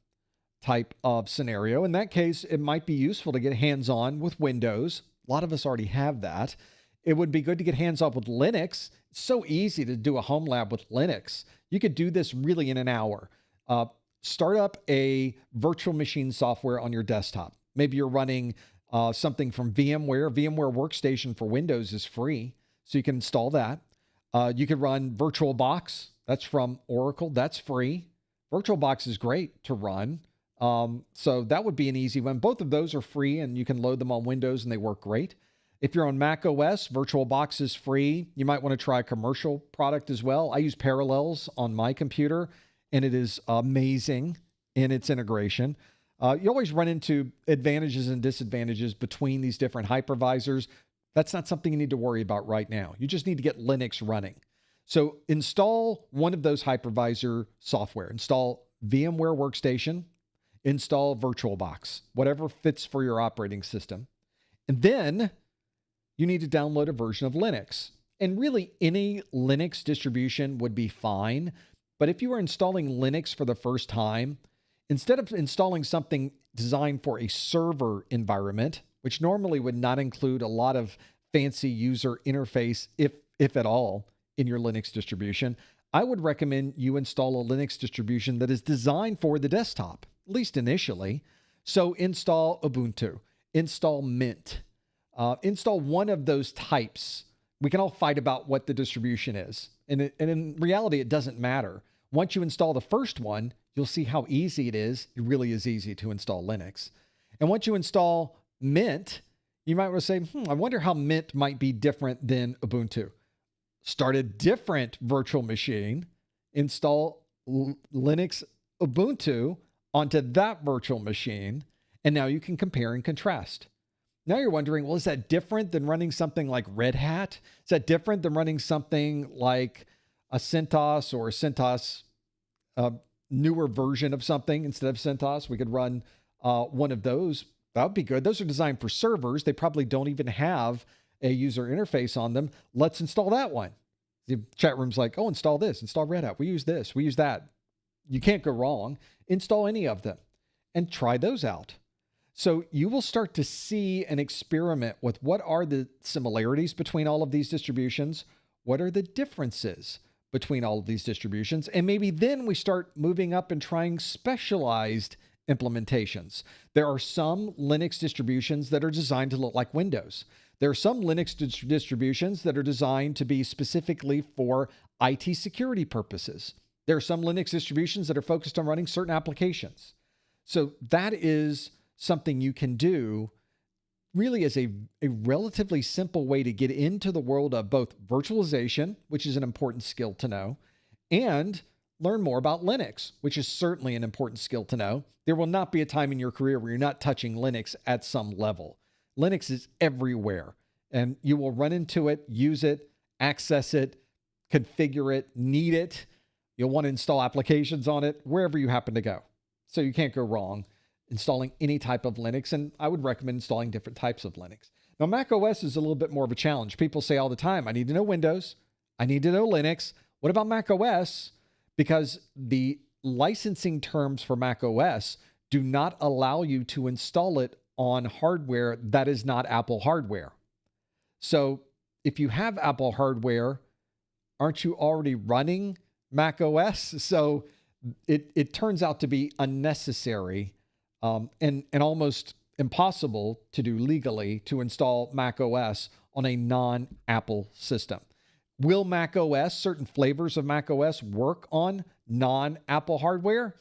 [SPEAKER 1] type of scenario. In that case, it might be useful to get hands-on with Windows. A lot of us already have that. It would be good to get hands-on with Linux. It's so easy to do a home lab with Linux. You could do this really in an hour. Start up a virtual machine software on your desktop. Maybe you're running something from VMware. VMware Workstation for Windows is free, so you can install that. You could run VirtualBox. That's from Oracle. That's free. VirtualBox is great to run. So that would be an easy one. Both of those are free, and you can load them on Windows, and they work great. If you're on Mac OS, VirtualBox is free. You might want to try a commercial product as well. I use Parallels on my computer, and it is amazing in its integration. You always run into advantages and disadvantages between these different hypervisors. That's not something you need to worry about right now. You just need to get Linux running. So install one of those hypervisor software. Install VMware Workstation, install VirtualBox, whatever fits for your operating system. And then you need to download a version of Linux. And really, any Linux distribution would be fine. But if you are installing Linux for the first time, instead of installing something designed for a server environment, which normally would not include a lot of fancy user interface, if at all, in your Linux distribution, I would recommend you install a Linux distribution that is designed for the desktop, at least initially. So install Ubuntu, install Mint, install one of those types. We can all fight about what the distribution is. And in reality, it doesn't matter. Once you install the first one, you'll see how easy it is. It really is easy to install Linux. And once you install Mint, you might want to say, I wonder how Mint might be different than Ubuntu. Start a different virtual machine, install Linux Ubuntu onto that virtual machine, and now you can compare and contrast. Now you're wondering, well, is that different than running something like Red Hat? Is that different than running something like a CentOS or a CentOS newer version of something instead of CentOS? We could run one of those. That would be good. Those are designed for servers. They probably don't even have a user interface on them. Let's install that one. The chat room's like, oh, install this, install Red Hat. We use this, we use that. You can't go wrong. Install any of them and try those out. So you will start to see and experiment with what are the similarities between all of these distributions, what are the differences between all of these distributions, and maybe then we start moving up and trying specialized implementations. There are some Linux distributions that are designed to look like Windows. There are some Linux distributions that are designed to be specifically for IT security purposes. There are some Linux distributions that are focused on running certain applications. So that is something you can do really as a relatively simple way to get into the world of both virtualization, which is an important skill to know, and learn more about Linux, which is certainly an important skill to know. There will not be a time in your career where you're not touching Linux at some level. Linux is everywhere, and you will run into it, use it, access it, configure it, need it. You'll want to install applications on it wherever you happen to go. So you can't go wrong installing any type of Linux, and I would recommend installing different types of Linux. Now, Mac OS is a little bit more of a challenge. People say all the time, I need to know Windows, I need to know Linux. What about Mac OS? Because the licensing terms for Mac OS do not allow you to install it on hardware that is not Apple hardware. So if you have Apple hardware, aren't you already running Mac OS? So it turns out to be unnecessary and almost impossible to do legally to install Mac OS on a non-Apple system. Will Mac OS, certain flavors of Mac OS, work on non-Apple hardware?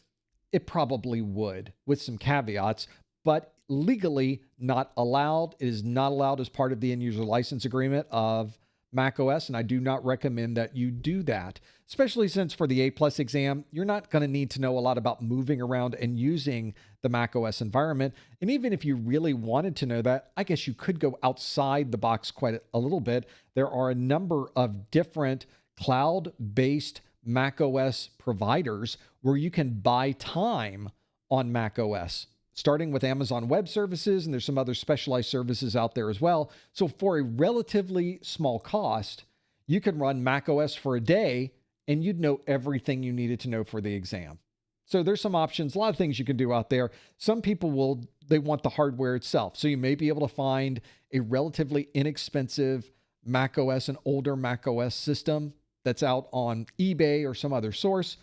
[SPEAKER 1] It probably would, with some caveats, but legally not allowed. It is not allowed as part of the end user license agreement of Mac OS, and I do not recommend that you do that, especially since for the A+ exam, you're not going to need to know a lot about moving around and using the Mac OS environment. And even if you really wanted to know that, I guess you could go outside the box quite a little bit. There are a number of different cloud-based Mac OS providers where you can buy time on Mac OS, starting with Amazon Web Services, and there's some other specialized services out there as well. So for a relatively small cost, you can run Mac OS for a day and you'd know everything you needed to know for the exam. So there's some options, a lot of things you can do out there. Some people they want the hardware itself. So you may be able to find a relatively inexpensive Mac OS, an older Mac OS system that's out on eBay or some other source.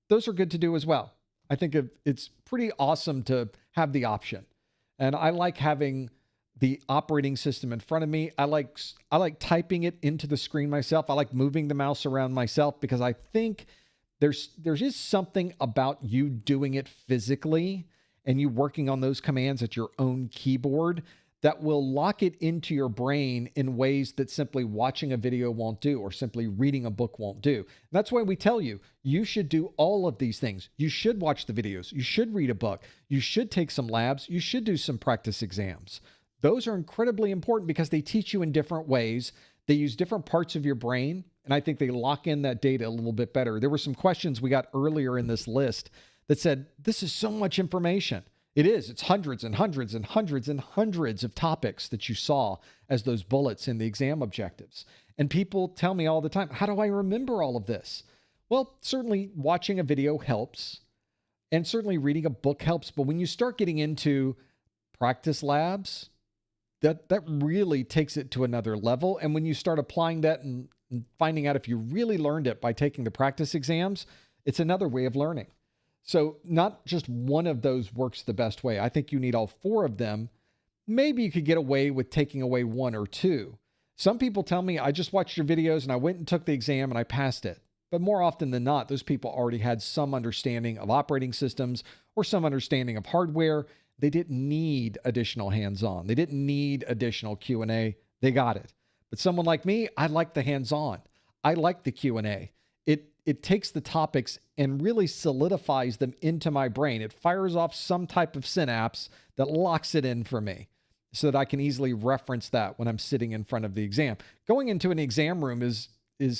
[SPEAKER 1] Those are good to do as well. I think it's pretty awesome to have the option. And I like having the operating system in front of me. I like typing it into the screen myself. I like moving the mouse around myself because I think there's just something about you doing it physically and you working on those commands at your own keyboard that will lock it into your brain in ways that simply watching a video won't do or simply reading a book won't do. And that's why we tell you, you should do all of these things. You should watch the videos. You should read a book. You should take some labs. You should do some practice exams. Those are incredibly important because they teach you in different ways. They use different parts of your brain, and I think they lock in that data a little bit better. There were some questions we got earlier in this list that said, this is so much information. It is. It's hundreds and hundreds and hundreds and hundreds of topics that you saw as those bullets in the exam objectives. And people tell me all the time, how do I remember all of this? Well, certainly watching a video helps, and certainly reading a book helps. But when you start getting into practice labs, that really takes it to another level. And when you start applying that in and finding out if you really learned it by taking the practice exams, it's another way of learning. So not just one of those works the best way. I think you need all four of them. Maybe you could get away with taking away one or two. Some people tell me, I just watched your videos and I went and took the exam and I passed it. But more often than not, those people already had some understanding of operating systems or some understanding of hardware. They didn't need additional hands-on. They didn't need additional Q&A. They got it. But someone like me, I like the hands-on. I like the Q&A. It takes the topics and really solidifies them into my brain. It fires off some type of synapse that locks it in for me so that I can easily reference that when I'm sitting in front of the exam. Going into an exam room is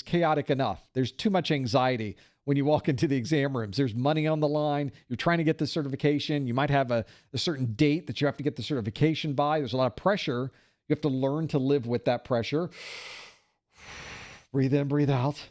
[SPEAKER 1] chaotic enough. There's too much anxiety when you walk into the exam rooms. There's money on the line. You're trying to get the certification. You might have a certain date that you have to get the certification by. There's a lot of pressure. You have to learn to live with that pressure. Breathe in, breathe out.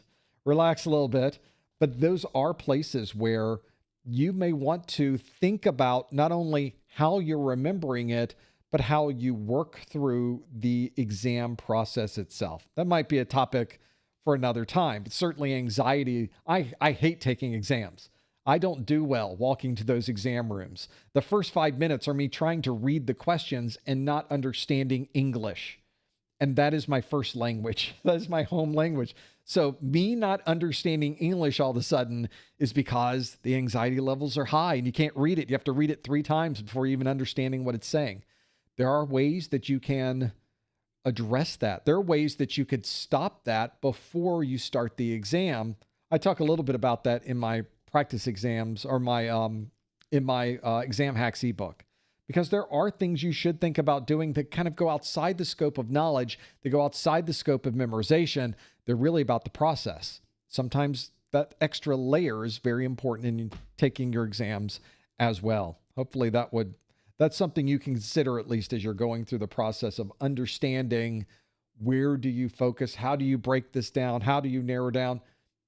[SPEAKER 1] Relax a little bit. But those are places where you may want to think about not only how you're remembering it, but how you work through the exam process itself. That might be a topic for another time, but certainly anxiety. I hate taking exams. I don't do well walking to those exam rooms. The first 5 minutes are me trying to read the questions and not understanding English. And that is my first language. That is my home language. So me not understanding English all of a sudden is because the anxiety levels are high and you can't read it. You have to read it 3 times before even understanding what it's saying. There are ways that you can address that. There are ways that you could stop that before you start the exam. I talk a little bit about that in my practice exams or in my exam hacks ebook, because there are things you should think about doing that kind of go outside the scope of knowledge. They go outside the scope of memorization. They're really about the process. Sometimes that extra layer is very important in taking your exams as well. Hopefully that's something you can consider, at least as you're going through the process of understanding where do you focus? How do you break this down? How do you narrow down?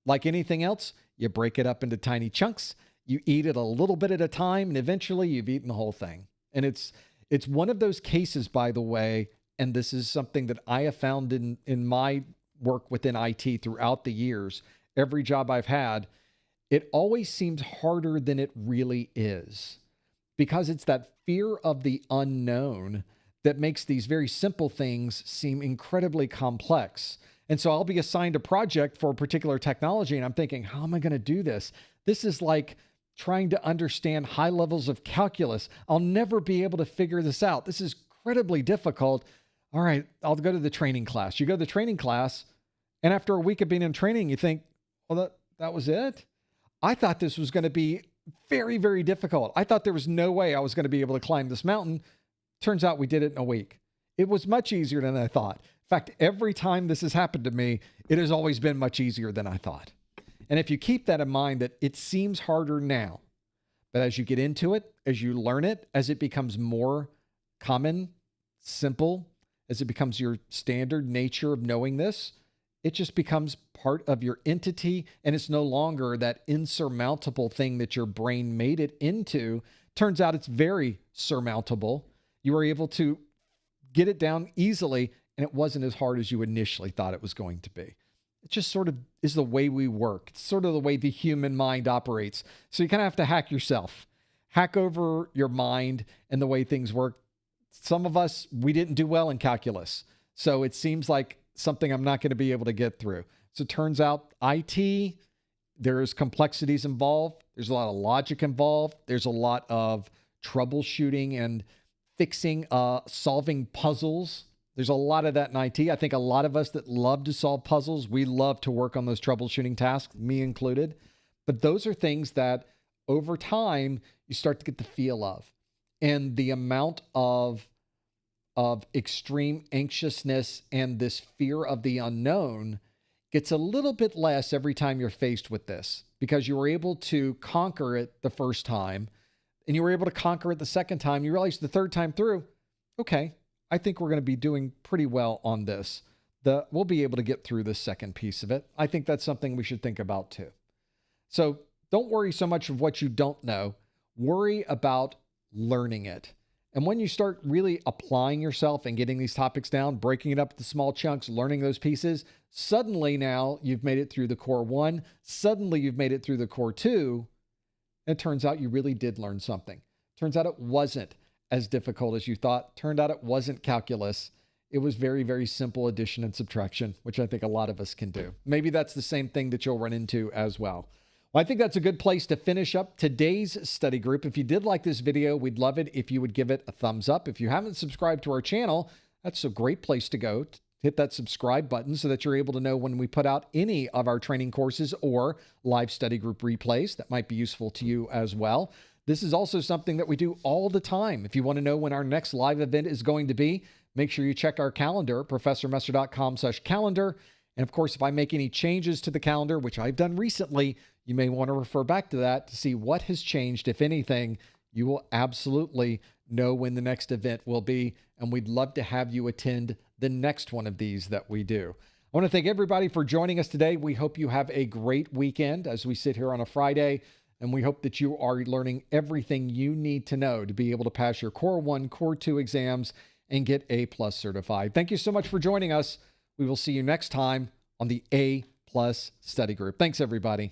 [SPEAKER 1] Like anything else, you break it up into tiny chunks. You eat it a little bit at a time, and eventually you've eaten the whole thing. And it's one of those cases, by the way, and this is something that I have found in my work within IT throughout the years, every job I've had, it always seems harder than it really is, because it's that fear of the unknown that makes these very simple things seem incredibly complex. And so I'll be assigned a project for a particular technology, and I'm thinking, how am I going to do this? This is like trying to understand high levels of calculus. I'll never be able to figure this out. This is incredibly difficult. All right, I'll go to the training class. You go to the training class, and after a week of being in training, you think, well, that was it? I thought this was going to be very, very difficult. I thought there was no way I was going to be able to climb this mountain. Turns out we did it in a week. It was much easier than I thought. In fact, every time this has happened to me, it has always been much easier than I thought. And if you keep that in mind, that it seems harder now, but as you get into it, as you learn it, as it becomes more common, simple, as it becomes your standard nature of knowing this, it just becomes part of your entity, and it's no longer that insurmountable thing that your brain made it into. Turns out it's very surmountable. You were able to get it down easily, and it wasn't as hard as you initially thought it was going to be. It just sort of is the way we work. It's sort of the way the human mind operates. So you kind of have to hack yourself, hack over your mind and the way things work. Some of us, we didn't do well in calculus. So it seems like something I'm not going to be able to get through. So it turns out IT, there's complexities involved. There's a lot of logic involved. There's a lot of troubleshooting and fixing, solving puzzles. There's a lot of that in IT. I think a lot of us that love to solve puzzles, we love to work on those troubleshooting tasks, me included. But those are things that over time, you start to get the feel of. And the amount of extreme anxiousness and this fear of the unknown gets a little bit less every time you're faced with this, because you were able to conquer it the first time and you were able to conquer it the second time. You realize the third time through, okay, I think we're going to be doing pretty well on this. We'll be able to get through this second piece of it. I think that's something we should think about too. So don't worry so much of what you don't know. Worry about learning it. And when you start really applying yourself and getting these topics down, breaking it up into small chunks, learning those pieces, suddenly now you've made it through the core 1. Suddenly you've made it through the core 2. And it turns out you really did learn something. Turns out it wasn't as difficult as you thought. Turned out it wasn't calculus. It was very, very simple addition and subtraction, which I think a lot of us can do. Maybe that's the same thing that you'll run into as well. Well, I think that's a good place to finish up today's study group. If you did like this video, we'd love it if you would give it a thumbs up. If you haven't subscribed to our channel, that's a great place to go. Hit that subscribe button so that you're able to know when we put out any of our training courses or live study group replays. That might be useful to you as well. This is also something that we do all the time. If you want to know when our next live event is going to be, make sure you check our calendar, professormesser.com/calendar. And of course, if I make any changes to the calendar, which I've done recently, you may want to refer back to that to see what has changed, if anything. You will absolutely know when the next event will be, and we'd love to have you attend the next one of these that we do. I want to thank everybody for joining us today. We hope you have a great weekend as we sit here on a Friday, and we hope that you are learning everything you need to know to be able to pass your Core 1, Core 2 exams and get A+ certified. Thank you so much for joining us. We will see you next time on the A+ study group. Thanks, everybody.